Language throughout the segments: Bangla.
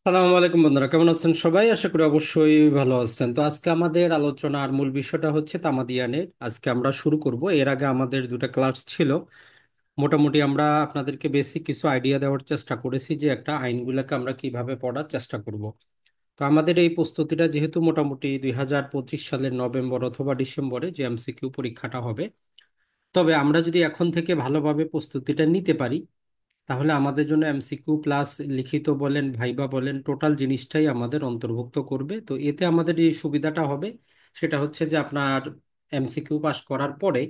সালামু আলাইকুম বন্ধুরা, কেমন আছেন সবাই? আশা করি অবশ্যই ভালো আছেন। তো আজকে আমাদের আলোচনার মূল বিষয়টা হচ্ছে তামাদিয়ানের। আজকে আমরা শুরু করব। এর আগে আমাদের দুটো ক্লাস ছিল। মোটামুটি আমরা আপনাদেরকে বেসিক কিছু আইডিয়া দেওয়ার চেষ্টা করেছি যে একটা আইনগুলোকে আমরা কিভাবে পড়ার চেষ্টা করব। তো আমাদের এই প্রস্তুতিটা যেহেতু মোটামুটি 2025 সালের নভেম্বর অথবা ডিসেম্বরে যে এমসিকিউ পরীক্ষাটা হবে, তবে আমরা যদি এখন থেকে ভালোভাবে প্রস্তুতিটা নিতে পারি, তাহলে আমাদের জন্য এমসিকিউ প্লাস লিখিত বলেন ভাইবা বলেন টোটাল জিনিসটাই আমাদের অন্তর্ভুক্ত করবে। তো এতে আমাদের যে সুবিধাটা হবে সেটা হচ্ছে যে আপনার এমসিকিউ পাস করার পরে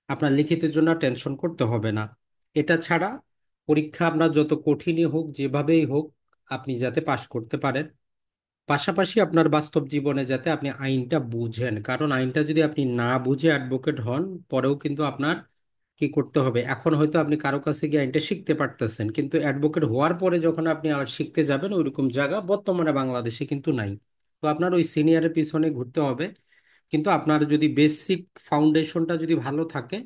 আপনার লিখিতের জন্য টেনশন করতে হবে না। এটা ছাড়া পরীক্ষা আপনার যত কঠিনই হোক যেভাবেই হোক আপনি যাতে পাশ করতে পারেন, পাশাপাশি আপনার বাস্তব জীবনে যাতে আপনি আইনটা বুঝেন। কারণ আইনটা যদি আপনি না বুঝে অ্যাডভোকেট হন, পরেও কিন্তু আপনার কি করতে হবে। এখন হয়তো আপনি কারো কাছে গিয়ে আইনটা শিখতে পারতেছেন, কিন্তু অ্যাডভোকেট হওয়ার পরে যখন আপনি আর শিখতে যাবেন ওইরকম জায়গা বর্তমানে বাংলাদেশে কিন্তু নাই। তো আপনার ওই সিনিয়রের পিছনে ঘুরতে হবে। কিন্তু আপনার যদি বেসিক ফাউন্ডেশনটা যদি ভালো থাকে,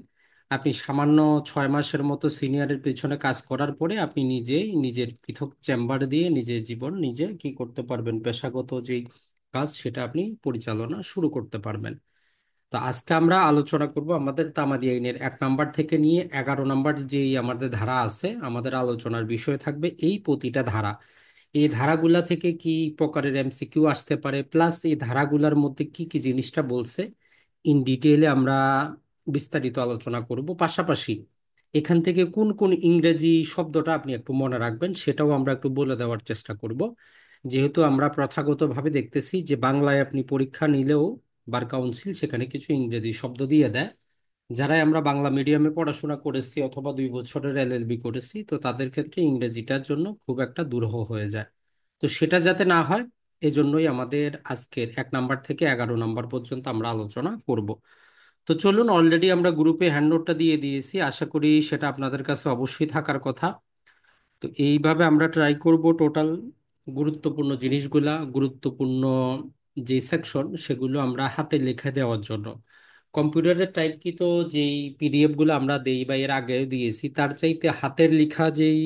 আপনি সামান্য 6 মাসের মতো সিনিয়রের পিছনে কাজ করার পরে আপনি নিজেই নিজের পৃথক চেম্বার দিয়ে নিজের জীবন নিজে কি করতে পারবেন, পেশাগত যেই কাজ সেটা আপনি পরিচালনা শুরু করতে পারবেন। তো আজকে আমরা আলোচনা করব আমাদের তামাদি আইনের 1 নাম্বার থেকে নিয়ে 11 নাম্বার যেই আমাদের ধারা আছে, আমাদের আলোচনার বিষয় থাকবে এই প্রতিটা ধারা। এই ধারাগুলা থেকে কি প্রকারের এমসিকিউ আসতে পারে, প্লাস এই ধারাগুলার মধ্যে কি কি জিনিসটা বলছে ইন ডিটেইলে আমরা বিস্তারিত আলোচনা করব। পাশাপাশি এখান থেকে কোন কোন ইংরেজি শব্দটা আপনি একটু মনে রাখবেন সেটাও আমরা একটু বলে দেওয়ার চেষ্টা করব। যেহেতু আমরা প্রথাগতভাবে দেখতেছি যে বাংলায় আপনি পরীক্ষা নিলেও বার কাউন্সিল সেখানে কিছু ইংরেজি শব্দ দিয়ে দেয়। যারাই আমরা বাংলা মিডিয়ামে পড়াশোনা করেছি অথবা 2 বছরের এলএলবি করেছি, তো তাদের ক্ষেত্রে ইংরেজিটার জন্য খুব একটা দুরূহ হয়ে যায়। তো সেটা যাতে না হয়, এজন্যই আমাদের আজকের 1 নাম্বার থেকে 11 নাম্বার পর্যন্ত আমরা আলোচনা করব। তো চলুন, অলরেডি আমরা গ্রুপে হ্যান্ডনোটটা দিয়ে দিয়েছি, আশা করি সেটা আপনাদের কাছে অবশ্যই থাকার কথা। তো এইভাবে আমরা ট্রাই করব টোটাল গুরুত্বপূর্ণ জিনিসগুলা, গুরুত্বপূর্ণ যে সেকশন সেগুলো আমরা হাতে লিখে দেওয়ার জন্য। কম্পিউটারের টাইপকৃত যেই পিডিএফ গুলো আমরা দেই বা এর আগে দিয়েছি, তার চাইতে হাতের লেখা যেই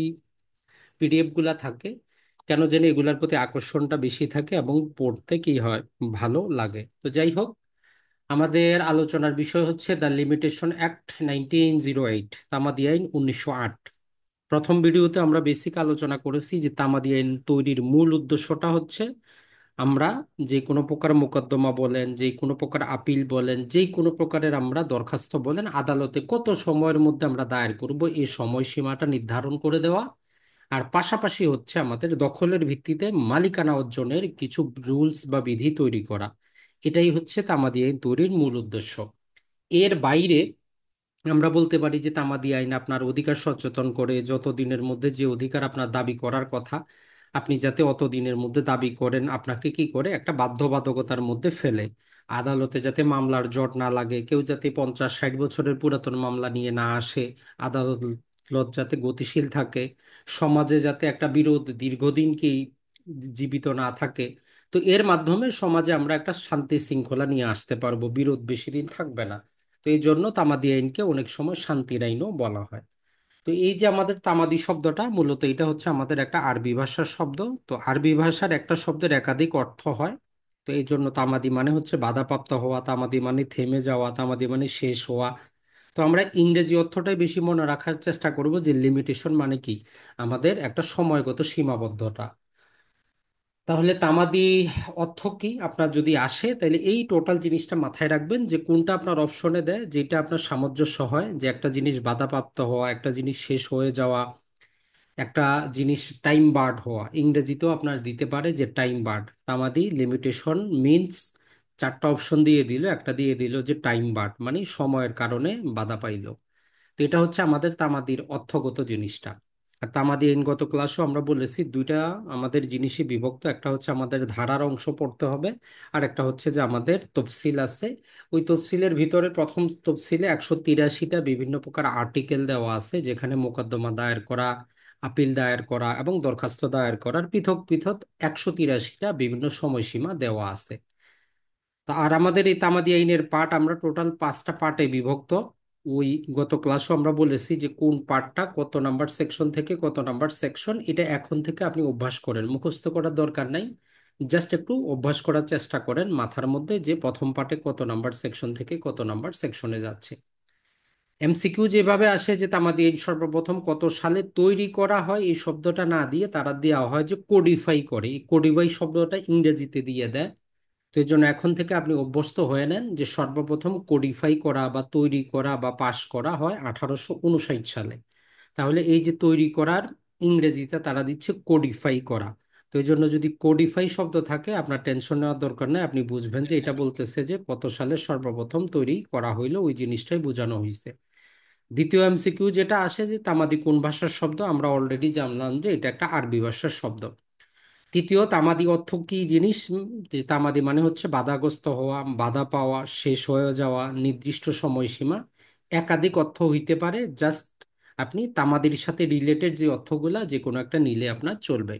পিডিএফ গুলা থাকে, কেন জানি এগুলার প্রতি আকর্ষণটা বেশি থাকে এবং পড়তে কি হয়, ভালো লাগে। তো যাই হোক, আমাদের আলোচনার বিষয় হচ্ছে দ্য লিমিটেশন অ্যাক্ট 1908, তামাদি আইন 1908। প্রথম ভিডিওতে আমরা বেসিক আলোচনা করেছি যে তামাদি আইন তৈরির মূল উদ্দেশ্যটা হচ্ছে আমরা যে কোনো প্রকার মোকদ্দমা বলেন, যে কোনো প্রকার আপিল বলেন, যে কোনো প্রকারের আমরা দরখাস্ত বলেন, আদালতে কত সময়ের মধ্যে আমরা দায়ের করব এই সময়সীমাটা নির্ধারণ করে দেওয়া। আর পাশাপাশি হচ্ছে আমাদের দখলের ভিত্তিতে মালিকানা অর্জনের কিছু রুলস বা বিধি তৈরি করা। এটাই হচ্ছে তামাদি আইন তৈরির মূল উদ্দেশ্য। এর বাইরে আমরা বলতে পারি যে তামাদি আইন আপনার অধিকার সচেতন করে, যত দিনের মধ্যে যে অধিকার আপনার দাবি করার কথা আপনি যাতে অত দিনের মধ্যে দাবি করেন, আপনাকে কি করে একটা বাধ্যবাধকতার মধ্যে ফেলে। আদালতে যাতে মামলার জট না লাগে, কেউ যাতে 50-60 বছরের পুরাতন মামলা নিয়ে না আসে, আদালত যাতে গতিশীল থাকে, সমাজে যাতে একটা বিরোধ দীর্ঘদিন কি জীবিত না থাকে। তো এর মাধ্যমে সমাজে আমরা একটা শান্তি শৃঙ্খলা নিয়ে আসতে পারবো, বিরোধ বেশি দিন থাকবে না। তো এই জন্য তামাদি আইনকে অনেক সময় শান্তির আইনও বলা হয়। তো এই যে আমাদের তামাদি শব্দটা মূলত এটা হচ্ছে আমাদের একটা আরবি ভাষার শব্দ। তো আরবি ভাষার একটা শব্দের একাধিক অর্থ হয়। তো এই জন্য তামাদি মানে হচ্ছে বাধাপ্রাপ্ত হওয়া, তামাদি মানে থেমে যাওয়া, তামাদি মানে শেষ হওয়া। তো আমরা ইংরেজি অর্থটাই বেশি মনে রাখার চেষ্টা করব যে লিমিটেশন মানে কি, আমাদের একটা সময়গত সীমাবদ্ধতা। তাহলে তামাদি অর্থ কি আপনার যদি আসে, তাহলে এই টোটাল জিনিসটা মাথায় রাখবেন যে কোনটা আপনার অপশনে দেয়, যেটা আপনার সামঞ্জস্য হয়, যে একটা জিনিস বাধাপ্রাপ্ত হওয়া, একটা জিনিস শেষ হয়ে যাওয়া, একটা জিনিস টাইম বার্ড হওয়া। ইংরেজিতেও আপনার দিতে পারে যে টাইম বার্ড। তামাদি লিমিটেশন মিনস 4টা অপশন দিয়ে দিল, একটা দিয়ে দিল যে টাইম বার্ড মানে সময়ের কারণে বাধা পাইল। তো এটা হচ্ছে আমাদের তামাদির অর্থগত জিনিসটা। আর তামাদি আইনগত ক্লাসও আমরা বলেছি দুইটা আমাদের জিনিসই বিভক্ত, একটা হচ্ছে আমাদের ধারার অংশ পড়তে হবে, আর একটা হচ্ছে যে আমাদের তফসিল আছে। ওই তফসিলের ভিতরে প্রথম তফসিলে 183টা বিভিন্ন প্রকার আর্টিকেল দেওয়া আছে, যেখানে মোকদ্দমা দায়ের করা, আপিল দায়ের করা এবং দরখাস্ত দায়ের করার পৃথক পৃথক 183টা বিভিন্ন সময়সীমা দেওয়া আছে। তা আর আমাদের এই তামাদি আইনের পার্ট আমরা টোটাল 5টা পার্টে বিভক্ত। ওই গত ক্লাসও আমরা বলেছি যে কোন পার্টটা কত নাম্বার সেকশন থেকে কত নাম্বার সেকশন, এটা এখন থেকে আপনি অভ্যাস করেন, মুখস্থ করার দরকার নাই। জাস্ট একটু অভ্যাস করার চেষ্টা করেন মাথার মধ্যে যে প্রথম পার্টে কত নাম্বার সেকশন থেকে কত নাম্বার সেকশনে যাচ্ছে। এমসিকিউ যেভাবে আসে যে তামাদি আইন সর্বপ্রথম কত সালে তৈরি করা হয়, এই শব্দটা না দিয়ে তারা দেওয়া হয় যে কোডিফাই করে, এই কোডিফাই শব্দটা ইংরেজিতে দিয়ে দেয়। তো এই জন্য এখন থেকে আপনি অভ্যস্ত হয়ে নেন যে সর্বপ্রথম কোডিফাই করা বা তৈরি করা বা পাশ করা হয় 1859 সালে। তাহলে এই যে তৈরি করার ইংরেজিতে তারা দিচ্ছে কোডিফাই করা। তো এই জন্য যদি কোডিফাই শব্দ থাকে আপনার টেনশন নেওয়ার দরকার নেই, আপনি বুঝবেন যে এটা বলতেছে যে কত সালে সর্বপ্রথম তৈরি করা হইলো, ওই জিনিসটাই বোঝানো হয়েছে। দ্বিতীয় এমসিকিউ যেটা আসে যে তামাদি কোন ভাষার শব্দ, আমরা অলরেডি জানলাম যে এটা একটা আরবি ভাষার শব্দ। তৃতীয়, তামাদি অর্থ কি জিনিস? যে তামাদি মানে হচ্ছে বাধাগ্রস্ত হওয়া, বাধা পাওয়া, শেষ হয়ে যাওয়া, নির্দিষ্ট সময়সীমা। একাধিক অর্থ হইতে পারে, জাস্ট আপনি তামাদির সাথে রিলেটেড যে অর্থগুলা যে কোনো একটা নিলে আপনার চলবে।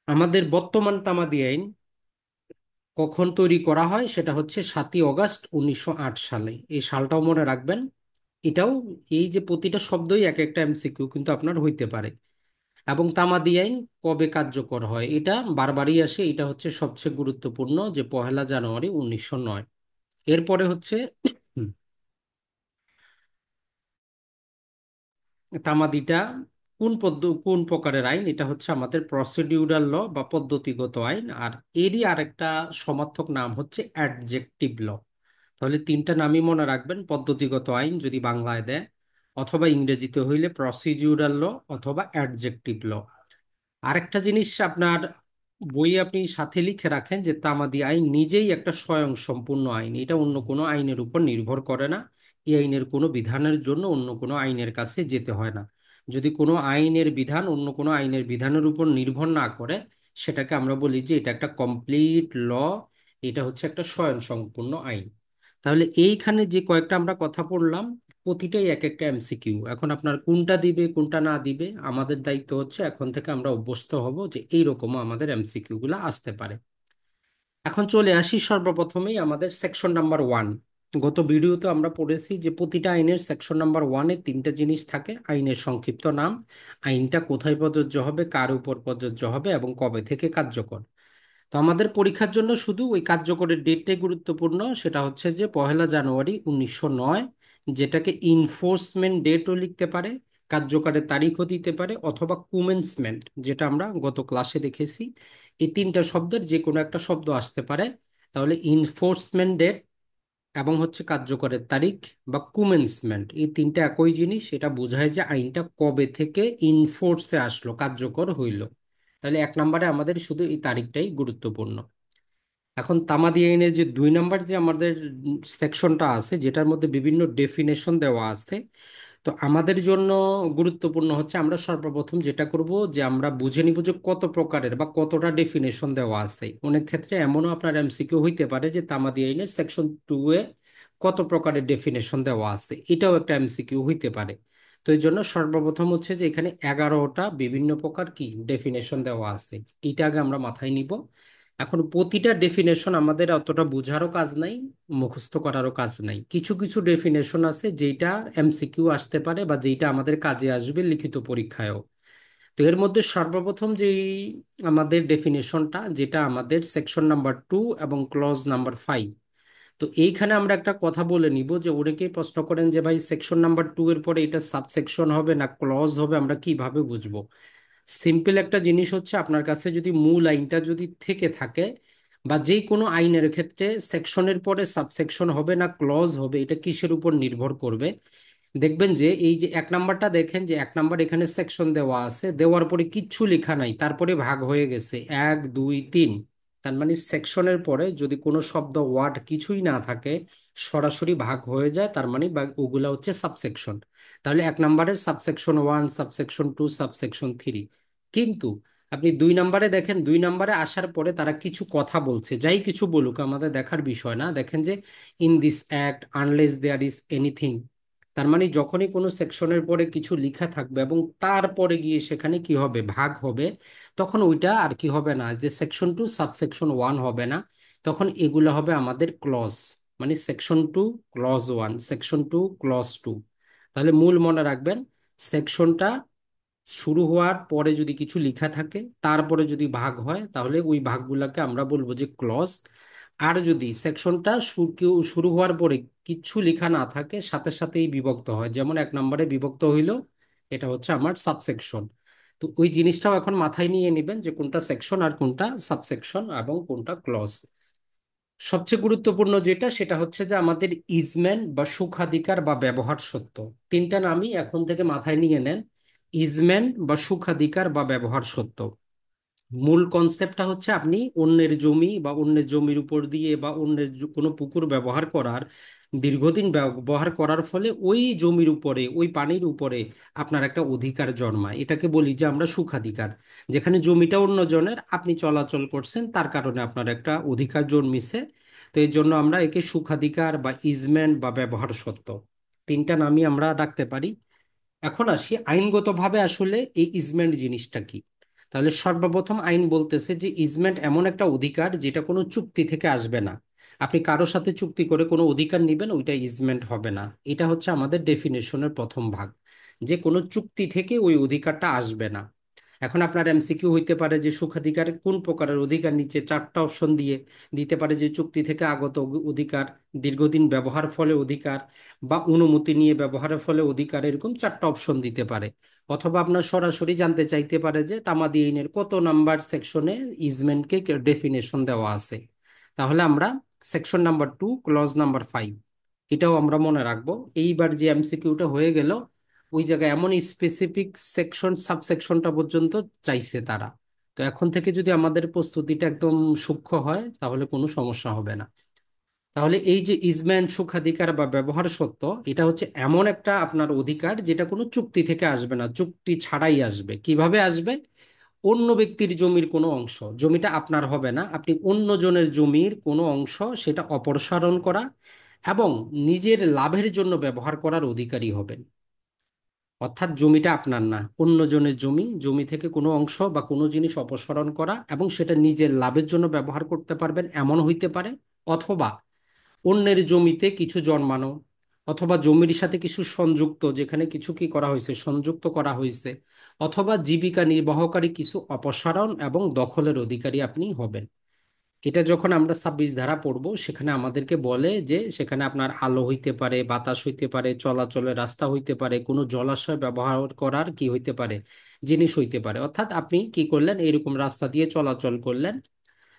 আমাদের বর্তমান তামাদি আইন কখন তৈরি করা হয় সেটা হচ্ছে 7ই অগাস্ট 1908 সালে। এই সালটাও মনে রাখবেন। এটাও, এই যে প্রতিটা শব্দই এক একটা এমসিকিউ কিন্তু আপনার হইতে পারে। এবং তামাদি আইন কবে কার্যকর হয় এটা বারবারই আসে, এটা হচ্ছে সবচেয়ে গুরুত্বপূর্ণ, যে 1লা জানুয়ারি 1909। এরপরে হচ্ছে হুম, তামাদিটা কোন প্রকারের আইন? এটা হচ্ছে আমাদের প্রসিডিউরাল ল বা পদ্ধতিগত আইন, আর এরই আরেকটা সমার্থক নাম হচ্ছে অ্যাডজেক্টিভ ল। তাহলে তিনটা নামই মনে রাখবেন, পদ্ধতিগত আইন যদি বাংলায় দেয়, অথবা ইংরেজিতে হইলে প্রসিডিউরাল ল, অথবা অ্যাডজেক্টিভ ল। আরেকটা জিনিস আপনার বইয়ে আপনি সাথে লিখে রাখেন যে তামাদি আইন নিজেই একটা স্বয়ং সম্পূর্ণ আইন, এটা অন্য কোনো আইনের উপর নির্ভর করে না। এই আইনের কোনো বিধানের জন্য অন্য কোনো আইনের কাছে যেতে হয় না। যদি কোনো আইনের বিধান অন্য কোনো আইনের বিধানের উপর নির্ভর না করে, সেটাকে আমরা বলি যে এটা একটা কমপ্লিট ল, এটা হচ্ছে একটা স্বয়ং সম্পূর্ণ আইন। তাহলে এইখানে যে কয়েকটা আমরা কথা বললাম, প্রতিটাই এক একটা এমসিকিউ। এখন আপনার কোনটা দিবে কোনটা না দিবে, আমাদের দায়িত্ব হচ্ছে এখন থেকে আমরা অভ্যস্ত হব যে এইরকমও আমাদের এমসিকিউ গুলো আসতে পারে। এখন চলে আসি সর্বপ্রথমেই আমাদের সেকশন নাম্বার 1। গত ভিডিওতে আমরা পড়েছি যে প্রতিটা আইনের সেকশন নাম্বার 1-এ তিনটা জিনিস থাকে: আইনের সংক্ষিপ্ত নাম, আইনটা কোথায় প্রযোজ্য হবে, কার উপর প্রযোজ্য হবে, এবং কবে থেকে কার্যকর। তো আমাদের পরীক্ষার জন্য শুধু ওই কার্যকরের ডেটটাই গুরুত্বপূর্ণ, সেটা হচ্ছে যে 1লা জানুয়ারি 1909, যেটাকে ইনফোর্সমেন্ট ডেটও লিখতে পারে, কার্যকরের তারিখও দিতে পারে, অথবা কুমেন্সমেন্ট, যেটা আমরা গত ক্লাসে দেখেছি। এই তিনটা শব্দের যে কোনো একটা শব্দ আসতে পারে। তাহলে ইনফোর্সমেন্ট ডেট এবং হচ্ছে কার্যকরের তারিখ বা কুমেন্সমেন্ট, এই তিনটা একই জিনিস, এটা বোঝায় যে আইনটা কবে থেকে ইনফোর্সে আসলো, কার্যকর হইল। তাহলে 1 নম্বরে আমাদের শুধু এই তারিখটাই গুরুত্বপূর্ণ। এখন তামাদি আইনের যে 2 নম্বর যে আমাদের সেকশনটা আছে, যেটার মধ্যে বিভিন্ন ডেফিনেশন দেওয়া আছে, তো আমাদের জন্য গুরুত্বপূর্ণ হচ্ছে আমরা সর্বপ্রথম যেটা করব যে আমরা বুঝে নিব যে কত প্রকারের বা কতটা ডেফিনেশন দেওয়া আছে। অনেক ক্ষেত্রে এমনও আপনার এমসিকিউ হইতে পারে যে তামাদি আইনের সেকশন 2-এ কত প্রকারের ডেফিনেশন দেওয়া আছে, এটাও একটা এমসিকিউ হইতে পারে। তো এই জন্য সর্বপ্রথম হচ্ছে যে এখানে 11টা বিভিন্ন প্রকার কি ডেফিনেশন দেওয়া আছে, এটা আগে আমরা মাথায় নিব। এখন প্রতিটা ডেফিনেশন আমাদের অতটা বোঝারও কাজ নাই, মুখস্থ করারও কাজ নাই। কিছু কিছু ডেফিনেশন আছে যেটা এমসিকিউ আসতে পারে বা যেটা আমাদের কাজে আসবে লিখিত পরীক্ষায়ও। তো এর মধ্যে সর্বপ্রথম যেই আমাদের ডেফিনেশনটা, যেটা আমাদের সেকশন নাম্বার 2 এবং ক্লজ নাম্বার 5। তো এইখানে আমরা একটা কথা বলে নিব যে অনেকেই প্রশ্ন করেন যে ভাই সেকশন নাম্বার 2 এর পরে এটা সাবসেকশন হবে না ক্লজ হবে, আমরা কিভাবে বুঝবো? সিম্পল একটা জিনিস হচ্ছে, আপনার কাছে যদি মূল আইনটা যদি থেকে থাকে, বা যে কোনো আইনের ক্ষেত্রে সেকশনের পরে সাবসেকশন হবে না ক্লজ হবে, এটা কিসের উপর নির্ভর করবে? দেখবেন যে এই যে 1 নাম্বারটা দেখেন, যে 1 নাম্বার এখানে সেকশন দেওয়া আছে, দেওয়ার পরে কিচ্ছু লেখা নাই, তারপরে ভাগ হয়ে গেছে 1 2 3। তার মানে সেকশনের পরে যদি কোনো শব্দ ওয়ার্ড কিছুই না থাকে, সরাসরি ভাগ হয়ে যায়, তার মানে ওগুলা হচ্ছে সাবসেকশন। তাহলে 1 নাম্বারের সাবসেকশন 1, সাবসেকশন 2, সাবসেকশন 3। কিন্তু আপনি 2 নাম্বারে দেখেন, 2 নাম্বারে আসার পরে তারা কিছু কথা বলছে, যাই কিছু বলুক আমাদের দেখার বিষয় না, দেখেন যে in this act unless there is anything. তার মানে যখনই কোনো সেকশনের পরে কিছু লেখা থাকবে এবং তারপরে গিয়ে সেখানে কি হবে, ভাগ হবে, তখন ওইটা আর কি হবে না, যে সেকশন 2 সাবসেকশন 1 হবে না, তখন এগুলো হবে আমাদের ক্লজ। মানে section two clause one, section two clause two. তাহলে মূল মনে রাখবেন, সেকশনটা শুরু হওয়ার পরে যদি কিছু লেখা থাকে, তারপরে যদি ভাগ হয়, তাহলে ওই ভাগগুলোকে আমরা বলবো যে ক্লজ। আর যদি সেকশনটা শুরু হওয়ার পরে কিছু লেখা না থাকে, সাথে সাথেই বিভক্ত হয়, যেমন 1 নম্বরে বিভক্ত হইলো, এটা হচ্ছে আমার সাবসেকশন। তো ওই জিনিসটাও এখন মাথায় নিয়ে নেবেন যে কোনটা সেকশন আর কোনটা সাবসেকশন এবং কোনটা ক্লজ। সবচেয়ে গুরুত্বপূর্ণ যেটা, সেটা হচ্ছে যে আমাদের ইজমেন্ট বা সুখাধিকার বা ব্যবহার সত্ত্ব। তিনটা নামই এখন থেকে মাথায় নিয়ে নেন। ইজমেন্ট বা সুখাধিকার বা ব্যবহার সত্ত্ব, মূল কনসেপ্টটা হচ্ছে আপনি অন্যের জমি বা অন্যের জমির উপর দিয়ে বা অন্যের কোনো পুকুর ব্যবহার করার, দীর্ঘদিন ব্যবহার করার ফলে ওই জমির উপরে, ওই পানির উপরে আপনার একটা অধিকার জন্মায়, এটাকে বলি যে আমরা সুখাধিকার। যেখানে জমিটা অন্যজনের, আপনি চলাচল করছেন, তার কারণে আপনার একটা অধিকার জন্মিছে। তো এই জন্য আমরা একে সুখাধিকার বা ইজমেন্ট বা ব্যবহার সত্ত্ব, তিনটা নামই আমরা রাখতে পারি। এখন আসি আইনগতভাবে আসলে এই ইজমেন্ট জিনিসটা কি। তাহলে সর্বপ্রথম আইন বলতেছে যে ইজমেন্ট এমন একটা অধিকার যেটা কোনো চুক্তি থেকে আসবে না। আপনি কারোর সাথে চুক্তি করে কোনো অধিকার নেবেন, ওইটা ইজমেন্ট হবে না। এটা হচ্ছে আমাদের ডেফিনেশনের প্রথম ভাগ, যে কোনো চুক্তি থেকে ওই অধিকারটা আসবে না। এখন আপনার এমসিকিউ হইতে পারে যে সুখাধিকার কোন প্রকারের অধিকার, নিচে 4টা অপশন দিয়ে দিতে পারে যে চুক্তি থেকে আগত অধিকার, দীর্ঘদিন ব্যবহার ফলে অধিকার, বা অনুমতি নিয়ে ব্যবহারের ফলে অধিকার, এরকম 4টা অপশন দিতে পারে। অথবা আপনার সরাসরি জানতে চাইতে পারে যে তামাদি আইনের কত নাম্বার সেকশনে ইজমেন্টকে ডেফিনেশন দেওয়া আছে। তাহলে আমরা সেকশন নাম্বার 2 ক্লজ নাম্বার 5, এটাও আমরা মনে রাখবো। এইবার যে এমসিকিউটা হয়ে গেল, ওই জায়গায় এমন স্পেসিফিক সেকশন সাবসেকশনটা পর্যন্ত চাইছে তারা। তো এখন থেকে যদি আমাদের প্রস্তুতিটা একদম সূক্ষ্ম হয়, তাহলে কোনো সমস্যা হবে না। তাহলে এই যে ইজমেন্ট সুখাধিকার বা ব্যবহার সত্ত্ব, এটা হচ্ছে এমন একটা আপনার অধিকার যেটা কোনো চুক্তি থেকে আসবে না, চুক্তি ছাড়াই আসবে। কিভাবে আসবে? অন্য ব্যক্তির জমির কোনো অংশ, জমিটা আপনার হবে না, আপনি অন্য জনের জমির কোনো অংশ সেটা অপসারণ করা এবং নিজের লাভের জন্য ব্যবহার করার অধিকারী হবেন। অর্থাৎ জমিটা আপনার না, অন্য জনের জমি, জমি থেকে কোনো অংশ বা কোনো জিনিস অপসারণ করা এবং সেটা নিজের লাভের জন্য ব্যবহার করতে পারবেন, এমন হইতে পারে। অথবা অন্যের জমিতে কিছু জন্মানো, অথবা জমির সাথে কিছু সংযুক্ত, যেখানে কিছু কি করা হয়েছে, সংযুক্ত করা হয়েছে। অথবা জীবিকা নির্বাহকারী কিছু অপসারণ এবং দখলের অধিকারী আপনি হবেন। এটা যখন আমরা 26 ধারা পড়ব, সেখানে আমাদেরকে বলে যে সেখানে আপনার আলো হইতে পারে, বাতাস হইতে পারে, চলাচলের রাস্তা হইতে পারে, কোনো জলাশয় ব্যবহার করার কি হইতে পারে, জিনিস হইতে পারে। অর্থাৎ আপনি কি করলেন, এরকম রাস্তা দিয়ে চলাচল করলেন,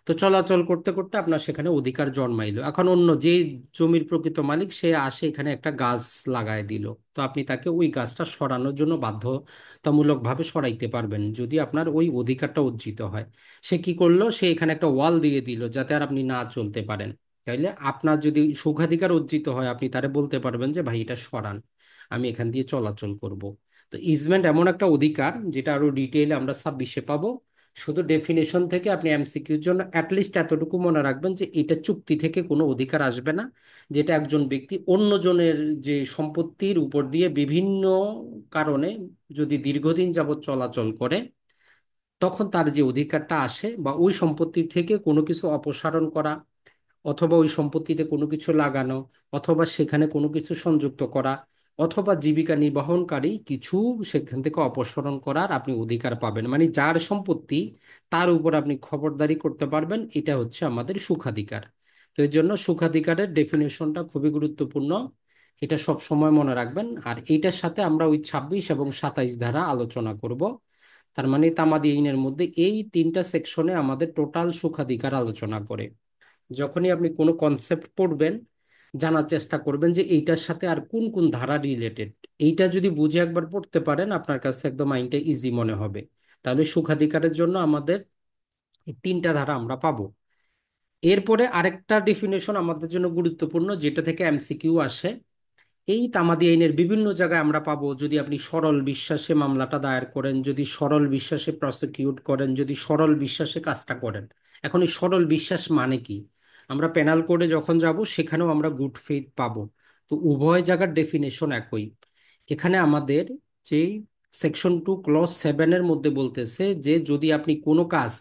তো চলাচল করতে করতে আপনার সেখানে অধিকার জন্মাইলো। এখন অন্য যে জমির প্রকৃত মালিক, সে আসে এখানে একটা গাছ লাগায় দিল, তো আপনি তাকে ওই গাছটা সরানোর জন্য বাধ্যতামূলক ভাবে সরাইতে পারবেন যদি আপনার ওই অধিকারটা অর্জিত হয়। সে কি করলো, সে এখানে একটা ওয়াল দিয়ে দিল যাতে আর আপনি না চলতে পারেন। তাইলে আপনার যদি সুখাধিকার অর্জিত হয়, আপনি তারে বলতে পারবেন যে ভাই এটা সরান, আমি এখান দিয়ে চলাচল করব। তো ইজমেন্ট এমন একটা অধিকার যেটা আরো ডিটেইলে আমরা 26-এ পাবো। শুধু ডেফিনেশন থেকে আপনি এমসিকিউর জন্য অ্যাটলিস্ট এতটুকু মনে রাখবেন যে এটা চুক্তি থেকে কোনো অধিকার আসবে না, যেটা একজন ব্যক্তি অন্যজনের যে সম্পত্তির উপর দিয়ে বিভিন্ন কারণে যদি দীর্ঘদিন যাবৎ চলাচল করে, তখন তার যে অধিকারটা আসে, বা ওই সম্পত্তি থেকে কোনো কিছু অপসারণ করা, অথবা ওই সম্পত্তিতে কোনো কিছু লাগানো, অথবা সেখানে কোনো কিছু সংযুক্ত করা, অথবা জীবিকা নির্বাহনকারী কিছু সেখান থেকে অপসারণ করার আপনি অধিকার পাবেন। মানে যার সম্পত্তি, তার উপর আপনি খবরদারি করতে পারবেন, এটা হচ্ছে আমাদের সুখাধিকার। তো এই জন্য সুখাধিকারের ডেফিনেশনটা খুবই গুরুত্বপূর্ণ, এটা সব সময় মনে রাখবেন। আর এইটার সাথে আমরা ওই 26 এবং 27 ধারা আলোচনা করব। তার মানে তামাদি আইনের মধ্যে এই তিনটা সেকশনে আমাদের টোটাল সুখাধিকার আলোচনা করে। যখনই আপনি কোনো কনসেপ্ট পড়বেন, জানার চেষ্টা করবেন যে এইটার সাথে আর কোন কোন ধারা রিলেটেড। এইটা যদি বুঝে একবার পড়তে পারেন, আপনার কাছে একদম আইনটা ইজি মনে হবে। তাহলে সুখাধিকারের জন্য আমাদের এই তিনটা ধারা আমরা পাবো। এরপরে আরেকটা ডেফিনেশন আমাদের জন্য গুরুত্বপূর্ণ, যেটা থেকে এমসিকিউ আসে। এই তামাদি আইনের বিভিন্ন জায়গায় আমরা পাবো, যদি আপনি সরল বিশ্বাসে মামলাটা দায়ের করেন, যদি সরল বিশ্বাসে প্রসিকিউট করেন, যদি সরল বিশ্বাসে কাজটা করেন। এখন এই সরল বিশ্বাস মানে কি? আমরা পেনাল কোডে যখন যাব, সেখানেও আমরা গুড ফেইথ পাবো। তো উভয় জায়গার ডেফিনেশন একই। এখানে আমাদের যে সেকশন 2 ক্লজ 7-এর মধ্যে বলতেছে যে যদি আপনি কোনো কাজ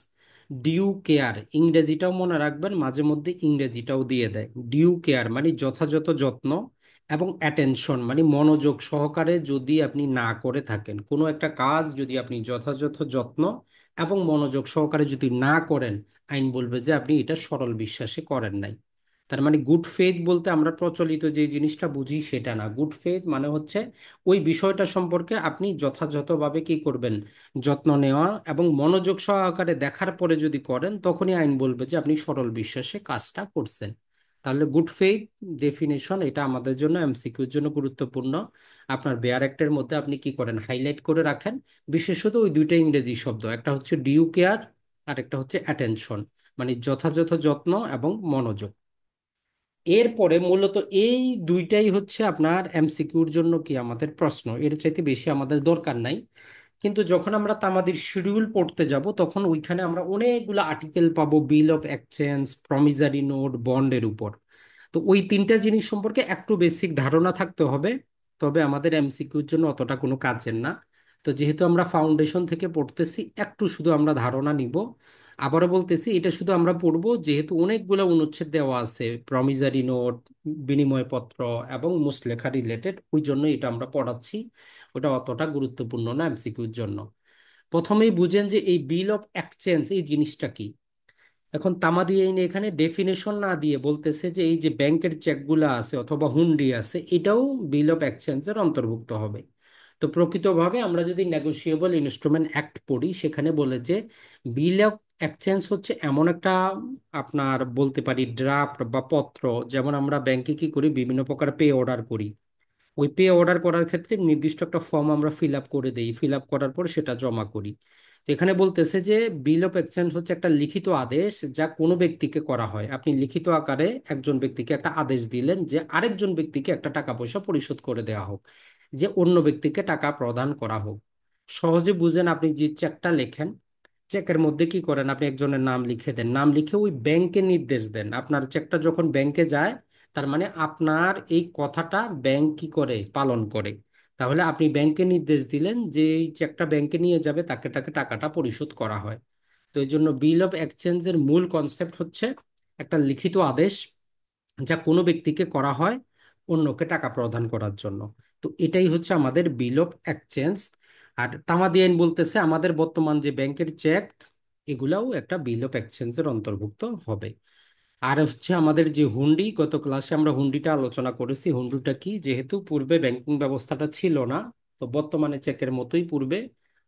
ডিউ কেয়ার, ইংরেজিটাও মনে রাখবেন, মাঝে মধ্যে ইংরেজিটাও দিয়ে দেয়। ডিউ কেয়ার মানে যথাযথ যত্ন, এবং অ্যাটেনশন মানে মনোযোগ সহকারে যদি আপনি না করে থাকেন, কোনো একটা কাজ যদি আপনি যথাযথ যত্ন এবং মনোযোগ সহকারে যদি না করেন, আইন বলবে যে আপনি এটা সরল বিশ্বাসে করেন নাই। তার মানে গুড ফেথ বলতে আমরা প্রচলিত যে জিনিসটা বুঝি সেটা না। গুড ফেথ মানে হচ্ছে ওই বিষয়টা সম্পর্কে আপনি যথাযথভাবে কি করবেন, যত্ন নেওয়া এবং মনোযোগ সহকারে দেখার পরে যদি করেন, তখনই আইন বলবে যে আপনি সরল বিশ্বাসে কাজটা করছেন। তাহলে গুড ফেইথ ডেফিনেশন এটা আমাদের জন্য এমসিকিউর জন্য গুরুত্বপূর্ণ। আপনার বেয়ার অ্যাক্টের মধ্যে আপনি কি করেন, হাইলাইট করে রাখেন বিশেষত ওই দুইটা ইংরেজি শব্দ, একটা হচ্ছে ডিউ কেয়ার আর একটা হচ্ছে অ্যাটেনশন, মানে যথাযথ যত্ন এবং মনোযোগ। এরপরে মূলত এই দুইটাই হচ্ছে আপনার এমসিকিউর জন্য কি আমাদের প্রশ্ন, এর চাইতে বেশি আমাদের দরকার নাই। কিন্তু যখন আমরা তামাদির শিডিউল পড়তে যাব, তখন ওইখানে আমরা অনেকগুলো আর্টিকেল পাবো বিল অফ এক্সচেঞ্জ, প্রমিসারি নোট, বন্ডের উপর। তো ওই তিনটা জিনিস সম্পর্কে একটু বেসিক ধারণা থাকতে হবে, তবে আমাদের এমসিকিউর জন্য অতটা কোনো কাজের না। তো যেহেতু আমরা ফাউন্ডেশন থেকে পড়তেছি, একটু শুধু আমরা ধারণা নিব। আবারও বলতেছি, এটা শুধু আমরা পড়বো যেহেতু অনেকগুলো অনুচ্ছেদ দেওয়া আছে, প্রমিসারি নোট, বিনিময় পত্র এবং মুসলেখা রিলেটেড, ওই জন্য এটা আমরা পড়াচ্ছি। ওটা অতটা গুরুত্বপূর্ণ না এমসিকিউর জন্য। প্রথমেই বুঝেন যে এই বিল অফ এক্সচেঞ্জ এই জিনিসটা কি। এখন তামাদি আইনে এখানে ডেফিনেশন না দিয়ে বলতেছে যে এই যে ব্যাংকের চেকগুলো আছে অথবা হুন্ডি আছে, এটাও বিল অফ এক্সচেঞ্জের অন্তর্ভুক্ত হবে। তো প্রকৃতভাবে আমরা যদি নেগোশিয়েবল ইনস্ট্রুমেন্ট অ্যাক্ট পড়ি, সেখানে বলে যে বিল অফ এক্সচেঞ্জ হচ্ছে এমন একটা, আপনার বলতে পারি ড্রাফট বা পত্র। যেমন আমরা ব্যাংকে কি করি, বিভিন্ন প্রকার পে অর্ডার করি। ওই পে অর্ডার করার ক্ষেত্রে নির্দিষ্ট একটা ফর্ম আমরা ফিল আপ করে দেই, ফিল আপ করার পর সেটা জমা করি। তো এখানে বলতেছে যে বিল অফ এক্সচেঞ্জ হচ্ছে একটা লিখিত আদেশ যা কোনো ব্যক্তিকে করা হয়। আপনি লিখিত আকারে একজন ব্যক্তিকে একটা আদেশ দিলেন যে আরেকজন ব্যক্তিকে একটা টাকা পয়সা পরিশোধ করে দেওয়া হোক, যে অন্য ব্যক্তিকে টাকা প্রদান করা হোক। সহজে বুঝেন, আপনি যে চেকটা লেখেন, চেকের মধ্যে কি করেন, আপনি একজনের নাম লিখে দেন, নাম লিখে ওই ব্যাংকে নির্দেশ দেন। আপনার চেকটা যখন ব্যাংকে যায়, তার মানে আপনার এই কথাটা ব্যাংক কি করে, পালন করে। তাহলে আপনি ব্যাংকে নির্দেশ দিলেন যে এই চেকটা ব্যাংকে নিয়ে যাবে, তাকে তাকে টাকাটা পরিশোধ করা হয়। তো এই জন্য বিল অফ এক্সচেঞ্জের মূল কনসেপ্ট হচ্ছে একটা লিখিত আদেশ যা কোনো ব্যক্তিকে করা হয় অন্যকে টাকা প্রদান করার জন্য। তো এটাই হচ্ছে আমাদের বিল অফ এক্সচেঞ্জ। আর তামাদি আইন বলতেছে আমাদের বর্তমান যে ব্যাংকের চেক, এগুলাও একটা বিল অফ এক্সচেঞ্জের অন্তর্ভুক্ত হবে। আর হচ্ছে আমাদের যে হুন্ডি, গত ক্লাসে আমরা হুন্ডিটা আলোচনা করেছি। হুন্ডিটা কি, যেহেতু পূর্বে ব্যাংকিং ব্যবস্থাটা ছিল না, তো বর্তমানে চেকের মতোই পূর্বে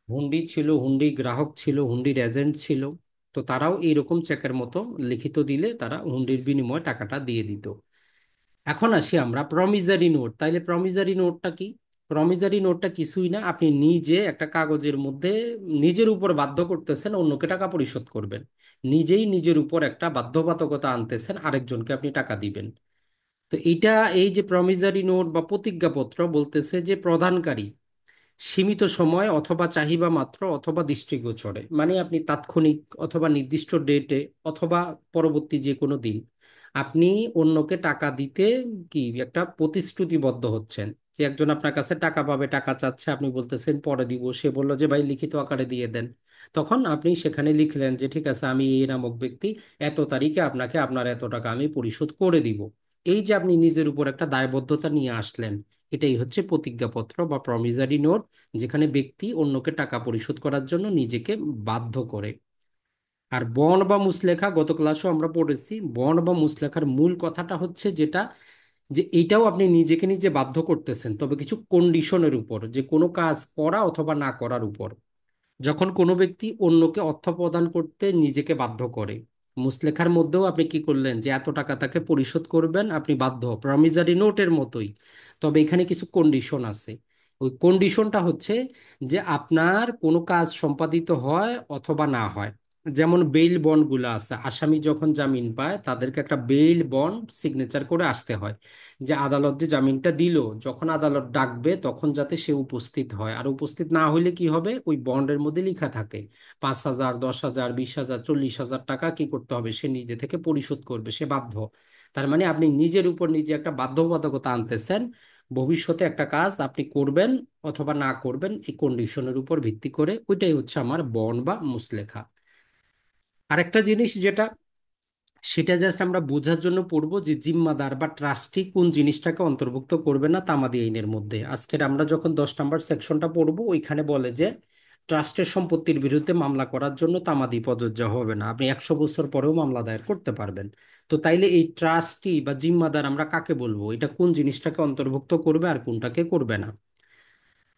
হুন্ডি ছিল, হুন্ডি গ্রাহক ছিল, হুন্ডির এজেন্ট ছিল। তো তারাও এইরকম চেকের মতো লিখিত দিলে তারা হুন্ডির বিনিময়ে টাকাটা দিয়ে দিত। এখন আসি আমরা প্রমিজারি নোট। তাইলে প্রমিজারি নোটটা কি? প্রমিজারি নোটটা কিছুই না, আপনি নিজে একটা কাগজের মধ্যে নিজের উপর বাধ্য করতেছেন অন্যকে টাকা পরিশোধ করবেন। নিজেই নিজের উপর একটা বাধ্যবাধকতা আনতেছেন, আরেকজনকে আপনি টাকা দিবেন। তো এইটা, এই যে প্রমিজারি নোট বা প্রতিজ্ঞাপত্র, বলতেছে যে প্রদানকারী সীমিত সময় অথবা চাহিদা মাত্র অথবা দৃষ্টিগোচরে, মানে আপনি তাৎক্ষণিক অথবা নির্দিষ্ট ডেটে অথবা পরবর্তী যে কোনো দিন আপনি অন্যকে টাকা দিতে কি একটা প্রতিশ্রুতিবদ্ধ হচ্ছেন। যে একজন আপনার কাছে টাকা পাবে, টাকা চাচ্ছে, আপনি বলতেছেন পরে দিব, সে বলল যে ভাই লিখিত আকারে দিয়ে দেন। তখন আপনি সেখানে লিখলেন যে ঠিক আছে, আমি এই নামক ব্যক্তি এত তারিখে আপনাকে আপনার এত টাকা আমি পরিশোধ করে দিব। এই যে আপনি নিজের উপর একটা দায়বদ্ধতা নিয়ে আসলেন, এটাই হচ্ছে প্রতিজ্ঞাপত্র বা প্রমিসারি নোট, যেখানে ব্যক্তি অন্যকে টাকা পরিশোধ করার জন্য নিজেকে বাধ্য করে। আর বন্ড বা মুচলেখা, গত ক্লাসেও আমরা পড়েছি, বন্ড বা মুচলেখার মূল কথাটা হচ্ছে যেটা, যে এইটাও আপনি নিজেকে নিজে বাধ্য করতেছেন, তবে কিছু কন্ডিশনের উপর, যে কোনো কাজ করা অথবা না করার উপর। যখন কোনো ব্যক্তি অন্যকে অর্থ প্রদান করতে নিজেকে বাধ্য করে, মুসলেখার মধ্যেও আপনি কি করলেন, যে এত টাকা তাকে পরিশোধ করবেন, আপনি বাধ্য, প্রমিসারি নোটের মতোই। তবে এখানে কিছু কন্ডিশন আছে। ওই কন্ডিশনটা হচ্ছে যে আপনার কোনো কাজ সম্পাদিত হয় অথবা না হয়। যেমন বেইল বন্ড গুলো আছে, আসামি যখন জামিন পায় তাদেরকে একটা বেইল বন্ড সিগনেচার করে আসতে হয়, যে আদালত যে জামিনটা দিল, যখন আদালত ডাকবে তখন যাতে সে উপস্থিত হয়। আর উপস্থিত না হইলে কি হবে, ওই বন্ডের মধ্যে লেখা থাকে 5,000, 10,000, 20,000, 40,000 টাকা কি করতে হবে, সে নিজে থেকে পরিশোধ করবে, সে বাধ্য। তার মানে আপনি নিজের উপর নিজে একটা বাধ্যবাধকতা আনতেছেন, ভবিষ্যতে একটা কাজ আপনি করবেন অথবা না করবেন এই কন্ডিশনের উপর ভিত্তি করে। ওইটাই হচ্ছে আমার বন্ড বা মুচলেখা। আরেকটা জিনিস যেটা, সেটা জাস্ট আমরা বোঝার জন্য পড়বো যে জিম্মাদার বা ট্রাস্টি কোন জিনিসটাকে অন্তর্ভুক্ত করবে না তামাদি আইনের মধ্যে। আজকের আমরা যখন 10 নম্বর সেকশনটা পড়বো ওইখানে বলে যে ট্রাস্টের সম্পত্তির বিরুদ্ধে মামলা করার জন্য তামাদি প্রযোজ্য হবে না, আপনি 100 বছর পরেও মামলা দায়ের করতে পারবেন। তো তাইলে এই ট্রাস্টি বা জিম্মাদার আমরা কাকে বলবো, এটা কোন জিনিসটাকে অন্তর্ভুক্ত করবে আর কোনটাকে করবে না।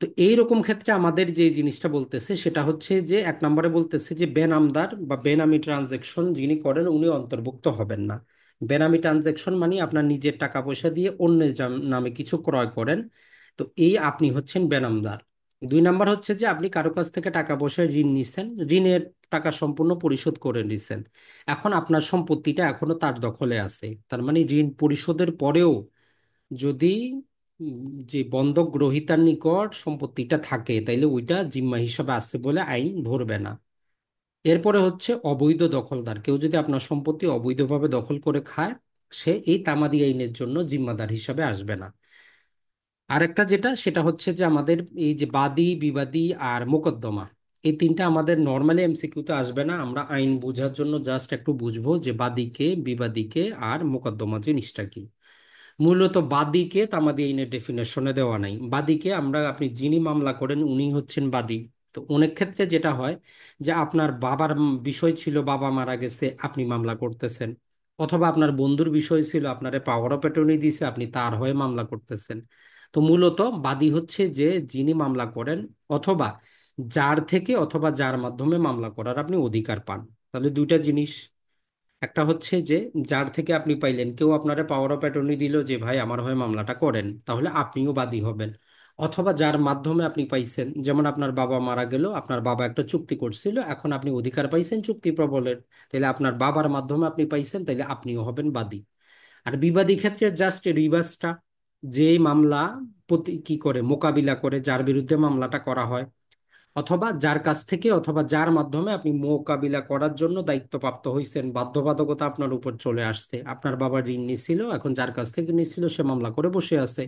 তো এইরকম ক্ষেত্রে আমাদের যে জিনিসটা বলতেছে সেটা হচ্ছে যে 1 নম্বরে বলতেছে যে বেনামদার বা বেনামি ট্রানজেকশন যিনি করেন উনি অন্তর্ভুক্ত হবেন না। বেনামি ট্রানজেকশন মানে আপনার নিজের টাকা পয়সা দিয়ে অন্যের নামে কিছু ক্রয় করেন, তো এই আপনি হচ্ছেন বেনামদার। 2 নম্বর হচ্ছে যে আপনি কারো কাছ থেকে টাকা পয়সা ঋণ নিছেন, ঋণের টাকা সম্পূর্ণ পরিশোধ করে নিছেন, এখন আপনার সম্পত্তিটা এখনো তার দখলে আছে। তার মানে ঋণ পরিশোধের পরেও যদি যে বন্ধক গ্রহীতার নিকট সম্পত্তিটা থাকে তাইলে ওইটা জিম্মা হিসাবে আছে বলে আইন ধরবে না। এরপরে হচ্ছে অবৈধ দখলদার, কেউ যদি আপনার সম্পত্তি অবৈধভাবে দখল করে খায়, সে এই তামাদি আইনের জন্য জিম্মাদার হিসাবে আসবে না। আরেকটা যেটা সেটা হচ্ছে যে আমাদের এই যে বাদী বিবাদী আর মোকদ্দমা, এই তিনটা আমাদের নর্মালি এমসিকিউতে আসবে না, আমরা আইন বোঝার জন্য জাস্ট একটু বুঝবো যে বাদীকে বিবাদীকে আর মোকদ্দমা জিনিসটা কি। মূলত বাদীকে তামাদি আইনের ডেফিনেশনে দেওয়া নাই। বাদীকে আমরা, আপনি যিনি মামলা করেন উনি হচ্ছেন বাদী। তো অনেক ক্ষেত্রে যেটা হয় যে আপনার বাবার বিষয় ছিল, বাবা মারা গেছে, আপনি মামলা করতেছেন, অথবা আপনার বন্ধুর বিষয় ছিল, আপনারে পাওয়ার অফ অ্যাটর্নি দিয়েছে, আপনি তার হয়ে মামলা করতেছেন। তো মূলত বাদী হচ্ছে যে যিনি মামলা করেন, অথবা যার থেকে অথবা যার মাধ্যমে মামলা করার আপনি অধিকার পান। তাহলে দুইটা জিনিস, একটা হচ্ছে যে যার থেকে আপনি পাইলেন, কেউ আপনারা পাওয়ার অফ অ্যাটর্নি দিল যে ভাই আমার হয়ে মামলাটা করেন, তাহলে আপনিও বাদী হবেন। অথবা যার মাধ্যমে আপনি পাইছেন, যেমন আপনার বাবা মারা গেল, আপনার বাবা একটা চুক্তি করছিল, এখন আপনি অধিকার পাইছেন চুক্তি প্রবলের, তাহলে আপনার বাবার মাধ্যমে আপনি পাইছেন, তাহলে আপনিও হবেন বাদী। আর বিবাদী ক্ষেত্রে জাস্ট রিভার্সটা, যে মামলা কি করে মোকাবিলা করে যার বিরুদ্ধে মামলাটা করা হয়, অথবা যার কাছ থেকে অথবা যার মাধ্যমে আপনি মোকাবিলা করার জন্য দায়িত্বপ্রাপ্ত হয়েছেন, বাধ্যবাধকতা আপনার উপর চলে আসছে। আপনার বাবা ঋণ নিছিল, এখন যার কাছ থেকে নিছিল সে মামলা করে বসে আছে,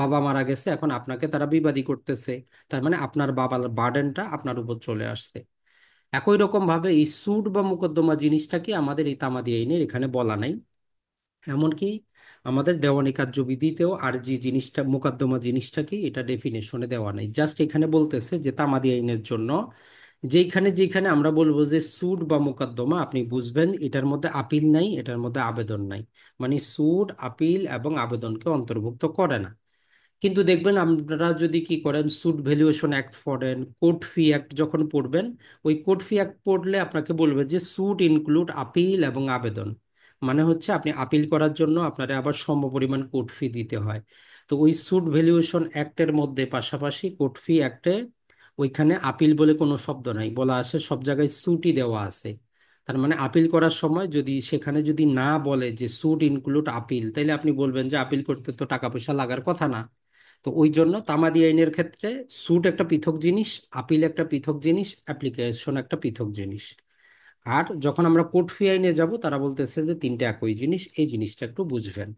বাবা মারা গেছে, এখন আপনাকে তারা বিবাদী করতেছে, তার মানে আপনার বাবার বার্ডেনটা আপনার উপর চলে আসছে। একই রকম ভাবে এই সুট বা মোকদ্দমা জিনিসটা কি আমাদের এই তামাদি আইনের এখানে বলা নাই। এমনকি আমাদের দেওয়ানি কার্যবিধিতেও আর যে জিনিসটা মোকদ্দমা জিনিসটা কি এটা ডেফিনেশনে দেওয়া নাই, জাস্ট এখানে বলতেছে যে তামাদি আইনের জন্য যেখানে যেখানে আমরা বলবো যে সুট বা মোকদ্দমা, আপনি বুঝবেন এটার মধ্যে আপিল নাই, এটার মধ্যে আবেদন নাই, মানে সুট আপিল এবং আবেদনকে অন্তর্ভুক্ত করে না। কিন্তু দেখবেন আপনারা যদি কি করেন, সুট ভ্যালুয়েশন অ্যাক্ট পড়েন, কোর্ট ফি অ্যাক্ট যখন পড়বেন, ওই কোর্ট ফি অ্যাক্ট পড়লে আপনাকে বলবে যে সুট ইনক্লুড আপিল এবং আবেদন, মানে হচ্ছে আপনি আপিল করার জন্য আপনার আবার সমপরিমাণ কোর্ট ফি দিতে হয়। তো ওই সুট ভ্যালুয়েশন অ্যাক্টের মধ্যে পাশাপাশি কোর্ট ফি অ্যাক্টে ওইখানে আপিল বলে কোনো শব্দ নাই, বলা আছে সব জায়গায় সুটই দেওয়া আছে। তার মানে আপিল করার সময় যদি সেখানে যদি না বলে যে সুট ইনক্লুড আপিল, তাহলে আপনি বলবেন যে আপিল করতে তো টাকা পয়সা লাগার কথা না। তো ওই জন্য তামাদি আইনের ক্ষেত্রে সুট একটা পৃথক জিনিস, আপিল একটা পৃথক জিনিস, অ্যাপ্লিকেশন একটা পৃথক জিনিস। আর যখন আমরা কোর্ট ফি আইনে যাব তারা বলতেছে যে তিনটে একই জিনিস, এই জিনিসটা একটু বুঝবেন।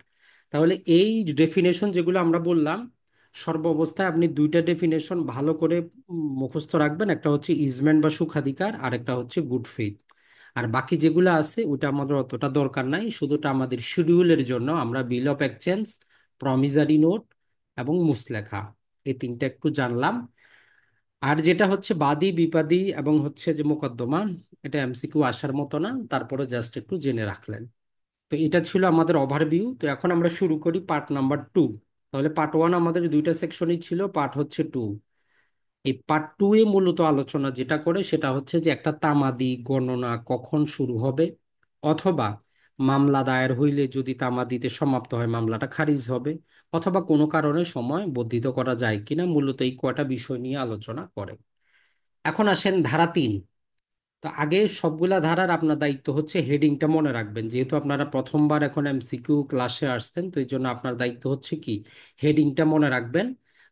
তাহলে এই ডেফিনেশন যেগুলো আমরা বললাম, সর্ব অবস্থায় আপনি দুইটা ডেফিনেশন ভালো করে মুখস্থ রাখবেন, একটা হচ্ছে ইজমেন্ট বা সুখাধিকার, আর একটা হচ্ছে গুড ফেইথ। আর বাকি যেগুলো আছে ওটা আমাদের অতটা দরকার নাই, শুধুটা আমাদের শিডিউলের জন্য আমরা বিল অফ এক্সচেঞ্জ, প্রমিসারি নোট এবং মুসলেখা, এই তিনটা একটু জানলাম। আর যেটা হচ্ছে বাদী বিবাদী এবং হচ্ছে যে মোকদ্দমা, এটা এমসিকিউ আসার মতো না, তারপরে জাস্ট একটু জেনে রাখলেন। তো এটা ছিল আমাদের ওভারভিউ। তো এখন আমরা শুরু করি পার্ট নাম্বার 2। তাহলে পার্ট 1 আমাদের দুইটা সেকশনই ছিল, পার্ট হচ্ছে 2। এই পার্ট 2 এ মূলত আলোচনা যেটা করে সেটা হচ্ছে যে একটা তামাদি গণনা কখন শুরু হবে, অথবা মামলা দায়ের হইলে যদি তামাদিতে সমাপ্ত হয় মামলাটা খারিজ হবে, অথবা কোনো কারণে সময় বর্ধিত করা যায় কিনা, মূলত এই কয়টা বিষয় নিয়ে আলোচনা করে। এখন আসেন ধারা 3। তো আগে সবগুলা ধারার আপনার দায়িত্ব হচ্ছে হেডিংটা মনে রাখবেন, যেহেতু আপনারা প্রথমবার এখন এমসিকিউ ক্লাসে আসছেন, তো এই জন্য আপনার দায়িত্ব হচ্ছে কি হেডিংটা মনে রাখবেন।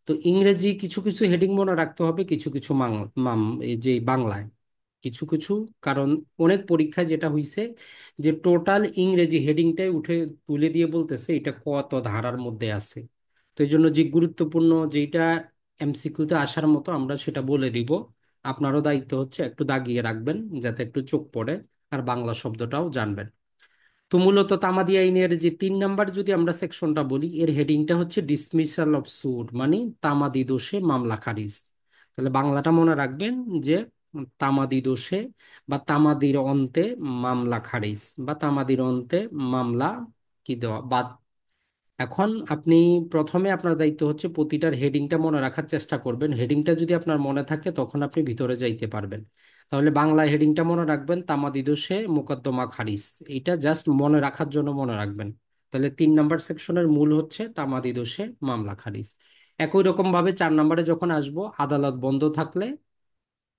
তো ইংরেজি কিছু কিছু হেডিং মনে রাখতে হবে, কিছু কিছু এই যে বাংলায় কিছু কিছু, কারণ অনেক পরীক্ষায় যেটা হয়েছে যে টোটাল ইংরেজি হেডিংটাই উঠে তুলে দিয়ে বলতেছে এটা কত ধারার মধ্যে আছে। তো এই জন্য যে গুরুত্বপূর্ণ যেটা এমসিকিউতে আসার মতো আমরা সেটা বলে দিব। আপনারও দায়িত্ব হচ্ছে একটু দাগিয়ে রাখবেন যাতে একটু চোখ পড়ে। আর বাংলা শব্দটাও জানবেন। তো মূলত তামাদি আইনের যে 3 নাম্বার যদি আমরা সেকশনটা বলি, এর হেডিংটা হচ্ছে ডিসমিসাল অফ স্যুট, মানে তামাদি দোষে মামলা খারিজ। তাহলে বাংলাটা মনে রাখবেন যে তামাদি দোষে বা তামাদির অন্তে মামলা খারিজ, বা তামাদির অন্তে মামলা কি দেওয়া বাদ। এখন আপনি প্রথমে আপনার দায়িত্ব হচ্ছে প্রতিটার হেডিংটা মনে রাখার চেষ্টা করবেন। হেডিংটা যদি আপনার মনে থাকে তখন আপনি ভিতরে যাইতে পারবেন। তাহলে বাংলা হেডিংটা মনে রাখবেন, তামাদি দোষে মোকদ্দমা খারিজ। এটা জাস্ট মনে রাখার জন্য মনে রাখবেন। তাহলে 3 নাম্বার সেকশনের মূল হচ্ছে তামাদি দোষে মামলা খারিজ। একই রকম ভাবে 4 নাম্বারে যখন আসবো, আদালত বন্ধ থাকলে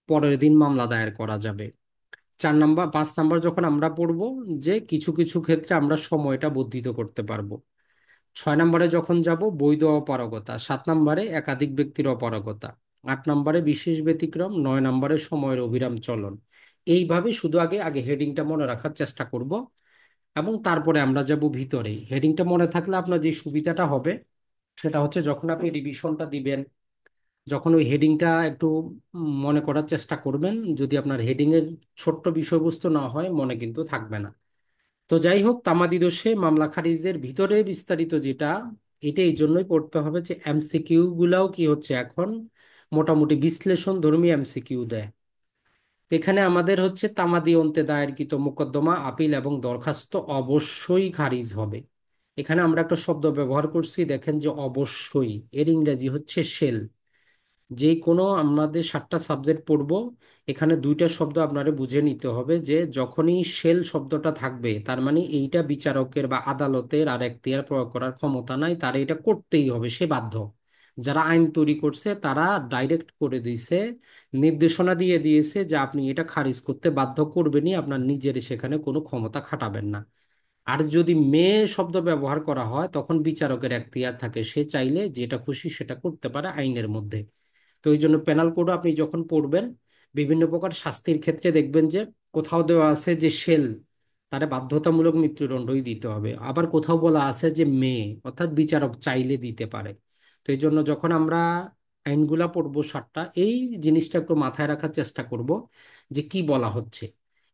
পরের দিন মামলা দায়ের করা যাবে। 4 নাম্বার 5 নাম্বার যখন আমরা পড়বো, যে কিছু কিছু ক্ষেত্রে আমরা সময়টা বর্ধিত করতে পারবো। 6 নম্বরে যখন যাব, বৈধ অপারগতা। 7 নম্বরে একাধিক ব্যক্তির অপারগতা। 8 নম্বরে বিশেষ ব্যতিক্রম। 9 নম্বরে সময়ের অবিরাম চলন। এইভাবে শুধু আগে আগে হেডিংটা মনে রাখার চেষ্টা করব, এবং তারপরে আমরা যাব ভিতরে। হেডিংটা মনে থাকলে আপনার যে সুবিধাটা হবে সেটা হচ্ছে, যখন আপনি রিভিশনটা দিবেন, যখন ওই হেডিংটা একটু মনে করার চেষ্টা করবেন, যদি আপনার হেডিং এর ছোট্ট বিষয়বস্তু না হয়, মনে কিন্তু থাকবে না। তো যাই হোক, তামাদি দোষে মামলা খারিজের ভিতরে বিস্তারিত যেটা, এটা এই জন্যই পড়তে হবে যে এমসিকিউ গুলাও কি হচ্ছে এখন মোটামুটি বিশ্লেষণ ধর্মী এমসিকিউ দেয়। তো এখানে আমাদের হচ্ছে তামাদি অন্তে দায়েরকৃত মোকদ্দমা, আপিল এবং দরখাস্ত অবশ্যই খারিজ হবে। এখানে আমরা একটা শব্দ ব্যবহার করছি, দেখেন যে অবশ্যই, এর ইংরেজি হচ্ছে শেল। যে কোনো আমাদের 7টা সাবজেক্ট পড়বো, এখানে 2টা শব্দ আপনারে বুঝে নিতে হবে, যে যখনই শেল শব্দটা থাকবে তার মানে এইটা বিচারকের বা আদালতের আর এখতিয়ার প্রয়োগ করার ক্ষমতা নাই, তার এটা করতেই হবে, সে বাধ্য। যারা আইন তৈরি করছে তারা ডাইরেক্ট করে দিয়েছে, নির্দেশনা দিয়ে দিয়েছে যে আপনি এটা খারিজ করতে বাধ্য করবেনই, আপনার নিজের সেখানে কোনো ক্ষমতা খাটাবেন না। আর যদি মেয়ে শব্দ ব্যবহার করা হয়, তখন বিচারকের এখতিয়ার থাকে, সে চাইলে যেটা খুশি সেটা করতে পারে আইনের মধ্যে। তো এই জন্য পেনাল কোড আপনি যখন পড়বেন, বিভিন্ন প্রকার শাস্তির ক্ষেত্রে দেখবেন যে কোথাও দেওয়া আছে যে শেল, তারে বাধ্যতামূলক মৃত্যুদণ্ডই দিতে হবে। আবার কোথাও বলা আছে যে মেয়ে, অর্থাৎ বিচারক চাইলে দিতে পারে। তো এই জন্য যখন আমরা আইনগুলা পড়বো 7টা, এই জিনিসটা একটু মাথায় রাখার চেষ্টা করব যে কি বলা হচ্ছে।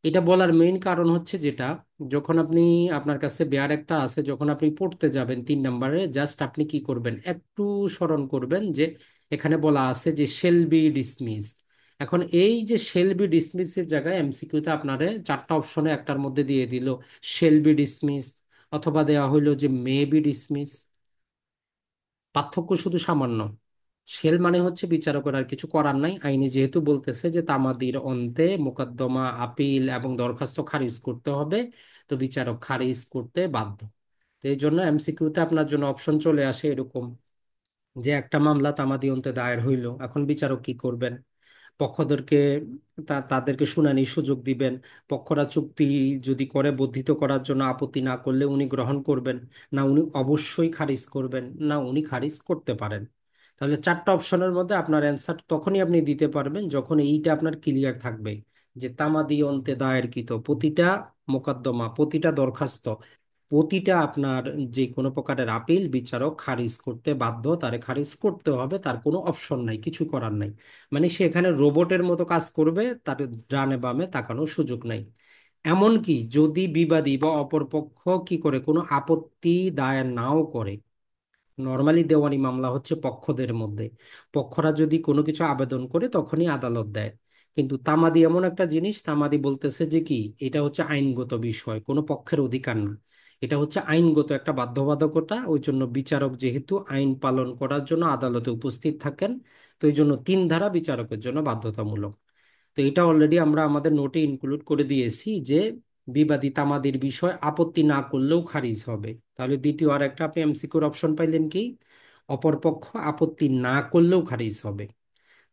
এটা বলার মেইন কারণ হচ্ছে যেটা, যখন আপনি, আপনার কাছে বেয়ার একটা আছে, যখন আপনি পড়তে যাবেন 3 নম্বরে, জাস্ট আপনি কি করবেন, একটু স্মরণ করবেন যে এখানে বলা আছে যে শেল বি ডিসমিস। এখন এই যে শেল বি ডিসমিস এর জায়গায় এমসিকিউতে আপনারে 4টা অপশনে একটার মধ্যে দিয়ে দিল শেল বি ডিসমিস, অথবা দেওয়া হইলো যে মে বি ডিসমিস। পার্থক্য শুধু সামান্য। শেল মানে হচ্ছে বিচারকের আর কিছু করার নাই, আইনে যেহেতু বলতেছে যে তামাদির অন্তে মোকদ্দমা, আপিল এবং দরখাস্ত খারিজ করতে হবে, তো বিচারক খারিজ করতে বাধ্য। তো এই জন্য এমসিকিউতে আপনার জন্য অপশন চলে আসে এরকম, যে একটা মামলা তামাদি অন্তে দায়ের হইলো, এখন বিচারক কি করবেন? পক্ষদেরকে, তাদেরকে শুনানির সুযোগ দিবেন। পক্ষরা চুক্তি যদি করে বর্ধিত করার জন্য আপত্তি না করলে উনি গ্রহণ করবেন, না উনি অবশ্যই খারিজ করবেন, না উনি খারিজ করতে পারেন। তাহলে 4টা অপশনের মধ্যে আপনার অ্যান্সার তখনই আপনি দিতে পারবেন যখন এইটা আপনার ক্লিয়ার থাকবে, যে তামাদি অন্তে দায়েরকৃত প্রতিটা মোকদ্দমা, প্রতিটা দরখাস্ত, প্রতিটা আপনার যে কোনো প্রকারের আপিল বিচারক খারিজ করতে বাধ্য, তারে খারিজ করতে হবে, তার কোনো অপশন নাই, কিছু করার নাই। মানে সে এখানে রোবটের মতো কাজ করবে, তার ডানে বামে তাকানোর সুযোগ নাই। এমনকি যদি বিবাদী বা অপরপক্ষ কি করে, কোনো আপত্তি দায়ের নাও করে, নর্মালি দেওয়ানি মামলা হচ্ছে পক্ষদের মধ্যে, পক্ষরা যদি কোনো কিছু আবেদন করে তখনই আদালত দেয়। কিন্তু তামাদি এমন একটা জিনিস, তামাদি বলতেছে যে কি, এটা হচ্ছে আইনগত বিষয়, কোনো পক্ষের অধিকার না, এটা হচ্ছে আইনগত একটা বাধ্যবাধকতা। ওই জন্য বিচারক যেহেতু আইন পালন করার জন্য আদালতে উপস্থিত থাকেন, তো এই জন্য 3 ধারা বিচারকের জন্য বাধ্যতামূলক। তো এটা অলরেডি আমরা আমাদের নোটে ইনক্লুড করে দিয়েছি, যে বিবাদী তামাদির বিষয় আপত্তি না করলেও খারিজ হবে। তাহলে দ্বিতীয় আর একটা আপনি এমসিকিউর অপশন পাইলেন কি, অপরপক্ষ আপত্তি না করলেও খারিজ হবে।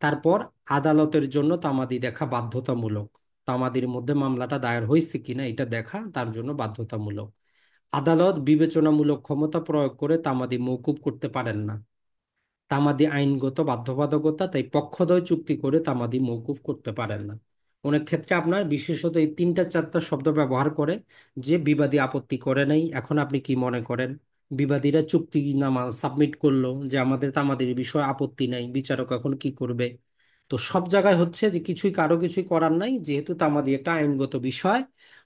তারপর আদালতের জন্য তামাদি দেখা বাধ্যতামূলক। তামাদির মধ্যে মামলাটা দায়ের হয়েছে কিনা এটা দেখা তার জন্য বাধ্যতামূলক। আদালত বিবেচনামূলক ক্ষমতা প্রয়োগ করে তামাদি মওকুফ করতে পারেন না। তামাদি আইনগত বাধ্যবাধকতা, তাই পক্ষদ্বয় চুক্তি করে তামাদি মওকুফ করতে পারেন না। অনেক ক্ষেত্রে আপনার বিশেষত এই 3টা 4টা শব্দ ব্যবহার করে, যে বিবাদী আপত্তি করে নাই, এখন আপনি কি মনে করেন? বিবাদীরা চুক্তিনামা সাবমিট করলো যে আমাদের তামাদির বিষয়ে আপত্তি নাই, বিচারক এখন কি করবে? তো সব জায়গায় হচ্ছে যে কিছুই কারো কিছুই করার নাই, যেহেতু তামাদি একটা আইনগত বিষয়,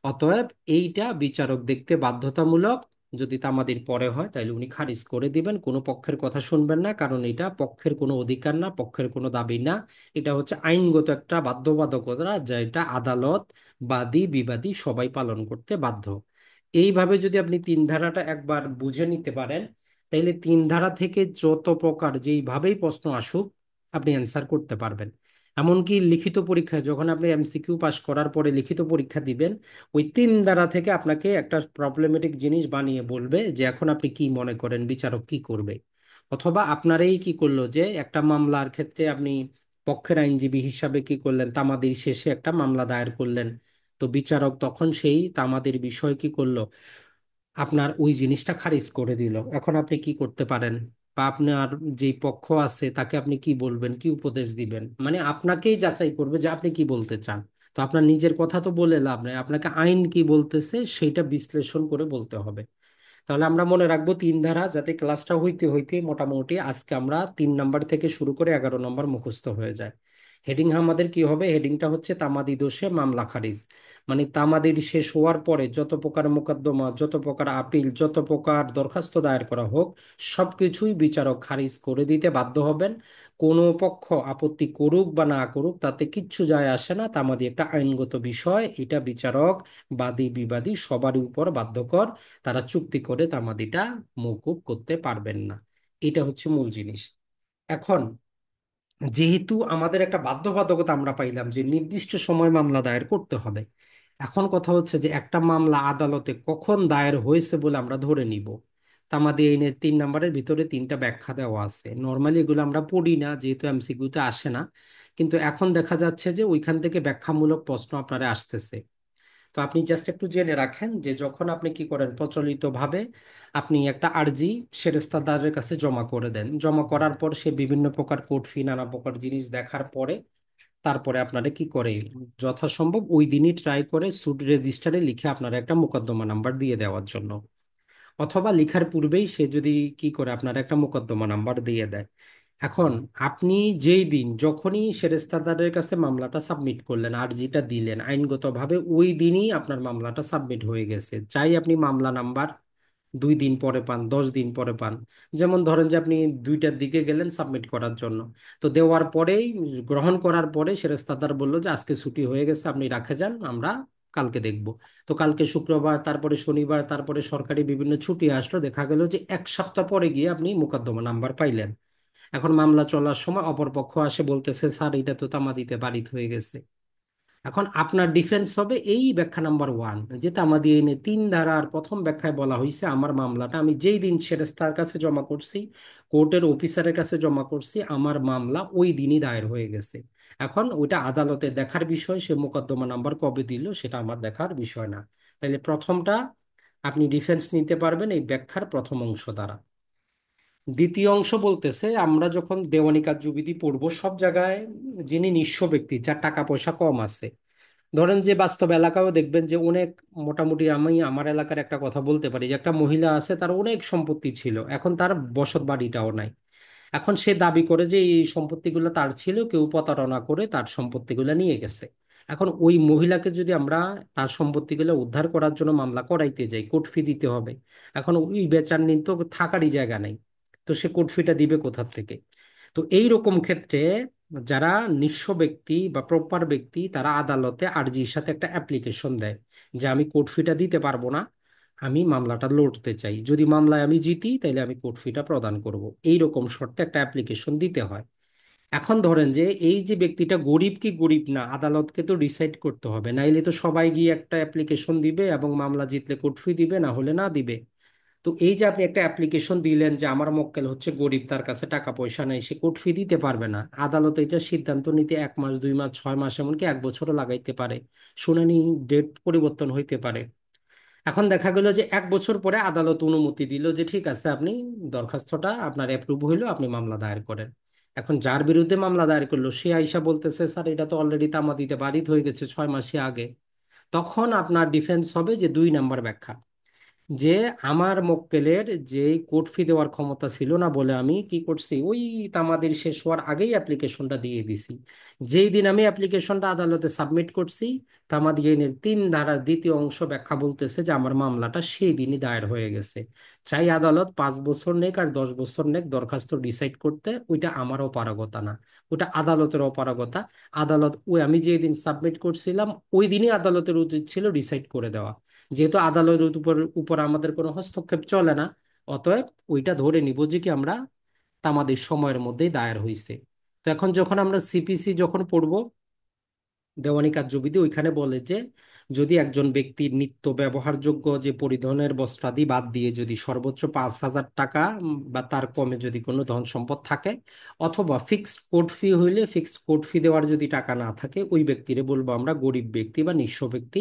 অতএব এইটা বিচারক দেখতে বাধ্যতামূলক। যদি তামাদির পরে হয় তাহলে উনি খারিজ করে দিবেন, কোনো পক্ষের কথা শুনবেন না, কারণ এটা পক্ষের কোনো অধিকার না, পক্ষের কোনো দাবি না। এটা হচ্ছে আইনগত একটা বাধ্যবাধকতা, যা এটা আদালত, বাদী বিবাদী সবাই পালন করতে বাধ্য। এইভাবে যদি আপনি তিন ধারাটা একবার বুঝে নিতে পারেন, তাইলে তিন ধারা থেকে যত প্রকার যেইভাবেই প্রশ্ন আসুক আপনি অ্যান্সার করতে পারবেন। এমনকি লিখিত পরীক্ষায় যখন আপনি এমসিকিউ পাস করার পরে লিখিত পরীক্ষা দিবেন, ওই তিন ধারা থেকে আপনাকে একটা প্রবলেমেটিক জিনিস বানিয়ে বলবে যে এখন আপনি কি মনে করেন বিচারক কি করবে। অথবা আপনার এই কি করলো যে একটা মামলার ক্ষেত্রে আপনি পক্ষের আইনজীবী হিসাবে কি করলেন, তামাদির শেষে একটা মামলা দায়ের করলেন, তো বিচারক তখন সেই তামাদির বিষয় কি করলো, আপনার ওই জিনিসটা খারিজ করে দিল। এখন আপনি কি করতে পারেন, বা আপনার যে পক্ষ আছে তাকে আপনি কি বলবেন, কি উপদেশ দিবেন, মানে আপনাকেই যাচাই করবে যে আপনি কি বলতে চান। তো আপনার নিজের কথা তো বলে লাভ নেই, আপনাকে আইন কি বলতেছে সেইটা বিশ্লেষণ করে বলতে হবে। তাহলে আমরা মনে রাখবো তিন ধারা, যাতে ক্লাসটা হইতে হইতে মোটামুটি আজকে আমরা 3 নাম্বার থেকে শুরু করে 11 নম্বর মুখস্থ হয়ে যায়। হেডিং আমাদের কি হবে, হেডিংটা হচ্ছে তামাদি দোষে মামলা খারিজ। মানে তামাদির শেষ হওয়ার পরে যত প্রকার মোকদ্দমা, যত প্রকার আপিল, যত প্রকার দরখাস্ত দায়ের করা হোক, সবকিছুই বিচারক খারিজ করে দিতে বাধ্য হবেন। কোনো পক্ষ আপত্তি করুক বা না করুক তাতে কিচ্ছু যায় আসে না, তামাদি একটা আইনগত বিষয়, এটা বিচারক, বাদী বিবাদী সবারই উপর বাধ্যকর। তারা চুক্তি করে তামাদিটা মওকুফ করতে পারবেন না। এটা হচ্ছে মূল জিনিস। এখন যেহেতু আমাদের একটা বাধ্যবাধকতা আমরা পাইলাম যে নির্দিষ্ট সময় মামলা দায়ের করতে হবে, এখন কথা হচ্ছে যে একটা মামলা আদালতে কখন দায়ের হয়েছে বলে আমরা ধরে নিব। তামাদি আইনের 3 নাম্বারের ভিতরে 3টা ব্যাখ্যা দেওয়া আছে, নর্মালি এগুলো আমরা পড়ি না যেহেতু এমসিকিউতে আসে না, কিন্তু এখন দেখা যাচ্ছে যে ওইখান থেকে ব্যাখ্যামূলক প্রশ্ন আপনারা আসতেছে। তো আপনি জাস্ট একটু জেনে রাখেন যে যখন আপনি কি করেন প্রচলিত ভাবে আপনি একটা আর্জি সেরেস্তাদারের কাছে জমা করে দেন, জমা করার পর সে বিভিন্ন প্রকার কোর্ট ফি নানা প্রকার জিনিস দেখার পরে তারপরে আপনারা কি করে যথাসম্ভব ওই দিনই ট্রাই করে সুট রেজিস্টারে লিখে আপনারা একটা মোকদ্দমা নাম্বার দিয়ে দেওয়ার জন্য। অথবা লিখার পূর্বেই সে যদি কি করে আপনার একটা মোকদ্দমা নাম্বার দিয়ে দেয়। এখন আপনি যেই দিন যখনই সেরেস্তাদারের কাছে মামলাটা সাবমিট করলেন, আর্জিটা দিলেন, আইনগতভাবে ওই দিনই আপনার মামলাটা সাবমিট হয়ে গেছে, চাই আপনি মামলা নাম্বার 2 দিন পরে পান, 10 দিন পরে পান। যেমন ধরেন যে আপনি 2টার দিকে গেলেন সাবমিট করার জন্য, তো দেওয়ার পরেই গ্রহণ করার পরে সেরেস্তাদার বললো যে আজকে ছুটি হয়ে গেছে আপনি রাখে যান, আমরা কালকে দেখব। তো কালকে শুক্রবার, তারপরে শনিবার, তারপরে সরকারি বিভিন্ন ছুটি আসলো, দেখা গেল যে 1 সপ্তাহ পরে গিয়ে আপনি মোকদ্দমা নাম্বার পাইলেন। এখন মামলা চলার সময় অপরপক্ষ আসে বলতেছে স্যার এটা তো তামাদিতে পারিত হয়ে গেছে। এখন আপনার ডিফেন্স হবে এই ব্যাখ্যা নাম্বার 1, যে তামাদি আইনে 3 ধারার প্রথম ব্যাখ্যায় বলা হয়েছে আমার মামলাটা আমি যেই দিন সেরেস্তার কাছে জমা করছি, কোর্টের অফিসারের কাছে জমা করছি, আমার মামলা ওই দিনই দায়ের হয়ে গেছে। এখন ওইটা আদালতে দেখার বিষয়, সে মোকদ্দমা নাম্বার কবে দিল সেটা আমার দেখার বিষয় না। তাহলে প্রথমটা আপনি ডিফেন্স নিতে পারবেন এই ব্যাখ্যার প্রথম অংশ দ্বারা। দ্বিতীয় অংশ বলতেছে আমরা যখন দেওয়ানি কার্যবিধি পড়বো সব জায়গায় যিনি নিঃস্ব ব্যক্তি, যার টাকা পয়সা কম আছে, ধরেন যে বাস্তব এলাকাও দেখবেন যে অনেক, মোটামুটি আমি আমার এলাকার একটা কথা বলতে পারি যে একটা মহিলা আছে তার অনেক সম্পত্তি ছিল, এখন তার বসত বাড়িটাও নাই। এখন সে দাবি করে যে এই সম্পত্তিগুলো তার ছিল, কেউ প্রতারণা করে তার সম্পত্তিগুলো নিয়ে গেছে। এখন ওই মহিলাকে যদি আমরা তার সম্পত্তিগুলো উদ্ধার করার জন্য মামলা করাইতে যাই, কোর্ট ফি দিতে হবে। এখন ওই বেচার নিন তো থাকারই জায়গা নেই, তো সে কোর্ট ফিটা দিবে কোথা থেকে? তো এই রকম ক্ষেত্রে যারা নিঃস্ব ব্যক্তি বা প্রপার ব্যক্তি তারা আদালতে আর্জির সাথে একটা অ্যাপ্লিকেশন দেয় যে আমি কোর্ট ফিটা দিতে পারবো না, আমি মামলাটা লড়তে চাই, যদি মামলায় আমি জিতি তাহলে আমি কোর্ট ফিটা প্রদান করব, এই রকম শর্তে একটা অ্যাপ্লিকেশন দিতে হয়। এখন ধরেন যে এই যে ব্যক্তিটা গরিব কি গরিব না আদালতকে তো ডিসাইড করতে হবে, নাইলে তো সবাই গিয়ে একটা অ্যাপ্লিকেশন দিবে এবং মামলা জিতলে কোর্ট ফি দিবে, না হলে না দিবে। তো এই যে আপনি একটা অ্যাপ্লিকেশন দিলেন যে আমার মক্কেল হচ্ছে গরিব, তার কাছে টাকা পয়সা নেই, সে কোর্ট ফি দিতে পারবে না, আদালত এটা সিদ্ধান্ত নিতে 1 মাস, 2 মাস, 6 মাস, এমনকি 1 বছরও লাগাইতে পারে, শুনানি ডেট পরিবর্তন হইতে পারে। এখন দেখা গেল যে 1 বছর পরে আদালত অনুমতি দিল যে ঠিক আছে আপনি দরখাস্তটা আপনার অ্যাপ্রুভ হইলো, আপনি মামলা দায়ের করেন। এখন যার বিরুদ্ধে মামলা দায়ের করলো সে আইসা বলতেছে স্যার এটা তো অলরেডি তামাদিতে বারিত হয়ে গেছে 6 মাসে আগে, তখন আপনার ডিফেন্স হবে যে 2 নাম্বার ব্যাখ্যা। যে আমার মক্কেলের যে কোর্ট ফি দেওয়ার ক্ষমতা ছিল না বলে আমি কি করছি, ওই তামাদির শেষ হওয়ার আগেই অ্যাপ্লিকেশনটা দিয়ে দিছি। যেই দিন আমি অ্যাপ্লিকেশনটা আদালতে সাবমিট করছি, তামাদি আইনের 3 ধারার দ্বিতীয় অংশ ব্যাখ্যা বলতেছে যে আমার মামলাটা সেই দিনই দায়ের হয়ে গেছে। চাই আদালত 5 বছর নেক আর 10 বছর নেক দরখাস্ত ডিসাইড করতে, ওইটা আমারও পারগতা না, ওটা আদালতের অপারগতা। আদালত ওই আমি যেই দিন সাবমিট করছিলাম ওই দিনই আদালতের উচিত ছিল ডিসাইড করে দেওয়া। যেহেতু আদালতের উপর উপর আমাদের কোনো হস্তক্ষেপ চলে না, অতএব ওইটা ধরে নিব যে কি আমরা তামাদের সময়ের মধ্যেই দায়ের হয়েছে। তো এখন যখন আমরা সিপিসি যখন পড়বো, দেওয়ানি কার্যবিধি, ওইখানে বলে যে যদি একজন ব্যক্তির নিত্য ব্যবহারযোগ্য যে পরিবহনের বস্ত্রাদি বাদ দিয়ে যদি সর্বোচ্চ 5,000 টাকা বা তার কমে যদি কোনো ধন সম্পদ থাকে, অথবা ফিক্সড কোর্ট ফি হইলে ফিক্সড কোর্ট ফি দেওয়ার যদি টাকা না থাকে, ওই ব্যক্তিরে বলবো আমরা গরিব ব্যক্তি বা নিঃস্ব ব্যক্তি,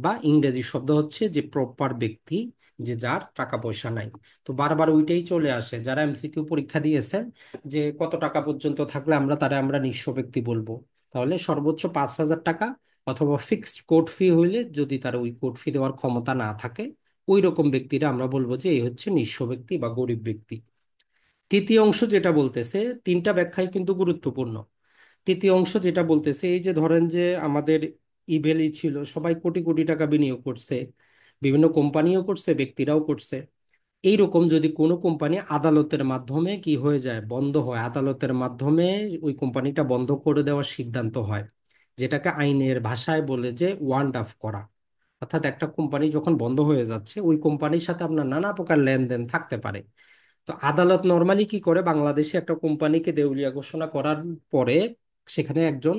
বা ইংরেজি শব্দ হচ্ছে যে প্রপার ব্যক্তি, যে যার টাকা পয়সা নাই। তো বারবার ওইটাই চলে আসে, যারা এমসিকিউ পরীক্ষা দিয়েছেন যে কত টাকা পর্যন্ত থাকলে আমরা নিঃস্ব ব্যক্তি বলবো। তাহলে সর্বোচ্চ 5,000 টাকা, অথবা ফিক্সড কোর্ট ফি হইলে যদি তার ওই কোর্ট ফি দেওয়ার ক্ষমতা না থাকে, ওই রকম ব্যক্তিরা আমরা বলবো যে এই হচ্ছে নিঃস্ব ব্যক্তি বা গরিব ব্যক্তি। তৃতীয় অংশ যেটা বলতেছে, তিনটা ব্যাখ্যাই কিন্তু গুরুত্বপূর্ণ। তৃতীয় অংশ যেটা বলতেছে, এই যে ধরেন যে আমাদের ইভেলি ছিল, সবাই কোটি কোটি টাকা বিনিয়োগ করছে, বিভিন্ন কোম্পানিও করছে, ব্যক্তিরাও করছে। এইরকম যদি কোনো কোম্পানি আদালতের মাধ্যমে কি হয়ে যায়, বন্ধ হয়, আদালতের মাধ্যমে ওই কোম্পানিটা বন্ধ করে দেওয়ার সিদ্ধান্ত হয়, যেটাকে আইনের ভাষায় বলে যে ওয়ান্ট অফ করা। অর্থাৎ একটা কোম্পানি যখন বন্ধ হয়ে যাচ্ছে, ওই কোম্পানির সাথে আপনার নানা প্রকার লেনদেন থাকতে পারে। তো আদালত নর্মালি কি করে, বাংলাদেশে একটা কোম্পানিকে দেউলিয়া ঘোষণা করার পরে সেখানে একজন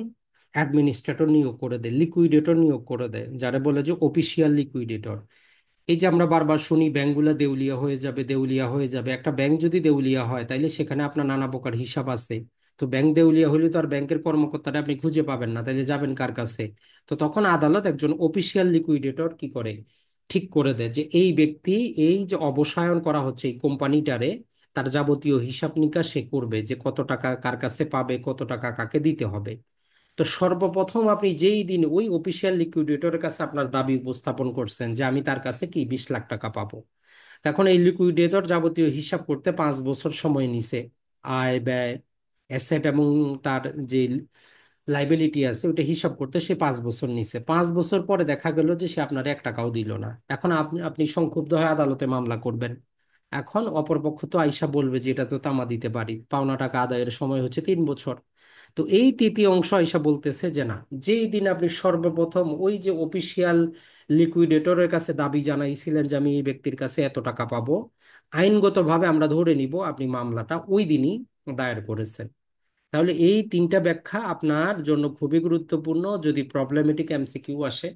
অ্যাডমিনিস্ট্রেটর নিয়োগ করে দেয়, লিকুইডেটর নিয়োগ করে দেয়, যারা বলে যে অফিসিয়াল লিকুইডেটর। এই যে আমরা বারবার শুনি ব্যাংকগুলো দেউলিয়া হয়ে যাবে, দেউলিয়া হয়ে যাবে, একটা ব্যাংক যদি দেউলিয়া হয় তাইলে সেখানে আপনার নানা প্রকার হিসাব আছে। তো ব্যাংক দেউলিয়া হলে তো আর ব্যাংকের কর্মকর্তারা আপনি খুঁজে পাবেন না, তাইলে যাবেন কার কাছে? তো তখন আদালত একজন অফিসিয়াল লিকুইডেটর কি করে, ঠিক করে দেয় যে এই ব্যক্তি, এই যে অবসায়ন করা হচ্ছে এই কোম্পানিটারে, তার যাবতীয় হিসাব নিকাশ সে করবে, যে কত টাকা কার কাছে পাবে, কত টাকা কাকে দিতে হবে। তো সর্বপ্রথম আপনি যেই দিন ওই অফিসিয়াল লিকুইডেটরের কাছে আপনার দাবি উপস্থাপন করছেন যে আমি তার কাছে কি 20 লাখ টাকা পাবো, তখন এই লিকুইডেটর যাবতীয় হিসাব করতে 5 বছর সময় নিছে। আয় ব্যয়, অ্যাসেট এবং তার যে লাইবিলিটি আছে ওইটা হিসাব করতে সে 5 বছর নিছে। 5 বছর পরে দেখা গেল যে সে আপনার 1 টাকাও দিল না। এখন আপনি আপনি সংক্ষুব্ধ হয়ে আদালতে মামলা করবেন। এখন অপরপক্ষ তো আইসা বলবে যে এটা তো তামা দিতে পারি, পাওনা টাকা আদায়ের সময় হচ্ছে 3 বছর। তো এই তৃতীয় অংশ আইসা বলতেছে যে না, যেই দিন আপনি সর্বপ্রথম ওই যে অফিসিয়াল লিকুইডেটরের কাছে দাবি জানাইছিলেন যে আমি এই ব্যক্তির কাছে এত টাকা পাবো, আইনগতভাবে আমরা ধরে নিব আপনি মামলাটা ওই দিনই দায়ের করেছেন। তাহলে এই তিনটা ব্যাখ্যা আপনার জন্য খুবই গুরুত্বপূর্ণ যদি প্রবলেমেটিক এমসিকিউ আসে।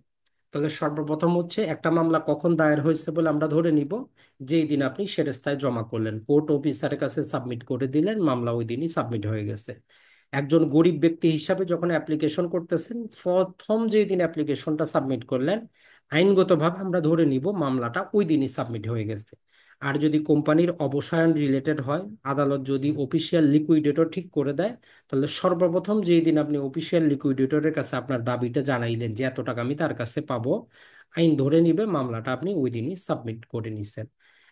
তাহলে সর্বপ্রথম হচ্ছে একটা মামলা কখন দায়ের হয়েছে বলে আমরা ধরে নিব, যেই দিন আপনি সেরেস্তায় জমা করলেন, কোর্ট অফিসারের কাছে সাবমিট করে দিলেন, মামলা ওই দিনই সাবমিট হয়ে গেছে। একজন গরিব ব্যক্তি হিসাবে যখন অ্যাপ্লিকেশন করতেছেন, প্রথম যেই দিন অ্যাপ্লিকেশনটা সাবমিট করলেন, আইনগতভাবে আমরা ধরে নিব মামলাটা ওই দিনই সাবমিট হয়ে গেছে। আর যদি কোম্পানির অবসায়ন রিলেটেড হয়, আদালত যদি অফিসিয়াল লিকুইডেটর ঠিক করে দেয়, তাহলে সর্বপ্রথম যেই দিন আপনি অফিসিয়াল লিকুইডেটরের কাছে আপনার দাবিটা জানাইলেন যে এত টাকা আমি তার কাছে পাবো, আইন ধরে নিবে মামলাটা আপনি ওই দিনই সাবমিট করে নিছেন।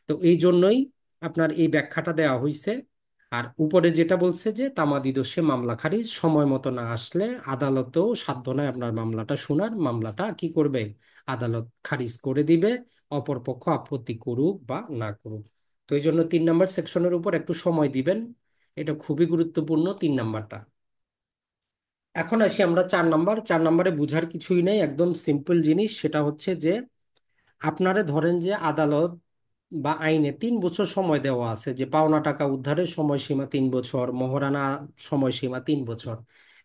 তো এই জন্যই আপনার এই ব্যাখ্যাটা দেওয়া হয়েছে। আর উপরে যেটা বলছে যে তামাদি দোষে মামলা খারিজ সময় মতো না আসলে আদালতেও সাধ্য নয় আপনার মামলাটা শোনার, মামলাটা কি করবে, আদালত খারিজ করে দিবে, অপরপক্ষ আপত্তি করুক বা না করুক। তো এই জন্য 3 নম্বর সেকশনের উপর একটু সময় দিবেন, এটা খুবই গুরুত্বপূর্ণ 3 নম্বরটা। এখন আসি আমরা 4 নম্বর। 4 নম্বরে বুঝার কিছুই নেই, একদম সিম্পল জিনিস, সেটা হচ্ছে যে আপনারে ধরেন যে আদালত বা আইনে 3 বছর সময় দেওয়া আছে, যে পাওনা টাকা উদ্ধারের সময়সীমা 3 বছর, মহারণা সময়সীমা 3 বছর।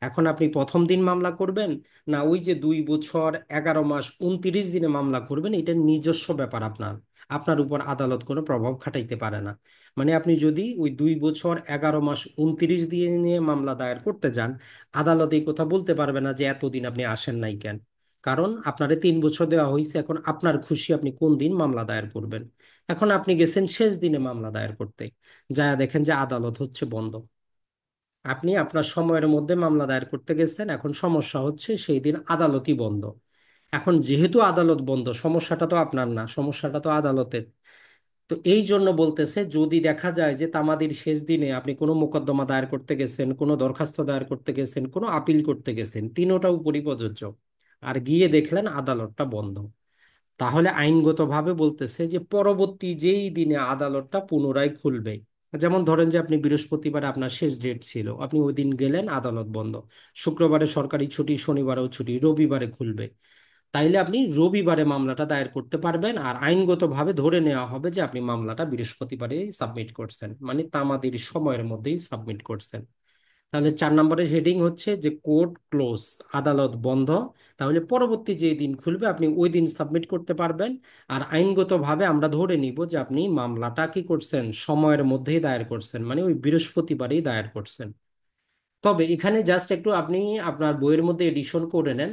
এখন আপনি প্রথম দিন মামলা করবেন, না ওই যে 2 বছর 11 মাস 29 দিনে মামলা করবেন, এটা নিজস্ব ব্যাপার আপনার, আপনার উপর আদালত কোনো প্রভাব খাটাইতে পারে না। মানে আপনি যদি ওই 2 বছর 11 মাস 29 দিনে মামলা দায়ের করতে যান, আদালত এই কথা বলতে পারবে না যে এতদিন আপনি আসেন নাই কেন, কারণ আপনারে 3 বছর দেওয়া হয়েছে, এখন আপনার খুশি আপনি কোন দিন মামলা দায়ের করবেন। এখন আপনি গেছেন শেষ দিনে মামলা দায়ের করতে, যা দেখেন যে আদালত হচ্ছে বন্ধ। আপনি আপনার সময়ের মধ্যে মামলা দায়ের করতে গেছেন, এখন সমস্যা হচ্ছে সেই দিন আদালতই বন্ধ। এখন যেহেতু আদালত বন্ধ, সমস্যাটা তো আপনার না, সমস্যাটা তো আদালতের। তো এই জন্য বলতেছে, যদি দেখা যায় যে তামাদির শেষ দিনে আপনি কোনো মোকদ্দমা দায়ের করতে গেছেন, কোনো দরখাস্ত দায়ের করতে গেছেন, কোনো আপিল করতে গেছেন, তিনোটা উপরই প্রযোজ্য, আর গিয়ে দেখলেন আদালতটা বন্ধ, তাহলে আইনগতভাবে বলতেছে যে পরবর্তী যেই দিনে আদালতটা পুনরায় খুলবে। যেমন ধরেন যে আপনি বৃহস্পতিবারে আপনার শেষ ডেট ছিল, আপনি ওই দিন গেলেন, আদালত বন্ধ, শুক্রবারে সরকারি ছুটি, শনিবারেও ছুটি, রবিবারে খুলবে, তাইলে আপনি রবিবারে মামলাটা দায়ের করতে পারবেন, আর আইনগতভাবে ধরে নেওয়া হবে যে আপনি মামলাটা বৃহস্পতিবারে সাবমিট করছেন, মানে তামাদির সময়ের মধ্যেই সাবমিট করছেন। তাহলে 4 নম্বরের হেডিং হচ্ছে যে কোর্ট ক্লোজ, আদালত বন্ধ। তাহলে পরবর্তী যে দিন খুলবে আপনি ওই দিন সাবমিট করতে পারবেন, আর আইনগতভাবে আমরা ধরে নিব যে আপনি মামলাটা কি করছেন, সময়ের মধ্যেই দায়ের করছেন, মানে ওই বৃহস্পতিবারেই দায়ের করছেন। তবে এখানে জাস্ট একটু আপনি আপনার বইয়ের মধ্যে এডিশন করে নেন,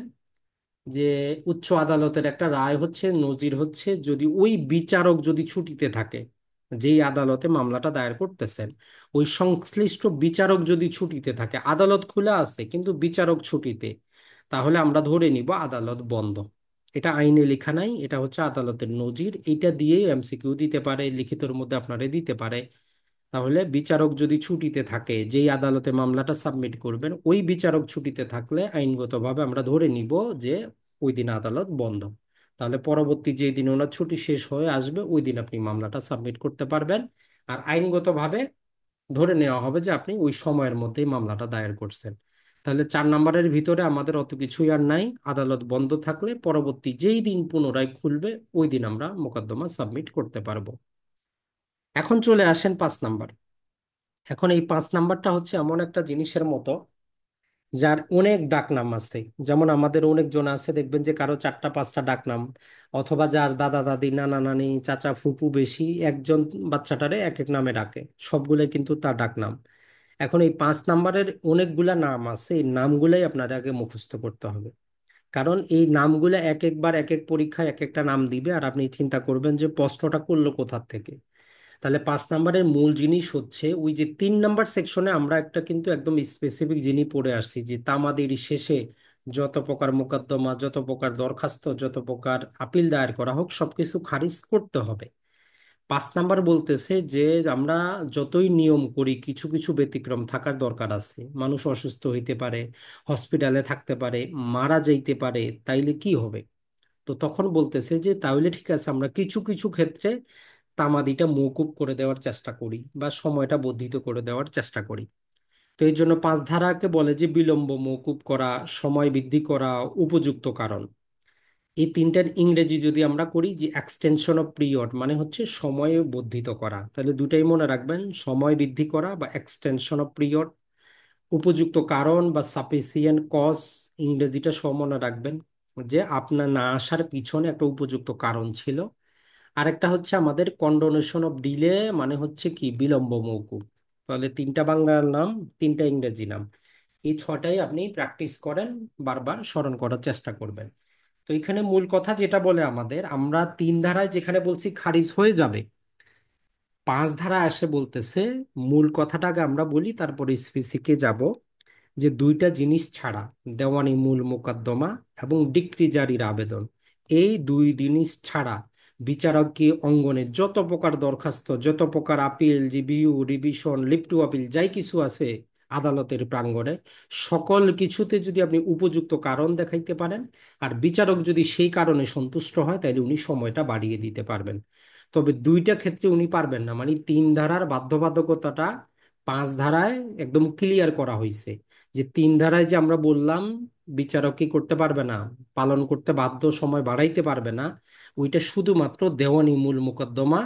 যে উচ্চ আদালতের একটা রায় হচ্ছে, নজির হচ্ছে, যদি ওই বিচারক যদি ছুটিতে থাকে, যেই আদালতে মামলাটা দায়ের করতেছেন, ওই সংশ্লিষ্ট বিচারক যদি ছুটিতে থাকে, আদালত খোলা আছে কিন্তু বিচারক ছুটিতে, তাহলে আমরা ধরে নিব আদালত বন্ধ। এটা আইনে লেখা নাই, এটা হচ্ছে আদালতের নজির, এটা দিয়েই এমসিকিউ দিতে পারে, লিখিতর মধ্যে আপনারে দিতে পারে। তাহলে বিচারক যদি ছুটিতে থাকে, যেই আদালতে মামলাটা সাবমিট করবেন, ওই বিচারক ছুটিতে থাকলে আইনগতভাবে আমরা ধরে নিব যে ওই দিন আদালত বন্ধ। তাহলে পরবর্তী যে দিন ওনার ছুটি শেষ হয়ে আসবে, ওই দিন আপনি মামলাটা সাবমিট করতে পারবেন, আর আইনগতভাবে ধরে নেওয়া হবে যে আপনি ওই সময়ের মধ্যেই মামলাটা দায়ের করছেন। তাহলে 4 নম্বরের ভিতরে আমাদের অত কিছুই আর নাই, আদালত বন্ধ থাকলে পরবর্তী যেই দিন পুনরায় খুলবে, ওই দিন আমরা মোকদ্দমা সাবমিট করতে পারবো। এখন চলে আসেন 5 নাম্বার। এখন এই 5 নাম্বারটা হচ্ছে এমন একটা জিনিসের মতো, যার অনেক ডাকনাম আছে। যেমন আমাদের অনেকজন আছে, দেখবেন যে কারো 4টা 5টা ডাকনাম, অথবা যার দাদা দাদি নানা নানি চাচা ফুপু বেশি, একজন বাচ্চাটারে এক এক নামে ডাকে, সবগুলোই কিন্তু তার ডাকনাম। এখন এই 5 নাম্বারের অনেকগুলা নাম আছে, এই নামগুলাই আপনার আগে মুখস্থ করতে হবে। কারণ এই নামগুলা এক একবার এক এক পরীক্ষায় এক একটা নাম দিবে, আর আপনি চিন্তা করবেন যে প্রশ্নটা করলো কোথা থেকে। তাহলে 5 নাম্বারের মূল জিনিস হচ্ছে, ওই যে 3 নাম্বার সেকশনে আমরা একটা কিন্তু একদম স্পেসিফিক জিনিস পড়ে আসছি, যে তামাদির শেষে যত প্রকার মোকদ্দমা, যত প্রকার দরখাস্ত, যত প্রকার আপিল দায়ের করা হোক, সবকিছু খারিজ করতে হবে। 5 নাম্বার বলতেছে যে আমরা যতই নিয়ম করি, কিছু কিছু ব্যতিক্রম থাকার দরকার আছে। মানুষ অসুস্থ হইতে পারে, হসপিটালে থাকতে পারে, মারা যাইতে পারে, তাইলে কি হবে? তো তখন বলতেছে যে তাহলে ঠিক আছে, আমরা কিছু কিছু ক্ষেত্রে তামাদিটা মওকুফ করে দেওয়ার চেষ্টা করি, বা সময়টা বর্ধিত করে দেওয়ার চেষ্টা করি। তো এই জন্য 5 ধারাকে বলে যে বিলম্ব, মওকুফ করা, সময় বৃদ্ধি করা, উপযুক্ত কারণ। এই তিনটার ইংরেজি যদি আমরা করি, যে এক্সটেনশন অফ পিরিয়ড, মানে হচ্ছে সময় বর্ধিত করা, তাহলে দুটাই মনে রাখবেন, সময় বৃদ্ধি করা বা এক্সটেনশন অফ পিরিয়ড। উপযুক্ত কারণ বা সাফিসিয়েন্ট কজ, ইংরেজিটা সহ মনে রাখবেন, যে আপনার না আসার পিছনে একটা উপযুক্ত কারণ ছিল। আরেকটা হচ্ছে আমাদের কন্ডোনেশন অফ ডিলে, মানে হচ্ছে কি বিলম্ব মওকুফ। তাহলে 3টা বাংলার নাম, 3টা ইংরেজি নাম, এই 6টাই আপনি প্র্যাকটিস করেন, বারবার স্মরণ করার চেষ্টা করবেন। তো এখানে মূল কথা যেটা বলে আমাদের, আমরা 3 ধারায় যেখানে বলছি খারিজ হয়ে যাবে, 5 ধারা আসে বলতেছে মূল কথাটাকে আমরা বলি, তারপরে স্পেসিফিকে যাব, যে দুইটা জিনিস ছাড়া, দেওয়ানি মূল মোকদ্দমা এবং ডিক্রি জারির আবেদন, এই দুই জিনিস ছাড়া বিচারকীয় অঙ্গনে যত প্রকার দরখাস্ত, যত প্রকার appeal, review, revision, leave to appeal, যাই কিছু আছে আদালতের প্রাঙ্গণে, সকল কিছুতে যদি আপনি উপযুক্ত কারণ দেখাইতে পারেন, আর বিচারক যদি সেই কারণে সন্তুষ্ট হয়, তাহলে উনি সময়টা বাড়িয়ে দিতে পারবেন। তবে দুইটা ক্ষেত্রে উনি পারবেন না, মানে 3 ধারার বাধ্যবাধকতাটা 5 ধারায় একদম ক্লিয়ার করা হয়েছে। যে 3 ধারায় যে আমরা বললাম বিচারক কি করতে পারবে না, পালন করতে বাধ্য, সময় বাড়াইতে পারবে না, ওইটা শুধুমাত্র দেওয়ানি মূল মোকদ্দমা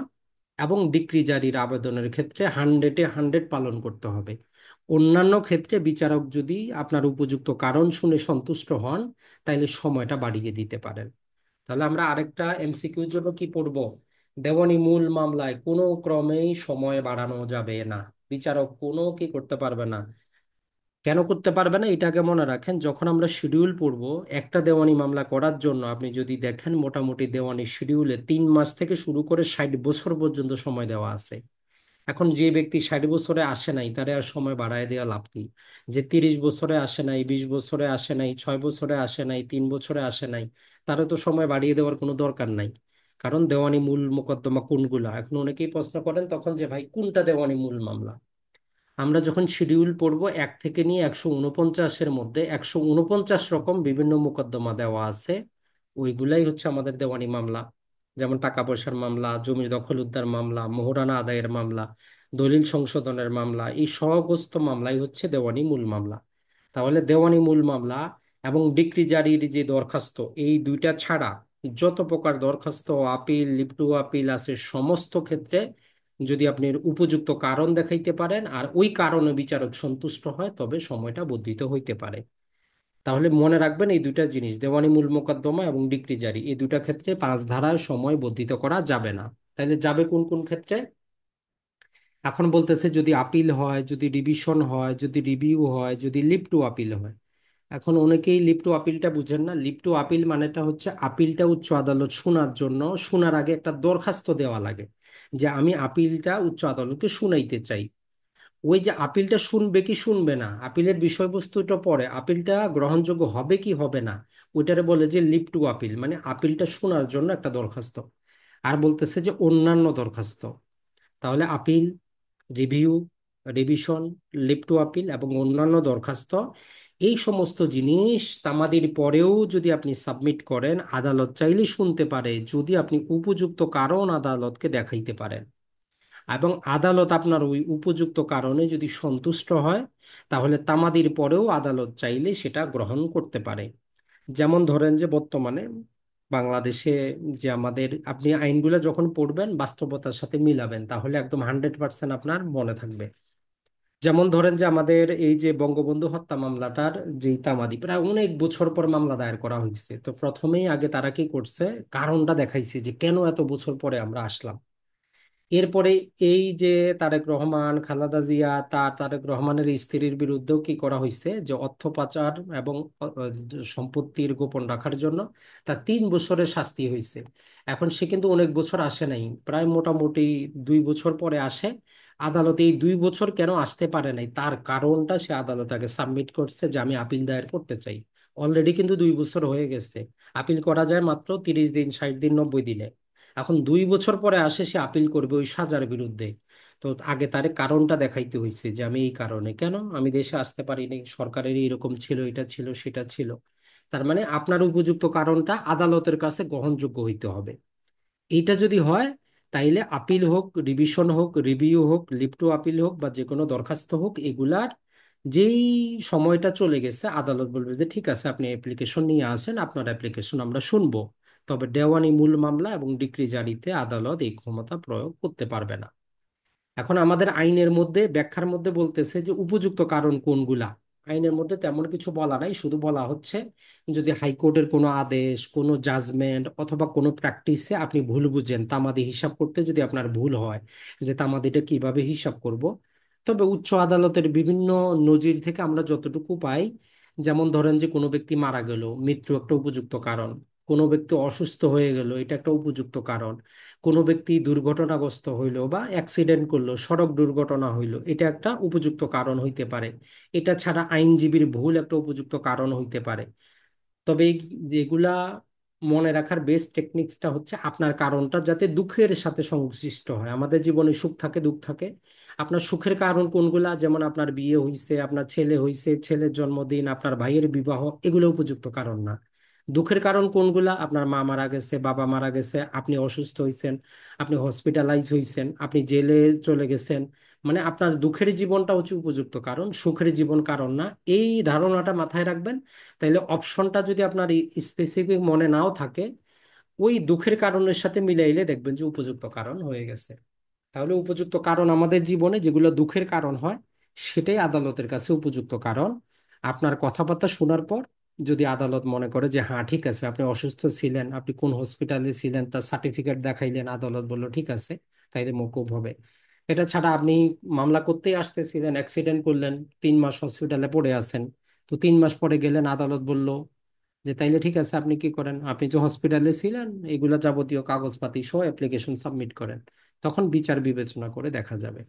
এবং ডিক্রি জারির আবেদনের ক্ষেত্রে 100-এ 100 পালন করতে হবে। অন্যান্য ক্ষেত্রে বিচারক যদি আপনার উপযুক্ত কারণ শুনে সন্তুষ্ট হন, তাইলে সময়টা বাড়িয়ে দিতে পারেন। তাহলে আমরা আরেকটা এমসিকিউর জন্য কি পড়বো, দেওয়ানি মূল মামলায় কোনো ক্রমেই সময় বাড়ানো যাবে না, বিচারক কোনো কি করতে পারবে না। কেন করতে পারবে না, এটাকে মনে রাখেন, যখন আমরা শিডিউল পড়ব, একটা দেওয়ানি মামলা করার জন্য আপনি যদি দেখেন, মোটামুটি দেওয়ানি শিডিউলে 3 মাস থেকে শুরু করে 60 বছর পর্যন্ত সময় দেওয়া আছে। এখন যে ব্যক্তি 60 বছরে আসে নাই তারে আর সময় বাড়ায় দেওয়া লাভ কি? যে 30 বছরে আসে নাই, 20 বছরে আসে নাই, 6 বছরে আসে নাই, 3 বছরে আসে নাই, তারে তো সময় বাড়িয়ে দেওয়ার কোনো দরকার নাই। কারণ দেওয়ানি মূল মোকদ্দমা কোনগুলা, এখন অনেকেই প্রশ্ন করেন তখন যে ভাই কোনটা দেওয়ানি মূল মামলা। আমরা যখন শিডিউল পড়ব 1 থেকে নিয়ে 149-এর মধ্যে 149 রকম বিভিন্ন মোকদ্দমা দেওয়া আছে। ওইগুলাই হচ্ছে আমাদের দেওয়ানি মামলা। যেমন টাকা পয়সার মামলা, জমি দখল উদ্ধার মামলা, মোহরানা আদায়ের মামলা, দলিল সংশোধনের মামলা, এই সমস্ত মামলাই হচ্ছে দেওয়ানি মূল মামলা। তাহলে দেওয়ানি মূল মামলা এবং ডিক্রি জারির যে দরখাস্ত, এই দুইটা ছাড়া যত প্রকার দরখাস্ত, আপিল, লিভ টু আপিল আছে, সমস্ত ক্ষেত্রে যদি আপনি এর উপযুক্ত কারণ দেখাইতে পারেন আর ওই কারণে বিচারক সন্তুষ্ট হয়, তবে সময়টা বর্ধিত হইতে পারে। তাহলে মনে রাখবেন এই দুইটা জিনিস, দেওয়ানি মূল মোকদ্দমা এবং ডিক্রি জারি, এই দুইটা ক্ষেত্রে 5 ধারায় সময় বর্ধিত করা যাবে না। তাহলে যাবে কোন কোন ক্ষেত্রে? এখন বলতেছে যদি আপিল হয়, যদি রিভিশন হয়, যদি রিভিউ হয়, যদি লিভ টু আপিল হয়। এখন অনেকেই লিভ টু আপিলটা বুঝেন না। লিভ টু আপিল মানেটা হচ্ছে আপিলটা উচ্চ আদালত শোনার জন্য, শোনার আগে একটা দরখাস্ত দেওয়া লাগে যে আমি আপিলটা উচ্চ আদালতে শুনাইতে চাই। ওই যে আপিলটা শুনবে কি শুনবে না, আপিলের বিষয়বস্তুটা পরে আপিলটা গ্রহণযোগ্য হবে কি হবে না, ওইটারে বলে যে লিভ টু আপিল, মানে আপিলটা শোনার জন্য একটা দরখাস্ত। আর বলতেছে যে অন্যান্য দরখাস্ত। তাহলে appeal, review, revision, leave to appeal এবং অন্যান্য দরখাস্ত, এই সমস্ত জিনিস তামাদির পরেও যদি আপনি সাবমিট করেন, আদালত চাইলেই শুনতে পারে যদি আপনি উপযুক্ত কারণ আদালতকে দেখাইতে পারেন। এবং আদালত আপনার ওই উপযুক্ত কারণে যদি সন্তুষ্ট হয়, তাহলে তামাদির পরেও আদালত চাইলে সেটা গ্রহণ করতে পারে। যেমন ধরেন যে বর্তমানে বাংলাদেশে যে আমাদের, আপনি আইনগুলো যখন পড়বেন বাস্তবতার সাথে মিলাবেন, তাহলে একদম 100% আপনার মনে থাকবে। যেমন ধরেন যে আমাদের এই যে বঙ্গবন্ধু হত্যা মামলাটার যে তামাদি প্রায় অনেক বছর পর মামলা দায়ের করা হয়েছে, তো প্রথমেই আগে তারা কি করছে, কারণটা দেখাইছে যে কেন এত বছর পরে আমরা আসলাম। এরপরে এই যে তারেক রহমান, খালেদা জিয়া, তারেক রহমানের স্ত্রীর বিরুদ্ধেও কি করা হয়েছে যে অর্থ পাচার এবং সম্পত্তির গোপন রাখার জন্য তার 3 বছরের শাস্তি হয়েছে। এখন সে কিন্তু অনেক বছর আসে নাই, প্রায় মোটামুটি 2 বছর পরে আসে। আদালতে এই 2 বছর কেন আসতে পারে নাই তার কারণটা সে আদালত আগে সাবমিট করছে যে আমি আপিল দায়ের করতে চাই। অলরেডি কিন্তু 2 বছর হয়ে গেছে। আপিল করা যায় মাত্র 30 দিন, 60 দিন, 90 দিনে। এখন 2 বছর পরে আসে সে আপিল করবে ওই সাজার বিরুদ্ধে। তো আগে তারে কারণটা দেখাইতে হয়েছে যে আমি এই কারণে কেন আমি দেশে আসতে পারিনি, সরকারের এরকম ছিল, এটা ছিল, সেটা ছিল। তার মানে আপনার উপযুক্ত কারণটা আদালতের কাছে গ্রহণযোগ্য হইতে হবে। এইটা যদি হয়, তাইলে আপিল হোক, রিভিশন হোক, রিভিউ হোক, লিভ টু আপিল হোক বা যে কোনো দরখাস্ত হোক, এগুলার যেই সময়টা চলে গেছে আদালত বলবে যে ঠিক আছে আপনি অ্যাপ্লিকেশন নিয়ে আসেন, আপনার অ্যাপ্লিকেশন আমরা শুনবো। তবে দেওয়ানি মূল মামলা এবং ডিক্রি জারিতে আদালত এই ক্ষমতা প্রয়োগ করতে পারবে না। এখন আমাদের আইনের মধ্যে ব্যাখ্যার মধ্যে বলতেছে যে উপযুক্ত কারণ কোনগুলা। আইনের মধ্যে তেমন কিছু বলা নাই, শুধু বলা হচ্ছে যদি হাইকোর্টের কোনো আদেশ, কোনো জাজমেন্ট অথবা কোনো প্র্যাকটিসে আপনি ভুল বুঝেন, তামাদি হিসাব করতে যদি আপনার ভুল হয় যে তামাদিটা কিভাবে হিসাব করব, তবে উচ্চ আদালতের বিভিন্ন নজির থেকে আমরা যতটুকু পাই, যেমন ধরেন যে কোনো ব্যক্তি মারা গেল, মৃত্যু একটা উপযুক্ত কারণ। কোনো ব্যক্তি অসুস্থ হয়ে গেল, এটা একটা উপযুক্ত কারণ। কোনো ব্যক্তি দুর্ঘটনাগ্রস্ত হইলো বা অ্যাক্সিডেন্ট করলো, সড়ক দুর্ঘটনা হইলো, এটা একটা উপযুক্ত কারণ হইতে পারে। এটা ছাড়া আইনজীবীর ভুল একটা উপযুক্ত কারণ হইতে পারে। তবে যেগুলা মনে রাখার বেস্ট টেকনিক্সটা হচ্ছে আপনার কারণটা যাতে দুঃখের সাথে সংশ্লিষ্ট হয়। আমাদের জীবনে সুখ থাকে, দুঃখ থাকে। আপনার সুখের কারণ কোনগুলা, যেমন আপনার বিয়ে হইছে, আপনার ছেলে হইছে, ছেলের জন্মদিন, আপনার ভাইয়ের বিবাহ, এগুলো উপযুক্ত কারণ না। দুঃখের কারণ কোনগুলা, আপনার মা মারা গেছে, বাবা মারা গেছে, আপনি অসুস্থ হইছেন, আপনি হসপিটালাইজ হইছেন, আপনি জেলে চলে গেছেন, মানে আপনার দুঃখের জীবনটা হচ্ছে উপযুক্ত কারণ, সুখের জীবন কারণ না। এই ধারণাটা মাথায় রাখবেন। তাইলে অপশনটা যদি আপনার স্পেসিফিক মনে নাও থাকে, ওই দুঃখের কারণের সাথে মিলাইলে দেখবেন যে উপযুক্ত কারণ হয়ে গেছে। তাহলে উপযুক্ত কারণ আমাদের জীবনে যেগুলো দুঃখের কারণ হয়, সেটাই আদালতের কাছে উপযুক্ত কারণ। আপনার কথাবার্তা শোনার পর যদি আদালত মনে করে যে হ্যাঁ ঠিক আছে, আপনি অসুস্থ ছিলেন, আপনি কোন হসপিটালে ছিলেন তার সার্টিফিকেট দেখাইলেন, আদালত বললো ঠিক আছে, তাইলে মকুব হবে। এটা ছাড়া আপনি মামলা করতেই আসতেছিলেন, অ্যাক্সিডেন্ট করলেন, 3 মাস হসপিটালে পড়ে আছেন, তো 3 মাস পরে গেলেন, আদালত বলল যে তাইলে ঠিক আছে, আপনি কি করেন, আপনি যে হসপিটালে ছিলেন এগুলা যাবতীয় কাগজপাতি সহ অ্যাপ্লিকেশন সাবমিট করেন, তখন বিচার বিবেচনা করে দেখা যাবে।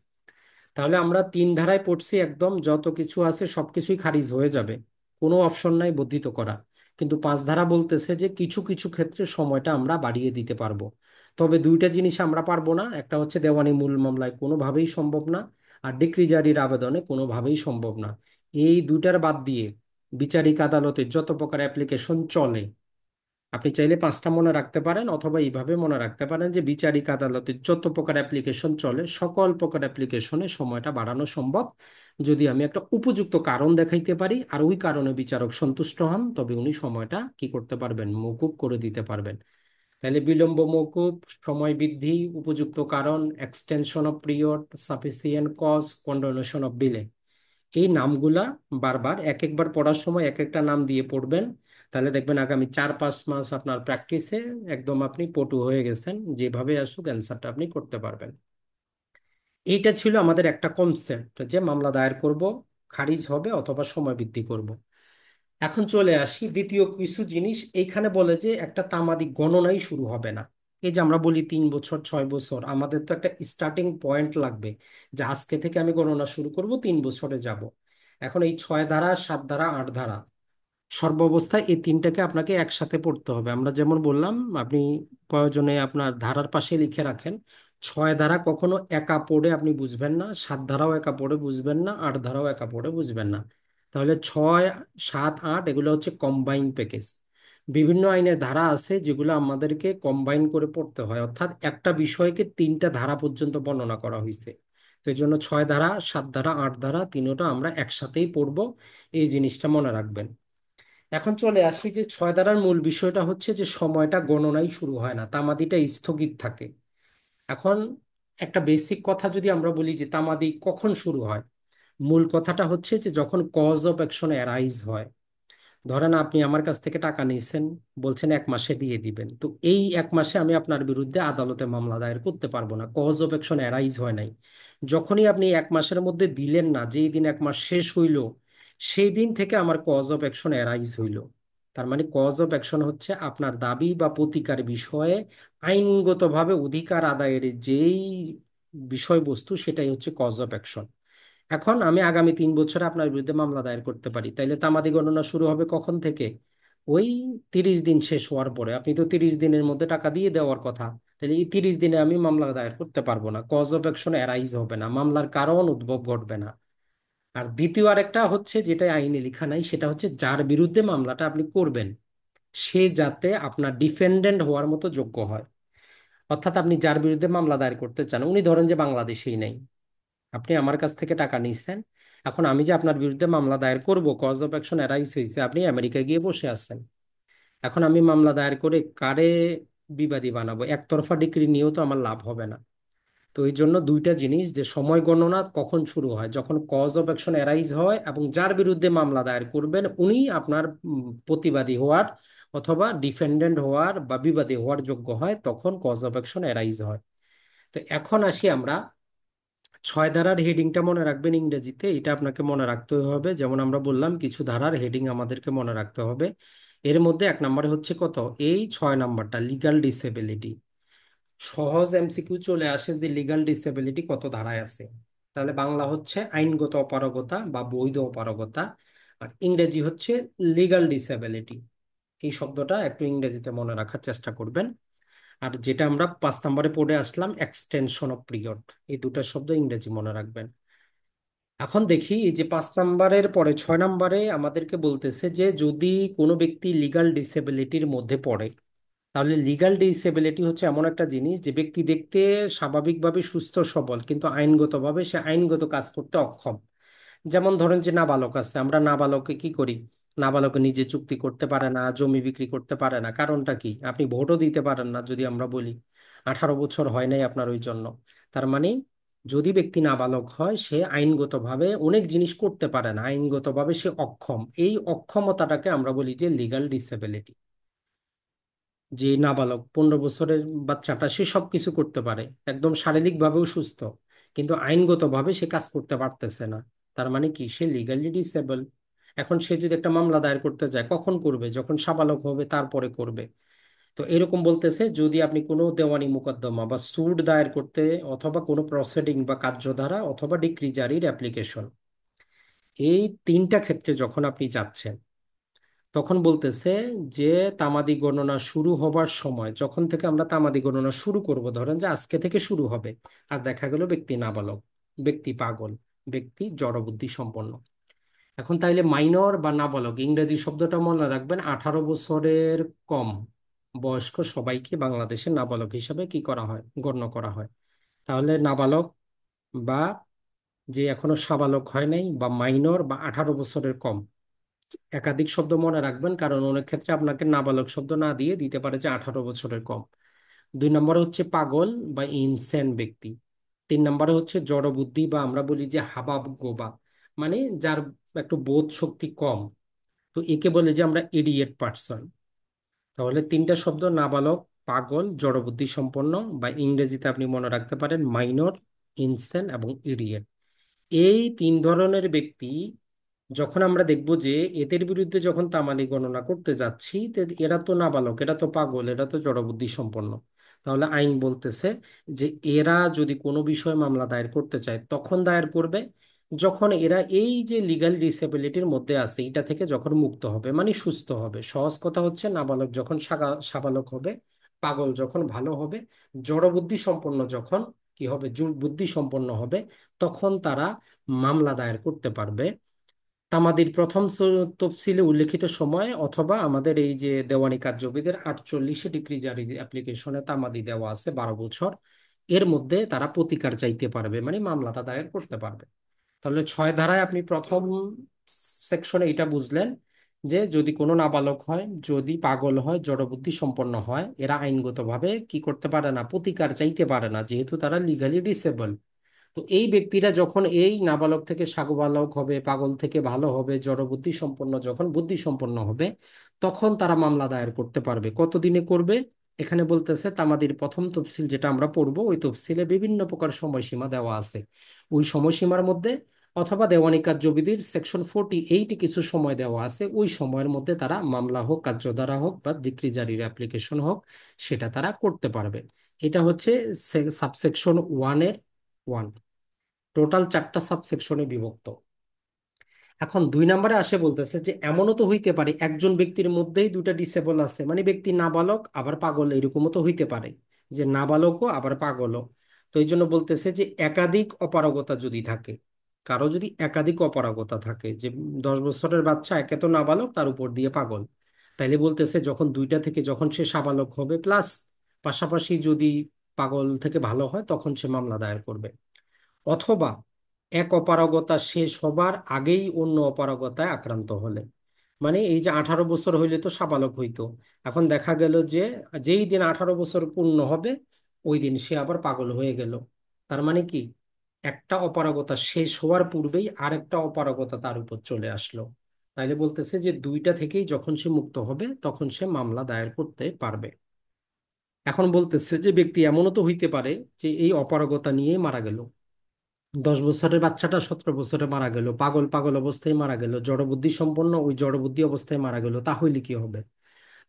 তাহলে আমরা 3 ধারায় পড়ছি, একদম যত কিছু আছে সবকিছুই খারিজ হয়ে যাবে, কোনো অপশন নাই বর্ধিত করা। কিন্তু 5 ধারা বলতেছে যে কিছু কিছু ক্ষেত্রে সময়টা আমরা বাড়িয়ে দিতে পারবো। তবে দুইটা জিনিস আমরা পারবো না, একটা হচ্ছে দেওয়ানি মূল মামলায় কোনোভাবেই সম্ভব না, আর ডিক্রি জারির আবেদনে কোনোভাবেই সম্ভব না। এই দুইটার বাদ দিয়ে বিচারিক আদালতে যত প্রকার অ্যাপ্লিকেশন চলে, আপনি চাইলে 5টা মনে রাখতে পারেন, অথবা এইভাবে মনে রাখতে পারেন যে বিচারিক আদালতে যত প্রকার অ্যাপ্লিকেশন চলে সকল প্রকার অ্যাপ্লিকেশনে সময়টা বাড়ানো সম্ভব, যদি আমি একটা উপযুক্ত কারণ দেখাইতে পারি আর ওই কারণে বিচারক সন্তুষ্ট হন, তবে উনি সময়টা কি করতে পারবেন, মওকুফ করে দিতে পারবেন। তাহলে বিলম্ব মওকুফ, সময় বৃদ্ধি, উপযুক্ত কারণ, extension of period, sufficient cause, condonation of delay, এই নামগুলা বারবার এক একবার পড়ার সময় এক একটা নাম দিয়ে পড়বেন। তাহলে দেখবেন আগামী 4-5 মাস আপনার প্র্যাকটিসে একদম আপনি পটু হয়ে গেছেন, যেভাবে আসুক অ্যান্সারটা আপনি করতে পারবেন। এইটা ছিল আমাদের একটা কনসেপ্ট, যে মামলা দায়ের করব, খারিজ হবে অথবা সময় বৃদ্ধি করব। এখন চলে আসি দ্বিতীয় কিছু জিনিস। এইখানে বলে যে একটা তামাদি গণনাই শুরু হবে না। এই যে আমরা বলি 3 বছর 6 বছর, আমাদের তো একটা স্টার্টিং পয়েন্ট লাগবে, যে আজকে থেকে আমি গণনা শুরু করব, 3 বছরে যাব। এখন এই 6 ধারা, 7 ধারা, 8 ধারা, সর্বাবস্থায় এই তিনটাকে আপনাকে একসাথে পড়তে হবে। আমরা যেমন বললাম, আপনি প্রয়োজনে আপনার ধারার পাশে লিখে রাখেন। 6 ধারা কখনো একা পড়ে আপনি বুঝবেন না, 7 ধারাও একা পড়ে বুঝবেন না, 8 ধারাও একা পড়ে বুঝবেন না। তাহলে 6, 7, 8 এগুলো হচ্ছে কম্বাইন প্যাকেজ। বিভিন্ন আইনের ধারা আছে যেগুলো আমাদেরকে কম্বাইন করে পড়তে হয়, অর্থাৎ একটা বিষয়কে 3টা ধারা পর্যন্ত বর্ণনা করা হয়েছে। তো এই জন্য 6 ধারা, 7 ধারা, 8 ধারা তিনোটা আমরা একসাথেই পড়বো, এই জিনিসটা মনে রাখবেন। এখন চলে আসি যে 6 ধারার মূল বিষয়টা হচ্ছে যে সময়টা গণনাই শুরু হয় না, তামাদিটা স্থগিত থাকে। এখন একটা বেসিক কথা যদি আমরা বলি যে তামাদি কখন শুরু হয়, মূল কথাটা হচ্ছে যে যখন কজ অফ অ্যাকশন অ্যারাইজ হয়। ধরেন আপনি আমার কাছ থেকে টাকা নিয়েছেন, বলছেন 1 মাসে দিয়ে দিবেন, তো এই 1 মাসে আমি আপনার বিরুদ্ধে আদালতে মামলা দায়ের করতে পারবো না, কজ অফ অ্যাকশন অ্যারাইজ হয় নাই। যখনই আপনি 1 মাসের মধ্যে দিলেন না, যেই দিন 1 মাস শেষ হইল, সেই দিন থেকে আমার কজ অফ অ্যাকশন অ্যারাইজ হইল। তার মানে কজ অফ অ্যাকশন হচ্ছে আপনার দাবি বা প্রতিকার বিষয়ে আইনগতভাবে অধিকার আদায়ের যেই বিষয়বস্তু, সেটাই হচ্ছে কজ অফ অ্যাকশন। এখন আমি আগামী 3 বছরে আপনার বিরুদ্ধে মামলা দায়ের করতে পারি, তাইলে তামাদি গণনা শুরু হবে কখন থেকে? ওই 30 দিন শেষ হওয়ার পরে। আপনি তো 30 দিনের মধ্যে টাকা দিয়ে দেওয়ার কথা, তাহলে এই 30 দিনে আমি মামলা দায়ের করতে পারবো না, কজ অফ অ্যাকশন অ্যারাইজ হবে না, মামলার কারণ উদ্ভব ঘটবে না। আর দ্বিতীয় আরেকটা হচ্ছে যেটা আইনে লেখা নাই, সেটা হচ্ছে যার বিরুদ্ধে মামলাটা আপনি করবেন সে যাতে আপনার ডিফেন্ডেন্ট হওয়ার মতো যোগ্য হয়। অর্থাৎ আপনি যার বিরুদ্ধে মামলা দায়ের করতে চান, উনি ধরেন যে বাংলাদেশেই নেই, আপনি আমার কাছ থেকে টাকা নিছেন, এখন আমি যে আপনার বিরুদ্ধে মামলা দায়ের করব, কজ অফ অ্যাকশন অ্যারাইজ হয়েছে, আপনি আমেরিকা গিয়ে বসে আছেন। এখন আমি মামলা দায়ের করে কারে বিবাদী বানাবো? একতরফা ডিক্রি নিয়েও তো আমার লাভ হবে না। তো এই জন্য দুইটা জিনিস, যে সময় গণনা কখন শুরু হয়, যখন কজ অফ অ্যাকশন অ্যারাইজ হয় এবং যার বিরুদ্ধে মামলা দায়ের করবেন উনি আপনার প্রতিবাদী হওয়ার অথবা ডিফেন্ডেন্ট হওয়ার বা বিবাদী হওয়ার যোগ্য হয়, তখন কজ অফ অ্যাকশন অ্যারাইজ হয়। তো এখন আসি আমরা 6 ধারার হেডিংটা মনে রাখবেন ইংরেজিতে, এটা আপনাকে মনে রাখতে হবে। যেমন আমরা বললাম কিছু ধারার হেডিং আমাদেরকে মনে রাখতে হবে। এর মধ্যে 1 নম্বরে হচ্ছে কত, এই 6 নম্বরটা লিগাল ডিসেবিলিটি। সহজ এমসিকিউ চলে আসে যে লিগাল ডিসেবিলিটি কত ধারায় আছে। তাহলে বাংলা হচ্ছে আইনগত অপারগতা বা বৈধ অপারগতা, আর ইংরেজি হচ্ছে লিগাল ডিসেবিলিটি। এই শব্দটা একটু ইংরেজিতে মনে রাখার চেষ্টা করবেন। আর যেটা আমরা 5 নম্বরে পড়ে আসলাম, এক্সটেনশন অফ পিরিয়ড, এই দুটো শব্দ ইংরেজি মনে রাখবেন। এখন দেখি এই যে 5 নম্বরের পরে 6 নম্বরে আমাদেরকে বলতেছে যে যদি কোনো ব্যক্তি লিগাল ডিসেবিলিটির মধ্যে পড়ে, তাহলে লিগাল ডিসেবিলিটি হচ্ছে এমন একটা জিনিস যে ব্যক্তি দেখতে স্বাভাবিকভাবে সুস্থ সবল, কিন্তু আইনগতভাবে সে আইনগত কাজ করতে অক্ষম। যেমন ধরেন যে নাবালক আছে, আমরা নাবালককে কি করি, নাবালক নিজে চুক্তি করতে পারে না, জমি বিক্রি করতে পারে না, কারণটা কি? আপনি ভোটও দিতে পারেন না যদি আমরা বলি, 18 বছর হয় নাই আপনার ওই জন্য। তার মানে যদি ব্যক্তি নাবালক হয় সে আইনগতভাবে অনেক জিনিস করতে পারে না, আইনগতভাবে সে অক্ষম, এই অক্ষমতাটাকে আমরা বলি যে লিগাল ডিসেবিলিটি। যে নাবালক 15 বছরের বাচ্চাটা সে সবকিছু করতে পারে, একদম শারীরিক ভাবেও সুস্থ, কিন্তু আইনগতভাবে সে কাজ করতে পারতেছে না, তার মানে কি? সে লিগালি ডিসেবল। এখন সে যদি একটা মামলা দায়ের করতে যায় কখন করবে? যখন সাবালক হবে তারপরে করবে। তো এরকম বলতেছে, যদি আপনি কোনো দেওয়ানি মোকদ্দমা বা সুট দায়ের করতে, অথবা কোনো প্রসিডিং বা কার্যধারা অথবা ডিক্রি জারির অ্যাপ্লিকেশন, এই তিনটা ক্ষেত্রে যখন আপনি যাচ্ছেন, তখন বলতেছে যে তামাদি গণনা শুরু হবার সময়, যখন থেকে আমরা তামাদি গণনা শুরু করব, ধরেন যে আজকে থেকে শুরু হবে, আর দেখা গেল ব্যক্তি নাবালক, ব্যক্তি পাগল, ব্যক্তি জড়বুদ্ধি সম্পন্ন। এখন তাইলে মাইনর বা নাবালক, ইংরেজি শব্দটা মনে রাখবেন, 18 বছরের কম বয়স্ক সবাইকে বাংলাদেশে নাবালক হিসাবে কি করা হয়, গণ্য করা হয়। তাহলে নাবালক বা যে এখনো সাবালক হয় নাই, বা মাইনর বা 18 বছরের কম, একাধিক শব্দ মনে রাখবেন, কারণ অনেক ক্ষেত্রে আপনাকে নাবালক শব্দ না দিয়ে দিতে পারে যে 18 বছরের কম। 2 নম্বরে হচ্ছে পাগল বা ইনসেন ব্যক্তি। 3 নম্বরে হচ্ছে জড়বুদ্ধি, বা আমরা বলি যে হাবাব গোবা, মানে যার একটু বোধ শক্তি কম, তো একে বলে যে আমরা ইডিয়েট পার্সন। তাহলে তিনটা শব্দ: নাবালক, পাগল, জড়বুদ্ধি সম্পন্ন, বা ইংরেজিতে আপনি মনে রাখতে পারেন মাইনর, ইনসেন এবং ইডিয়েট। এই তিন ধরনের ব্যক্তি যখন আমরা দেখব যে এদের বিরুদ্ধে যখন তামাদি গণনা করতে যাচ্ছি, তো এরা তো নাবালক, এরা তো পাগল, এরা তো জড়বুদ্ধি সম্পন্ন, তাহলে আইন বলতেছে যে এরা যদি কোনো বিষয়ে মামলা দায়ের করতে চায় তখন দায়ের করবে যখন এরা এই যে লিগ্যাল ডিসেবিলিটির মধ্যে আছে এটা থেকে যখন মুক্ত হবে, মানে সুস্থ হবে। সহজ কথা হচ্ছে, নাবালক যখন সাবালক হবে, পাগল যখন ভালো হবে, জড়বুদ্ধি সম্পন্ন যখন কি হবে, বুদ্ধি সম্পন্ন হবে, তখন তারা মামলা দায়ের করতে পারবে। তামাদির প্রথম তফসিলে উল্লেখিত সময়, অথবা আমাদের এই যে দেওয়ানি কার্যবিধির 48 ডিগ্রি জারি অ্যাপ্লিকেশনে তামাদি দেওয়া আছে 12 বছর, এর মধ্যে তারা প্রতিকার চাইতে পারবে, মানে মামলাটা দায়ের করতে পারবে। তাহলে 6 ধারায় আপনি প্রথম সেকশনে এটা বুঝলেন যে যদি কোনো নাবালক হয়, যদি পাগল হয়, জড়বুদ্ধি সম্পন্ন হয়, এরা আইনগতভাবে কি করতে পারে না, প্রতিকার চাইতে পারে না, যেহেতু তারা লিগালি ডিসেবল। তো এই ব্যক্তিরা যখন এই নাবালক থেকে সাগুবালক হবে, পাগল থেকে ভালো হবে, জড়বুদ্ধি সম্পন্ন যখন বুদ্ধি সম্পন্ন হবে, তখন তারা মামলা দায়ের করতে পারবে। কতদিনে করবে? এখানে বলতেছে তামাদির প্রথম তফসিল যেটা আমরা পড়বো, ওই তফসিলে বিভিন্ন প্রকার সময়সীমা দেওয়া আছে। ওই সময়সীমার মধ্যে, অথবা দেওয়ানি কার্যবিধির সেকশন 48 কিছু সময় দেওয়া আছে, ওই সময়ের মধ্যে তারা মামলা হোক, কার্যধারা হোক, বা ডিক্রি জারির অ্যাপ্লিকেশন হোক, সেটা তারা করতে পারবে। এটা হচ্ছে সাবসেকশন 1-এর 1। টোটাল 4টা সাবসেকশনে বিভক্ত। এখন 2 নম্বরে আসে, বলতেছে যে এমনও তো হইতে পারে একজন ব্যক্তির মধ্যেই দুটা ডিসেবল আছে, মানে ব্যক্তি নাবালক আবার পাগল, এরকমও তো হইতে পারে যে নাবালকও আবার পাগলও। তো এই জন্য বলতেছে যে একাধিক অপারগতা যদি থাকে, কারো যদি একাধিক অপারগতা থাকে, যে 10 বছরের বাচ্চা একে তো নাবালক, তার উপর দিয়ে পাগল, তাইলে বলতেছে যখন দুইটা থেকে যখন সে সাবালক হবে, প্লাস পাশাপাশি যদি পাগল থেকে ভালো হয়, তখন সে মামলা দায়ের করবে। অথবা এক অপারগতা শেষ হবার আগেই অন্য অপারগতায় আক্রান্ত হলে, মানে এই যে 18 বছর হইলে তো সাবালক হইতো, এখন দেখা গেল যে যেই দিন 18 বছর পূর্ণ হবে, ওই দিন সে আবার পাগল হয়ে গেল। তার মানে কি, একটা অপারগতা শেষ হওয়ার পূর্বেই আরেকটা অপারগতা তার উপর চলে আসলো। তাইলে বলতেছে যে দুইটা থেকেই যখন সে মুক্ত হবে, তখন সে মামলা দায়ের করতে পারবে। এখন বলতেছে যে ব্যক্তি এমনও তো হইতে পারে যে এই অপারগতা নিয়ে মারা গেল, 10 বছরের বাচ্চাটা 17 বছরে মারা গেল, পাগল পাগল অবস্থায় মারা গেল, জড়বুদ্ধি সম্পন্ন ওই জড়বুদ্ধি অবস্থায় মারা গেল, তাহলে কি হবে?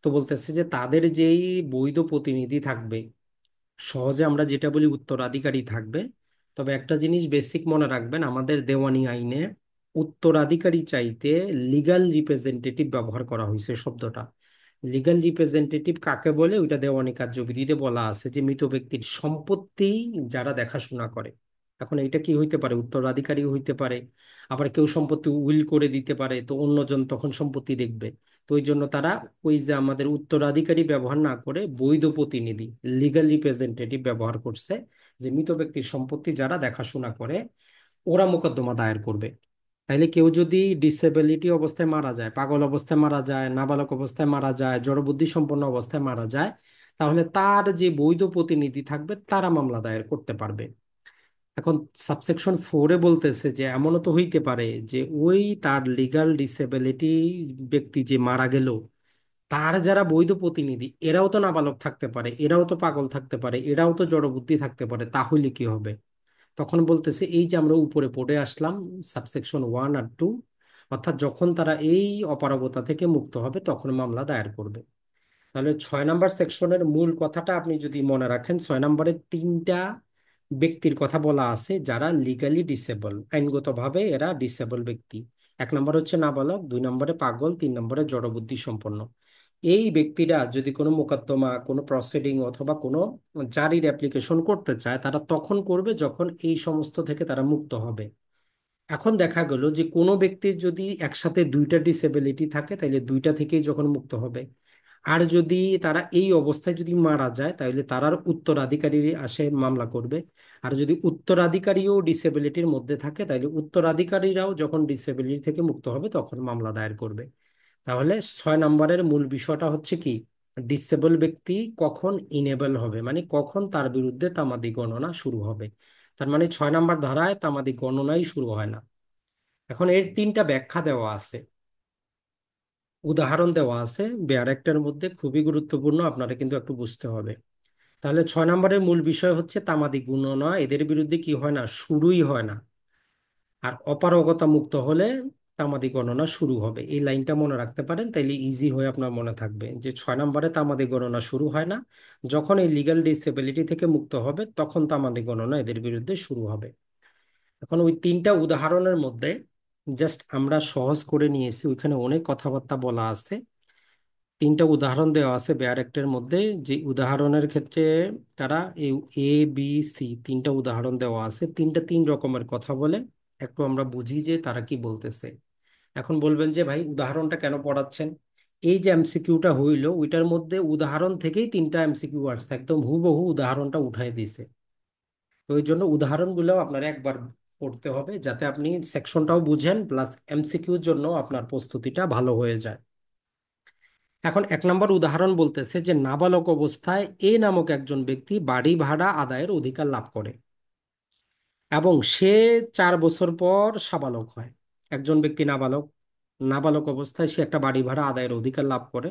তো বলতেছে যে তাদের যেই বৈধ প্রতিনিধি থাকবে, সহজে আমরা যেটা বলি উত্তরাধিকারী থাকবে। তবে একটা জিনিস বেসিক মনে রাখবেন, আমাদের দেওয়ানি আইনে উত্তরাধিকারী চাইতে লিগ্যাল রিপ্রেজেন্টেটিভ ব্যবহার করা হয়েছে শব্দটা। লিগ্যাল রিপ্রেজেন্টেটিভ কাকে বলে, ওইটা দেওয়ানি কার্যবিধিতে বলা আছে যে মৃত ব্যক্তির সম্পত্তি যারা দেখাশোনা করে। এখন এটা কি হইতে পারে, উত্তরাধিকারী হইতে পারে, আবার কেউ সম্পত্তি উইল করে দিতে পারে, তো অন্যজন তখন সম্পত্তি দেখবে। তো ওই জন্য তারা ওই যে আমাদের উত্তরাধিকারী ব্যবহার না করে বৈধ প্রতিনিধি, লিগ্যাল রিপ্রেজেন্টেটিভ ব্যবহার করছে, যে মৃত ব্যক্তির সম্পত্তি যারা দেখাশোনা করে, ওরা মোকদ্দমা দায়ের করবে। তাইলে কেউ যদি ডিসেবিলিটি অবস্থায় মারা যায়, পাগল অবস্থায় মারা যায়, নাবালক অবস্থায় মারা যায়, জড়বুদ্ধি সম্পন্ন অবস্থায় মারা যায়, তাহলে তার যে বৈধ প্রতিনিধি থাকবে তারা মামলা দায়ের করতে পারবে। এখন সাবসেকশন 4-এ বলতেছে যে এমনও তো হইতে পারে যে ওই তার লিগ্যাল ডিসেবিলিটি ব্যক্তি যে মারা গেল, তার যারা বৈধ প্রতিনিধি এরাও তো নাবালক থাকতে পারে, এরাও তো পাগল থাকতে পারে, এরাও তো জড়বুদ্ধি থাকতে পারে, তাহলে কি হবে? তখন বলতেছে এই যে আমরা উপরে পড়ে আসলাম সাবসেকশন 1 আর 2, অর্থাৎ যখন তারা এই অপারগতা থেকে মুক্ত হবে তখন মামলা দায়ের করবে। তাহলে 6 নম্বর সেকশনের মূল কথাটা আপনি যদি মনে রাখেন, 6 নম্বরে 3টা ব্যক্তির কথা বলা আছে যারা লিগালি ডিসেবল, আইনগতভাবে এরা ডিসেবল ব্যক্তি। 1 নম্বর হচ্ছে নাবালক, 2 নম্বরে পাগল, 3 নম্বরে জড়বুদ্ধি সম্পন্ন। এই ব্যক্তিরা যদি কোনো মোকদ্দমা, কোনো প্রসিডিং অথবা কোনো জারির অ্যাপ্লিকেশন করতে চায়, তারা তখন করবে যখন এই সমস্ত থেকে তারা মুক্ত হবে। এখন দেখা গেল যে কোনো ব্যক্তির যদি একসাথে 2টা ডিসেবিলিটি থাকে, তাহলে 2টা থেকেই যখন মুক্ত হবে। আর যদি তারা এই অবস্থায় যদি মারা যায়, তাহলে তারার উত্তরাধিকারী আসে মামলা করবে। আর যদি উত্তরাধিকারীও ডিসেবিলিটির মধ্যে থাকে, তাহলে উত্তরাধিকারীরাও যখন ডিসেবিলিটি থেকে মুক্ত হবে তখন মামলা দায়ের করবে। তাহলে 6 নম্বরের মূল বিষয়টা হচ্ছে কি, ডিসেবল ব্যক্তি কখন ইনেবল হবে, মানে কখন তার বিরুদ্ধে তামাদি গণনা শুরু হবে। তার মানে 6 নম্বর ধারায় তামাদি গণনাই শুরু হয় না। এখন এর 3টা ব্যাখ্যা দেওয়া আছে, উদাহরণ দেওয়া আছে বেয়ার অ্যাক্টের মধ্যে, খুবই গুরুত্বপূর্ণ, আপনারা কিন্তু একটু বুঝতে হবে। তাহলে 6 নম্বরের মূল বিষয় হচ্ছে তামাদি গণনা এদের বিরুদ্ধে কি হয় না, শুরুই হয় না। আর অপারগতা মুক্ত হলে তামাদি গণনা শুরু হবে। এই লাইনটা মনে রাখতে পারেন, তাইলে ইজি হয়ে আপনার মনে থাকবে যে 6 নম্বরে তামাদি গণনা শুরু হয় না, যখন এই লিগ্যাল ডিসেবিলিটি থেকে মুক্ত হবে তখন তামাদি গণনা এদের বিরুদ্ধে শুরু হবে। এখন ওই 3টা উদাহরণের মধ্যে জাস্ট আমরা সহজ করে নিয়েছি, ওইখানে অনেক কথাবার্তা বলা আছে। 3টা উদাহরণ দেওয়া আছে বেয়ার অ্যাক্টের মধ্যে, যে উদাহরণের ক্ষেত্রে তারা এই ABC 3টা উদাহরণ দেওয়া আছে, 3 রকমের কথা বলে। একটু আমরা বুঝি যে তারা কি বলতেছে। এখন বলবেন যে ভাই উদাহরণটা কেন পড়াচ্ছেন? এই যে এমসিকিউটা হইলো, ওইটার মধ্যে উদাহরণ থেকেই 3টা এমসিকিউ আসছে, একদম হুবহু উদাহরণটা উঠাই দিছে। তো ওই জন্য উদাহরণগুলো আপনার একবার পড়তে হবে, যাতে আপনি সেকশনটাও বুঝেন, প্লাস এমসিকিউর জন্য আপনার প্রস্তুতিটা ভালো হয়ে যায়। এখন 1 নম্বর উদাহরণ বলতেছে যে নাবালক অবস্থায় এ নামক একজন ব্যক্তি বাড়ি ভাড়া আদায়ের অধিকার লাভ করে এবং সে 4 বছর পর সাবালক হয়। একজন ব্যক্তি নাবালক, নাবালক অবস্থায় সে একটা বাড়ি ভাড়া আদায়ের অধিকার লাভ করে,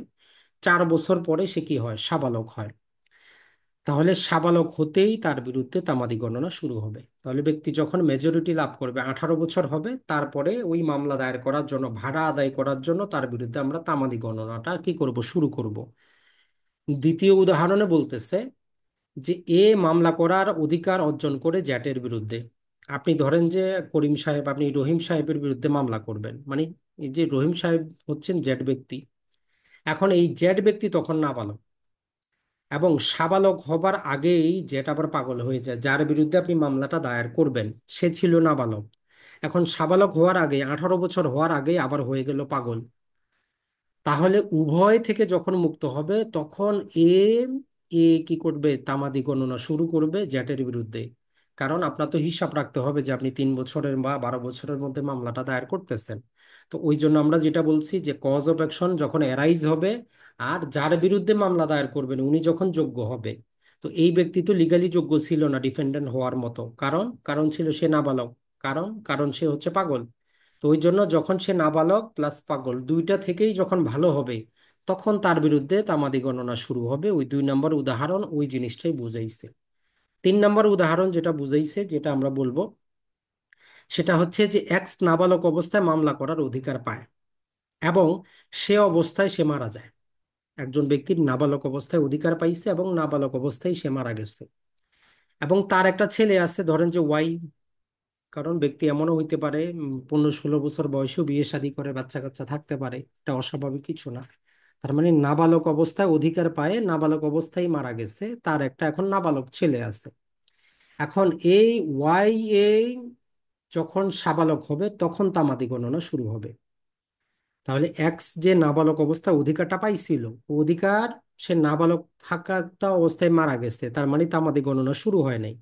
4 বছর পরে সে কি হয়, সাবালক হয়। তাহলে সাবালক হতেই তার বিরুদ্ধে তামাদি গণনা শুরু হবে। তাহলে ব্যক্তি যখন মেজরিটি লাভ করবে, 18 বছর হবে, তারপরে ওই মামলা দায়ের করার জন্য, ভাড়া আদায় করার জন্য তার বিরুদ্ধে আমরা তামাদি গণনাটা কি করব, শুরু করব। দ্বিতীয় উদাহরণে বলতেছে যে এ মামলা করার অধিকার অর্জন করে জ্যাটের বিরুদ্ধে। আপনি ধরেন যে করিম সাহেব, আপনি রহিম সাহেবের বিরুদ্ধে মামলা করবেন, মানে এই যে রহিম সাহেব হচ্ছেন জ্যাট ব্যক্তি। এখন এই জ্যাট ব্যক্তি তখন নাবালক, এবং সাবালক হবার আগেই জ্যাট আবার পাগল হয়ে যায়। যার বিরুদ্ধে আপনি মামলাটা দায়ের করবেন সে ছিল নাবালক, এখন সাবালক হওয়ার আগে, 18 বছর হওয়ার আগে আবার হয়ে গেল পাগল। তাহলে উভয় থেকে যখন মুক্ত হবে তখন এ এ কি করবে, তামাদি গণনা শুরু করবে জ্যাটের বিরুদ্ধে। কারণ আপনার তো হিসাব রাখতে হবে যে আপনি 3 বছরের বা 12 বছরের মধ্যে মামলাটা দায়ের করতেছেন। তো ওই জন্য আমরা যেটা বলছি যে কজ অফ অ্যাকশন যখন অ্যারাইজ হবে, আর যার বিরুদ্ধে মামলা দায়ের করবেন উনি যখন যোগ্য হবে। তো এই ব্যক্তি তো লিগালি যোগ্য ছিল না ডিফেন্ডেন্ট হওয়ার মতো, কারণ কারণ ছিল সে নাবালক, কারণ কারণ সে হচ্ছে পাগল। তো ওই জন্য যখন সে নাবালক প্লাস পাগল 2টা থেকেই যখন ভালো হবে, তখন তার বিরুদ্ধে তামাদি গণনা শুরু হবে। ওই 2 নম্বর উদাহরণ ওই জিনিসটাই বুঝাইছে। 3 নম্বর উদাহরণ যেটা বুঝাইছে, যেটা আমরা বলবো, সেটা হচ্ছে যে এক্স নাবালক অবস্থায় মামলা করার অধিকার পায় এবং সে অবস্থায় সে মারা যায়। একজন ব্যক্তির নাবালক অবস্থায় অধিকার পাইছে এবং নাবালক অবস্থায় সে মারা গেছে, এবং তার একটা ছেলে আছে, ধরেন যে ওয়াই। কারণ ব্যক্তি এমনও হইতে পারে 15-16 বছর বয়সেও বিয়ে শাদী করে বাচ্চা কাচ্চা থাকতে পারে, এটা অস্বাভাবিক কিছু না। তার মানে নাবালক অবস্থায় অধিকার পায়, নাবালক অবস্থায় মারা গেছে, তার একটা এখন নাবালক ছেলে আছে। এখন এই ওয়াই এ যখন সাবালক হবে তখন তামাদি গণনা শুরু হবে। তাহলে এক্স যে নাবালক অবস্থায় অধিকারটা পাইছিল, ও অধিকার সে নাবালক থাকা অবস্থায় মারা গেছে, তার মানে তামাদি গণনা শুরু হয় নাই।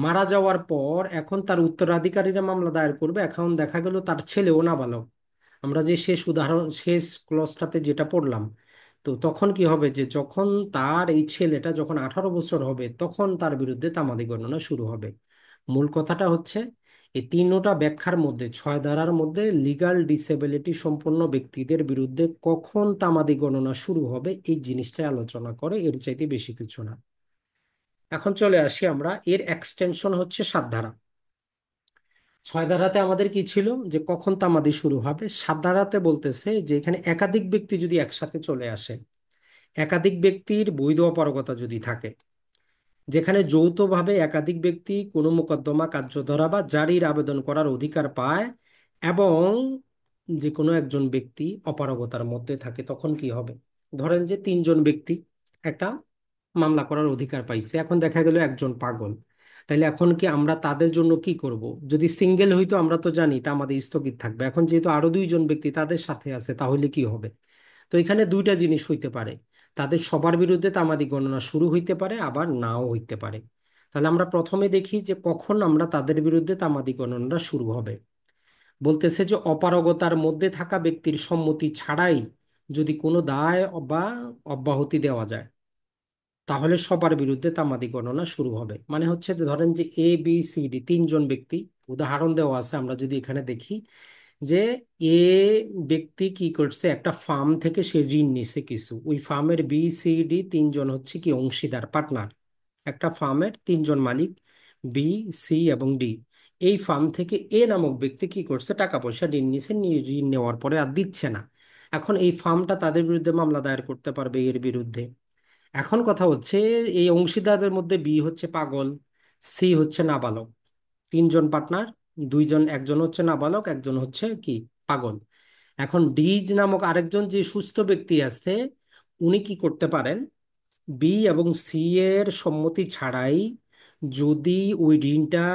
মারা যাওয়ার পর এখন তার উত্তরাধিকারীরা মামলা দায়ের করবে, এখন দেখা গেল তার ছেলেও নাবালক। আমরা যে শেষ উদাহরণ, শেষ ক্লজটাতে যেটা পড়লাম, তো তখন কি হবে, যে যখন তার এই ছেলেটা যখন 18 বছর হবে তখন তার বিরুদ্ধে তামাদি গণনা শুরু হবে। মূল কথাটা হচ্ছে এই 3টা ব্যাখ্যার মধ্যে, 6 ধারার মধ্যে লিগ্যাল ডিসেবিলিটি সম্পন্ন ব্যক্তিদের বিরুদ্ধে কখন তামাদি গণনা শুরু হবে এই জিনিসটা আলোচনা করে, এর চাইতে বেশি কিছু না। এখন চলে আসি আমরা, এর এক্সটেনশন হচ্ছে 7 ধারা। ছয় ধারাতে আমাদের কি ছিল, যে কখন তামাদি শুরু হবে। সাত ধারাতে বলতেছে যে এখানে একাধিক ব্যক্তি যদি একসাথে চলে আসে, একাধিক ব্যক্তির বৈধ অপারগতা যদি থাকে, যেখানে যৌথভাবে একাধিক ব্যক্তি কোনো মোকদ্দমা কার্যধারা বা জারির আবেদন করার অধিকার পায় এবং যে কোনো একজন ব্যক্তি অপারগতার মধ্যে থাকে, তখন কি হবে। ধরেন যে তিনজন ব্যক্তি একটা মামলা করার অধিকার পাইছে, এখন দেখা গেল একজন পাগল। তাইলে এখন কি আমরা তাদের জন্য কি করব? যদি সিঙ্গেল হইতো আমরা তো জানি তা আমাদের স্থগিত থাকবে, এখন যেহেতু আরো দুইজন ব্যক্তি তাদের সাথে আছে, তাহলে কি হবে? তো এখানে দুইটা জিনিস হইতে পারে, তাদের সবার বিরুদ্ধে তামাদি গণনা শুরু হইতে পারে, আবার নাও হইতে পারে। তাহলে আমরা প্রথমে দেখি যে কখন আমরা তাদের বিরুদ্ধে তামাদি গণনা শুরু হবে। বলতেছে যে অপারগতার মধ্যে থাকা ব্যক্তির সম্মতি ছাড়াই যদি কোনো দায় বা অব্যাহতি দেওয়া যায়, তাহলে সবার বিরুদ্ধে তামাদি গণনা শুরু হবে। মানে হচ্ছে যে ধরেন যে ABCD তিনজন ব্যক্তি, উদাহরণ দেওয়া আছে, আমরা যদি এখানে দেখি যে এ ব্যক্তি কি করছে, একটা ফার্ম থেকে সে ঋণ নিছে কিছু, ওই ফার্মের BCD তিনজন হচ্ছে কি অংশীদার, পার্টনার। একটা ফার্মের তিনজন মালিক, B, C এবং D। এই ফার্ম থেকে নামক ব্যক্তি কি করছে, টাকা পয়সা ঋণ নিছে, ঋণ নেওয়ার পরে আর দিচ্ছে না। এখন এই ফার্মটা তাদের বিরুদ্ধে মামলা দায়ের করতে পারবে এর বিরুদ্ধে। এখন কথা হচ্ছে, এই অংশীদারদের মধ্যে B হচ্ছে পাগল, C হচ্ছে নাবালক। তিনজন পার্টনার, দুইজন, একজন হচ্ছে নাবালক, একজন হচ্ছে কি পাগল। এখন ডিজ নামক আরেকজন যে সুস্থ ব্যক্তি আছে, উনি কি করতে পারেন, বি এবং সি এর সম্মতি ছাড়াই যদি ওই ঋণটা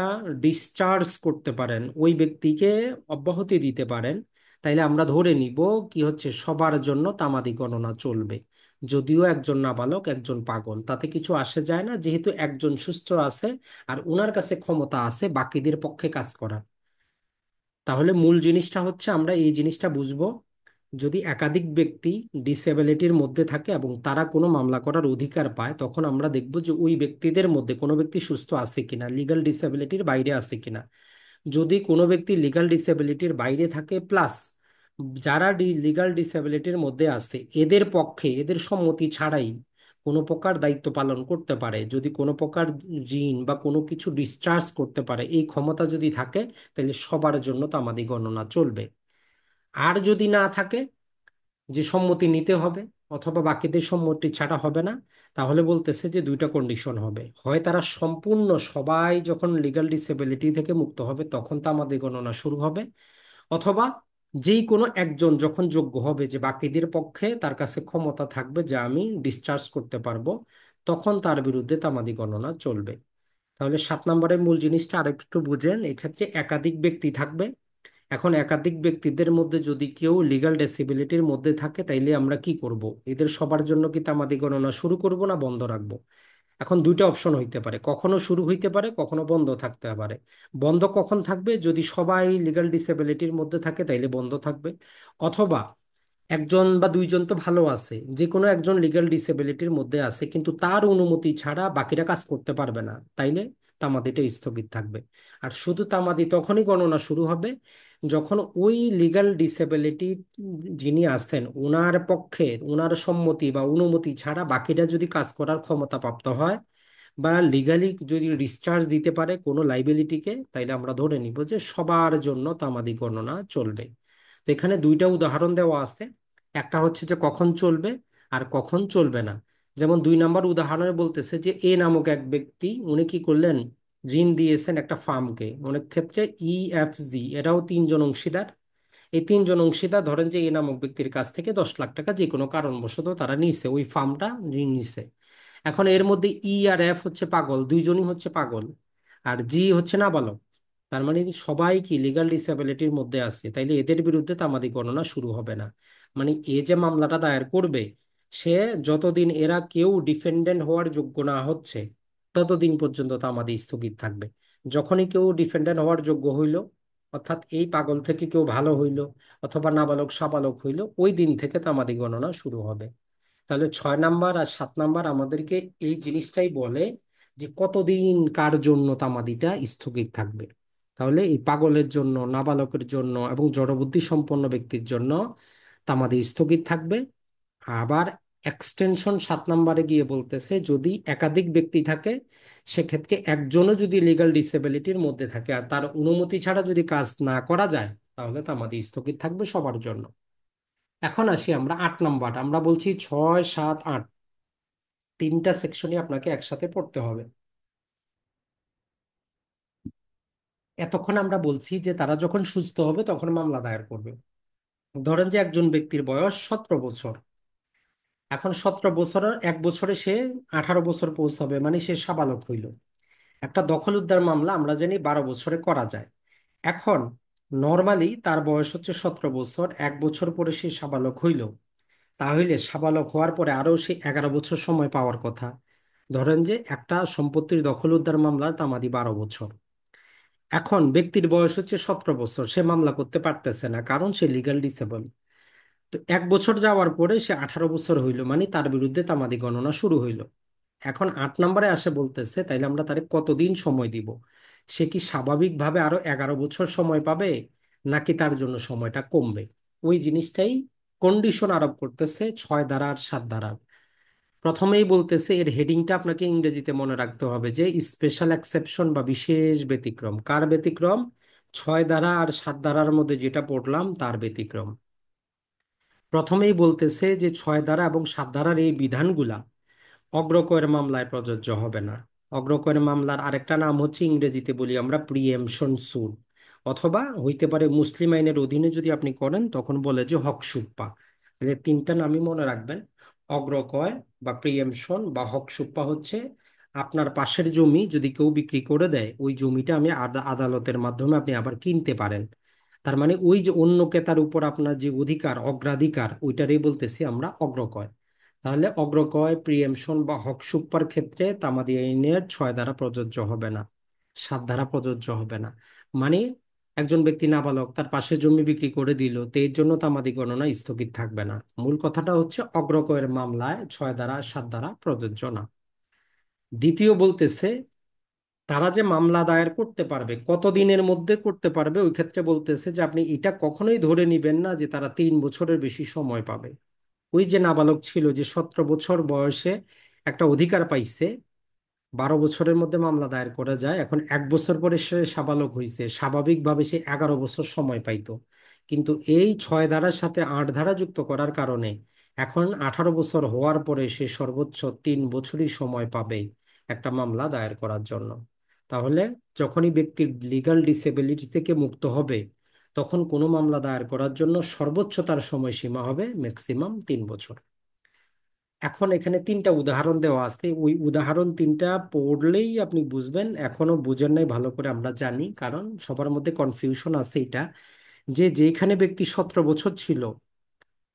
ডিসচার্জ করতে পারেন, ওই ব্যক্তিকে অব্যাহতি দিতে পারেন, তাইলে আমরা ধরে নিব কি হচ্ছে, সবার জন্য তামাদি গণনা চলবে। যদিও একজন নাবালক একজন পাগল, তাতে কিছু আসে যায় না, যেহেতু একজন সুস্থ আছে আর ওনার কাছে ক্ষমতা আছে বাকিদের পক্ষে কাজ করার। তাহলে মূল জিনিসটা হচ্ছে আমরা এই জিনিসটা বুঝবো, যদি একাধিক ব্যক্তি ডিসেবিলিটির মধ্যে থাকে এবং তারা কোনো মামলা করার অধিকার পায়, তখন আমরা দেখব যে ওই ব্যক্তিদের মধ্যে কোনো ব্যক্তি সুস্থ আছে কিনা, লিগ্যাল ডিসেবিলিটির বাইরে আছে কিনা। যদি কোনো ব্যক্তি লিগ্যাল ডিসেবিলিটির বাইরে থাকে, প্লাস যারা লিগ্যাল ডিসেবিলিটির মধ্যে আছে এদের পক্ষে, এদের সম্মতি ছাড়াই কোনো প্রকার দায়িত্ব পালন করতে পারে, যদি কোনো প্রকার ঋণ বা কোনো কিছু ডিসচার্জ করতে পারে, এই ক্ষমতা যদি থাকে, তাহলে সবার জন্য তামাদি গণনা চলবে। আর যদি না থাকে, যে সম্মতি নিতে হবে অথবা বাকিদের সম্মতি ছাড়া হবে না, তাহলে বলতেছে যে দুইটা কন্ডিশন হবে, হয় তারা সম্পূর্ণ সবাই যখন লিগ্যাল ডিসেবিলিটি থেকে মুক্ত হবে তখন তামাদি গণনা শুরু হবে, অথবা যেই কোনো একজন যখন যোগ্য হবে, যে বাকিদের পক্ষে তার কাছে ক্ষমতা থাকবে যে আমি ডিসচার্জ করতে পারবো, তখন তার বিরুদ্ধে তামাদি গণনা চলবে। তাহলে 7 নম্বরের মূল জিনিসটা আরেকটু বুঝেন, এক্ষেত্রে একাধিক ব্যক্তি থাকবে। এখন একাধিক ব্যক্তিদের মধ্যে যদি কেউ লিগ্যাল ডিসেবিলিটির মধ্যে থাকে, তাইলে আমরা কি করব, এদের সবার জন্য কি তামাদি গণনা শুরু করব না বন্ধ রাখবো? এখন দুইটা অপশন হইতে পারে, কখনো শুরু হইতে পারে, কখনো বন্ধ থাকতে পারে। বন্ধ কখন থাকবে, যদি সবাই লিগ্যাল ডিসেবিলিটির মধ্যে থাকে তাইলে বন্ধ থাকবে, অথবা একজন বা দুইজন তো ভালো আছে, যে কোনো একজন লিগ্যাল ডিসেবিলিটির মধ্যে আছে কিন্তু তার অনুমতি ছাড়া বাকিরা কাজ করতে পারবে না, তাইলে তামাদিটা স্থগিত থাকবে। আর শুধু তামাদি তখনই গণনা শুরু হবে যখন ওই লিগ্যাল ডিসেবিলিটি যিনি আছেন ওনার পক্ষে, ওনার সম্মতি বা অনুমতি ছাড়া বাকিরা যদি কাজ করার ক্ষমতা প্রাপ্ত হয় বা লিগালি যদি ডিসচার্জ দিতে পারে কোনো লাইবিলিটিকে, তাইলে আমরা ধরে নিব যে সবার জন্য তামাদি গণনা চলবে। তো এখানে দুইটা উদাহরণ দেওয়া আছে, একটা হচ্ছে যে কখন চলবে আর কখন চলবে না। যেমন 2 নম্বর উদাহরণে বলতেছে যে নামক এক ব্যক্তি, উনি কি করলেন, ঋণ দিয়েছেন একটা ফার্মকে, অনেক ক্ষেত্রে EFG, এরাও তিনজন অংশীদার। এই তিনজন অংশীদার ধরেন যে নামক ব্যক্তির কাছ থেকে 10 লাখ টাকা যে কোনো কারণবশত তারা নিছে, ওই ফার্মটা ঋণ নিছে। এখন এর মধ্যে আর F হচ্ছে পাগল, দুইজনই হচ্ছে পাগল, আর G হচ্ছে নাবালক। তার মানে সবাই কি লিগ্যাল ডিসেবিলিটির মধ্যে আছে, তাইলে এদের বিরুদ্ধে তামাদি গণনা শুরু হবে না। মানে এ যে মামলাটা দায়ের করবে, সে যতদিন এরা কেউ ডিফেন্ডেন্ট হওয়ার যোগ্য না হচ্ছে ততদিন পর্যন্ত তামাদি স্থগিত থাকবে। যখনই কেউ ডিফেন্ডেন্ট হওয়ার যোগ্য হইল, অর্থাৎ এই পাগল থেকে কেউ ভালো হইল অথবা নাবালক সাবালক হইল, ওই দিন থেকে তামাদি গণনা শুরু হবে। তাহলে 6 নাম্বার আর 7 নাম্বার আমাদেরকে এই জিনিসটাই বলে যে কতদিন কার জন্য তামাদিটা স্থগিত থাকবে। তাহলে এই পাগলের জন্য, নাবালকের জন্য এবং জড়বুদ্ধি সম্পন্ন ব্যক্তির জন্য তামাদি স্থগিত থাকবে। আবার এক্সটেনশন 7 নম্বরে গিয়ে বলতেছে যদি একাধিক ব্যক্তি থাকে, সেক্ষেত্রে একজনও যদি লিগ্যাল ডিসেবিলিটির মধ্যে থাকে আর তার অনুমতি ছাড়া যদি কাজ না করা যায়, তাহলে তামাদি স্থগিত থাকবে সবার জন্য। এখন আসি আমরা 8 নম্বর, আমরা বলছি 6, 7, 8 তিনটা সেকশনই আপনাকে একসাথে পড়তে হবে। এতক্ষণ আমরা বলছি যে তারা যখন সুস্থ হবে তখন মামলা দায়ের করবে। ধরেন যে একজন ব্যক্তির বয়স 17 বছর। এখন 17 বছরের 1 বছরে সে 18 বছর পৌঁছাবে, মানে সে সাবালক হইল। একটা দখল উদ্ধার মামলা আমরা জানি 12 বছরে করা যায়। এখন নর্মালি তার বয়স হচ্ছে 17 বছর, 1 বছর পরে সে সাবালক হইল। তাহলে সাবালক হওয়ার পরে আরো সে 11 বছর সময় পাওয়ার কথা। ধরেন যে একটা সম্পত্তির দখল উদ্ধার মামলার তামাদি 12 বছর। এখন ব্যক্তির বয়স হচ্ছে 17 বছর, সে মামলা করতে পারতেছে না কারণ সে লিগ্যাল ডিসেবল। তো 1 বছর যাওয়ার পরে সে 18 বছর হইল, মানে তার বিরুদ্ধে তামাদি গণনা শুরু হইল। এখন 8 নম্বরে আসে বলতেছে তাইলে আমরা তারে কতদিন সময় দিব। সে কি স্বাভাবিকভাবে আরো 11 বছর সময় পাবে, নাকি তার জন্য সময়টা কমবে? ওই জিনিসটাই কন্ডিশন আরোপ করতেছে 6 ধারা আর 7 ধারা। প্রথমেই বলতেছে, এর হেডিংটা আপনাকে ইংরেজিতে মনে রাখতে হবে যে স্পেশাল এক্সেপশন বা বিশেষ ব্যতিক্রম। কার ব্যতিক্রম? 6 ধারা আর 7 ধারার মধ্যে যেটা পড়লাম তার ব্যতিক্রম। প্রথমেই বলতেছে যে 6 ধারা এবং 7 ধারার এই বিধানগুলা অগ্রকয়ের মামলায় প্রযোজ্য হবে না। অগ্রকয়ের মামলার আরেকটা নাম হচ্ছে, ইংরেজিতে বলি আমরা, প্রিএমশন সুট, অথবা হইতে পারে মুসলিম আইনের অধীনে যদি আপনি করেন তখন বলে যে হকসুপ্পা। তাহলে তিনটা নামই মনে রাখবেন। অগ্রকয় বা প্রিএমশন বা হকসুপ্পা হচ্ছে আপনার পাশের জমি যদি কেউ বিক্রি করে দেয়, ওই জমিটা আমি আদালতের মাধ্যমে আপনি আবার কিনতে পারেন। তার মানে ওই যে অন্য ক্রেতার উপর আপনার যে অধিকার, অগ্রাধিকার, ওইটারই বলতেছি আমরা অগ্রকয়। তাহলে অগ্রকয়, প্রিএমশন বা হকসুপ্পার ক্ষেত্রে তামাদি আইনের 6 ধারা প্রযোজ্য হবে না, 7 ধারা প্রযোজ্য হবে না। মানে একজন ব্যক্তি নাবালক, তার পাশে জমি বিক্রি করে দিল, তো এর জন্য তামাদি গণনা স্থগিত থাকবে না। মূল কথাটা হচ্ছে অগ্রকয়ের মামলায় 6 ধারা 7 ধারা প্রযোজ্য না। দ্বিতীয় বলতেছে তারা যে মামলা দায়ের করতে পারবে, কতদিনের মধ্যে করতে পারবে, ওই ক্ষেত্রে বলতেছে যে আপনি এটা কখনোই ধরে নিবেন না যে তারা 3 বছরের বেশি সময় পাবে। ওই যে নাবালক ছিল, যে 17 বছর বয়সে একটা অধিকার পাইছে, 12 বছরের মধ্যে মামলা দায়ের করা যায়। এখন 1 বছর পরে সে সাবালক হয়েছে, স্বাভাবিকভাবে সে 11 বছর সময় পাইতো। কিন্তু এই 6 ধারার সাথে 8 ধারা যুক্ত করার কারণে এখন 18 বছর হওয়ার পরে সে সর্বোচ্চ 3 বছরই সময় পাবে একটা মামলা দায়ের করার জন্য। তাহলে যখনই ব্যক্তির লিগ্যাল ডিসেবিলিটি থেকে মুক্ত হবে, তখন কোনো মামলা দায়ের করার জন্য সর্বোচ্চ তার সময়সীমা হবে ম্যাক্সিমাম 3 বছর। এখন এখানে তিনটা উদাহরণ দেওয়া আছে, ওই উদাহরণ তিনটা পড়লেই আপনি বুঝবেন। এখনো বুঝেন নাই ভালো করে আমরা জানি, কারণ সবার মধ্যে কনফিউশন আছে এটা, যে যেখানে ব্যক্তি 17 বছর ছিল,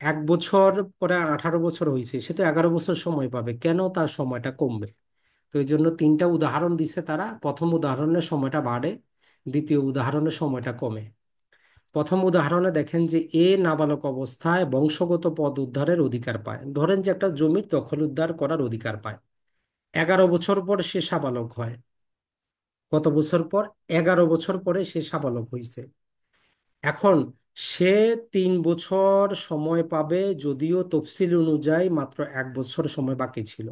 1 বছর পরে 18 বছর হয়েছে, সে তো 11 বছর সময় পাবে, কেন তার সময়টা কমবে? তো এই জন্য তিনটা উদাহরণ দিছে তারা। প্রথম উদাহরণের সময়টা বাড়ে, দ্বিতীয় উদাহরণের সময়টা কমে। প্রথম উদাহরণে দেখেন যে এ নাবালক অবস্থায় বংশগত পদ উদ্ধারের অধিকার পায়। ধরেন যে একটা জমির দখল উদ্ধার করার অধিকার পায়, 11 বছর পর সে সাবালক হয়। কত বছর পর? 11 বছর পরে সে সাবালক হয়েছে। এখন সে 3 বছর সময় পাবে, যদিও তফসিল অনুযায়ী মাত্র 1 বছর সময় বাকি ছিল।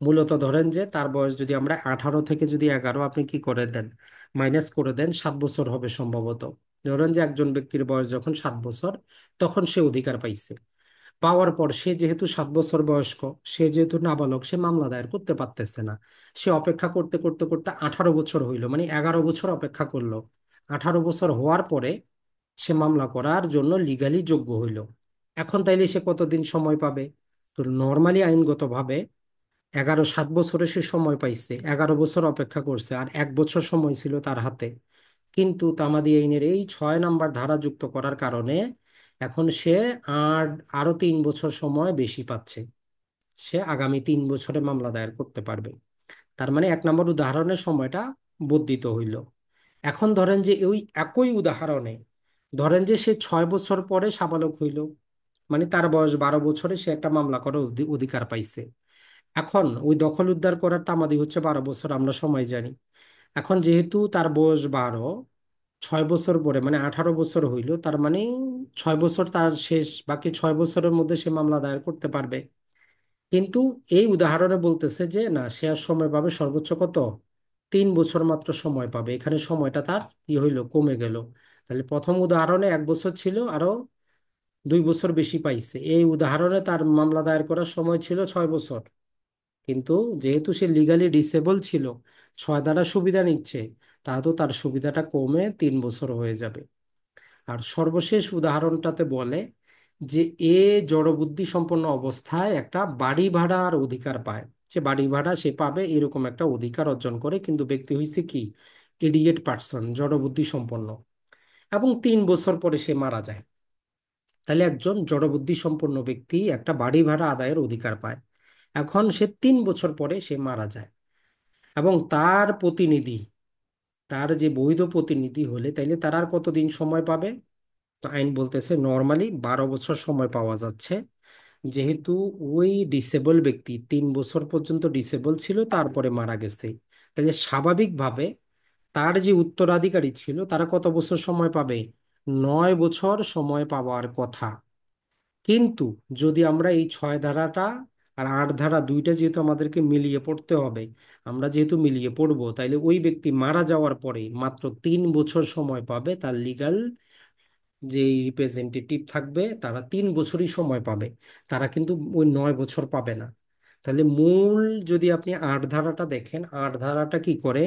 মূলত ধরেন যে তার বয়স যদি আমরা 18 থেকে যদি 11 আপনি কি করে দেন, মাইনাস করে দেন, 7 বছর হবে সম্ভবত। ধরেন যে একজন ব্যক্তির বয়স যখন 7 বছর, তখন সে অধিকার পাইছে। পাওয়ার পর সে যেহেতু 7 বছর বয়স্ক, সে যেহেতু নাবালক, সে মামলা দায়ের করতে পারতেছে না। সে অপেক্ষা করতে করতে করতে 18 বছর হইলো, মানে 11 বছর অপেক্ষা করলো। 18 বছর হওয়ার পরে সে মামলা করার জন্য লিগালি যোগ্য হইল। এখন তাইলে সে কতদিন সময় পাবে? তো নর্মালি আইনগতভাবে 7 বছরে সে সময় পাইছে, 11 বছর অপেক্ষা করছে, আর 1 বছর সময় ছিল তার হাতে। কিন্তু তামাদি আইনের এই 6 নম্বর ধারা যুক্ত করার কারণে এখন সে আর আরো 3 বছর সময় বেশি পাচ্ছে। সে আগামী 3 বছরে মামলা দায়ের করতে পারবে। তার মানে 1 নম্বর উদাহরণের সময়টা বর্ধিত হইল। এখন ধরেন যে ওই একই উদাহরণে, ধরেন যে সে 6 বছর পরে সাবালক হইল, মানে তার বয়স 12 বছরে সে একটা মামলা করার অধিকার পাইছে। এখন ওই দখল উদ্ধার করার তামাদি হচ্ছে 12 বছর, আমরা সময় জানি। এখন যেহেতু তার বয়স 12, 6 বছর পরে মানে 18 বছর হইল, তার মানে 6 বছর তার শেষ, বাকি 6 বছরের মধ্যে সে মামলা দায়ের করতে পারবে। কিন্তু এই উদাহরণে বলতেছে যে না, সে আর সময় পাবে সর্বোচ্চ কত, 3 বছর মাত্র সময় পাবে। এখানে সময়টা তার কি হইলো, কমে গেল। তাহলে প্রথম উদাহরণে 1 বছর ছিল, আরো 2 বছর বেশি পাইছে। এই উদাহরণে তার মামলা দায়ের করার সময় ছিল 6 বছর, কিন্তু যেহেতু সে লিগালি ডিসেবল ছিল, 6 দ্বারা সুবিধা নিচ্ছে, তাহলে তার সুবিধাটা কমে 3 বছর হয়ে যাবে। আর সর্বশেষ উদাহরণটাতে বলে যে এ জড়বুদ্ধি সম্পন্ন অবস্থায় একটা বাড়ি ভাড়ার অধিকার পায়। যে বাড়ি ভাড়া সে পাবে এরকম একটা অধিকার অর্জন করে, কিন্তু ব্যক্তি হয়েছে কি, ইডিয়েট পার্সন, জড়বুদ্ধি সম্পন্ন, এবং 3 বছর পরে সে মারা যায়। তাহলে একজন জড়বুদ্ধি সম্পন্ন ব্যক্তি একটা বাড়ি ভাড়া আদায়ের অধিকার পায়। এখন সে 3 বছর পরে সে মারা যায়, এবং তার প্রতিনিধি, তার যে বৈধ প্রতিনিধি হলে তাইলে তার আর কতদিন সময় পাবে। তো আইন বলতেছে নর্মালি 12 বছর সময় পাওয়া যাচ্ছে। যেহেতু ওই ডিসেবল ব্যক্তি 3 বছর পর্যন্ত ডিসেবল ছিল, তারপরে মারা গেছে, তাহলে স্বাভাবিকভাবে তার যে উত্তরাধিকারী ছিল তারা কত বছর সময় পাবে, 9 বছর সময় পাওয়ার কথা। কিন্তু যদি আমরা এই 6 ধারাটা আর 8 ধারা দুইটা যেহেতু আমাদেরকে মিলিয়ে পড়তে হবে, আমরা যেহেতু মিলিয়ে পড়বো, তাইলে ওই ব্যক্তি মারা যাওয়ার পরে মাত্র 3 বছর সময় পাবে। তার লিগাল যে রিপ্রেজেন্টেটিভ থাকবে তারা 3 বছরই সময় পাবে, তারা কিন্তু ওই 9 বছর পাবে না। তাহলে মূল, যদি আপনি 8 ধারাটা দেখেন, 8 ধারাটা কি করে,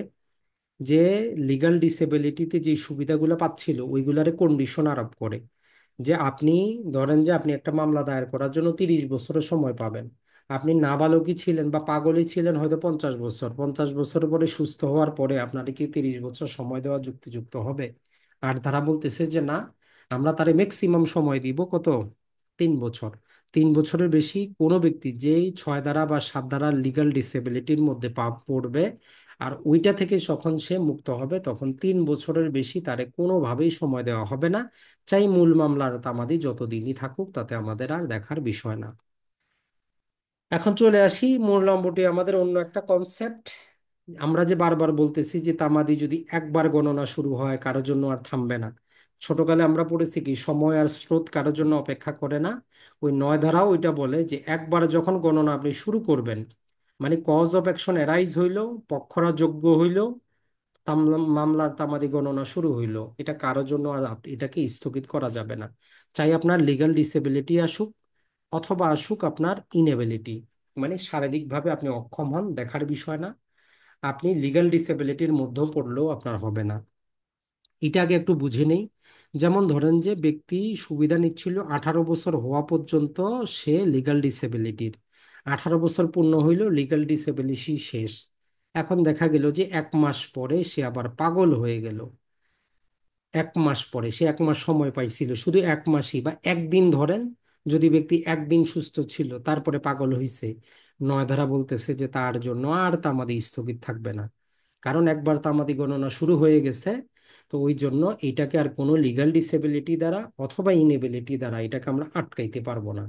যে লিগাল ডিসেবিলিটিতে যে সুবিধাগুলো পাচ্ছিল ওইগুলারে কন্ডিশন আরোপ করে। যে আপনি ধরেন যে আপনি একটা মামলা দায়ের করার জন্য 30 বছরের সময় পাবেন। আপনি নাবালকই ছিলেন বা পাগলই ছিলেন হয়তো 50 বছর, 50 বছরের পরে সুস্থ হওয়ার পরে আপনার কি 30 বছর সময় দেওয়া যুক্তিযুক্ত হবে? আর ধারা বলতেছে যে না, আমরা তারে ম্যাক্সিমাম সময় দিব কত, 3 বছর। 3 বছরের বেশি কোনো ব্যক্তি যেই 6 ধারা বা 7 ধারা লিগাল ডিসেবিলিটির মধ্যে পড়বে, আর ওইটা থেকে যখন সে মুক্ত হবে তখন 3 বছরের বেশি তারে কোনোভাবেই সময় দেওয়া হবে না। চাই মূল মামলার তামাদি যতদিনই থাকুক, তাতে আমাদের আর দেখার বিষয় না। এখন চলে আসি মূল নম্বরটি, আমাদের অন্য একটা কনসেপ্ট। আমরা যে বারবার বলতেছি যে তামাদি যদি একবার গণনা শুরু হয় কারোর জন্য আর থামবে না। ছোটকালে আমরা পড়েছি কি, সময় আর স্রোত কারোর জন্য অপেক্ষা করে না। ওই 9 ধারাও ওইটা বলে যে একবার যখন গণনা আপনি শুরু করবেন, মানে কজ অফ অ্যাকশন অ্যারাইজ হইল, পক্ষরা যোগ্য হইল, মামলার তামাদি গণনা শুরু হইলো, এটা কারোর জন্য আর এটাকে স্থগিত করা যাবে না। চাই আপনার লিগ্যাল ডিসেবিলিটি আসুক, অথবা আসুক আপনার ইনএবিলিটি, মানে শারীরিকভাবে আপনি অক্ষম হন, দেখার বিষয় না। আপনি লিগ্যাল ডিসেবিলিটির মধ্যেও পড়লেও আপনার হবে না। এটা আগে একটু বুঝে নেই। যেমন ধরেন যে ব্যক্তি সুবিধা নিচ্ছিল 18 বছর হওয়া পর্যন্ত, সে লিগ্যাল ডিসেবিলিটির, 18 বছর পূর্ণ হইল, লিগ্যাল ডিসেবিলিটি শেষ। এখন দেখা গেল যে 1 মাস পরে সে আবার পাগল হয়ে গেল। 1 মাস পরে সে 1 মাস সময় পাইছিল, শুধু 1 মাসই বা একদিন ধরেন, যদি ব্যক্তি একদিন সুস্থ ছিল তারপরে পাগল হইছে, 9 ধারা বলতেছে যে তার জন্য আর তামাদি স্থগিত থাকবে না। কারণ একবার তামাদি গণনা শুরু হয়ে গেছে। তো ওই জন্য এটাকে আর কোনো লিগ্যাল ডিসেবিলিটি দ্বারা অথবা ইনএবিলিটি দ্বারা এটাকে আমরা আটকাইতে পারবো না।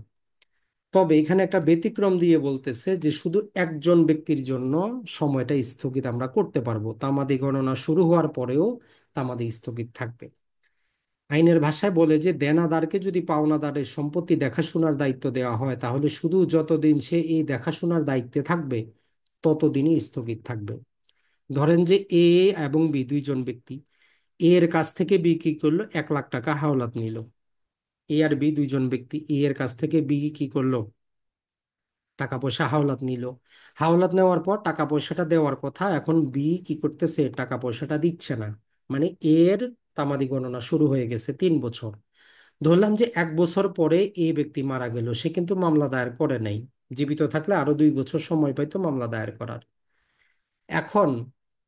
তবে এখানে একটা ব্যতিক্রম দিয়ে বলতেছে যে শুধু একজন ব্যক্তির জন্য সময়টা স্থগিত আমরা করতে পারবো, তামাদি গণনা শুরু হওয়ার পরেও তামাদি স্থগিত থাকবে। আইনের ভাষায় বলে যে দেনাদারকে যদি পাওনাদারের সম্পত্তি দেখাশোনার দায়িত্ব দেওয়া হয়, তাহলে শুধু যতদিন সে এই দেখাশোনার দায়িত্বে থাকবে ততদিনই স্থগিত থাকবে। ধরেন যে এ এবং বি দুইজন ব্যক্তি, এ এর কাছ থেকে বি কি করলো, 1 লাখ টাকা হাওলাত নিল। এ আর বি দুইজন ব্যক্তি, এ এর কাছ থেকে বি কি করলো, টাকা পয়সা হাওলাত নিল। হাওলাত নেওয়ার পর টাকা পয়সাটা দেওয়ার কথা, এখন বি কি করতেছে, টাকা পয়সাটা দিচ্ছে না। মানে এর তামাদি গণনা শুরু হয়ে গেছে 3 বছর। ধরলাম যে 1 বছর পরে এই ব্যক্তি মারা গেল, সে কিন্তু মামলা দায়ের করে নাই। জীবিত থাকলে আরো 2 বছর সময় পাইতো মামলা দায়ের করার। এখন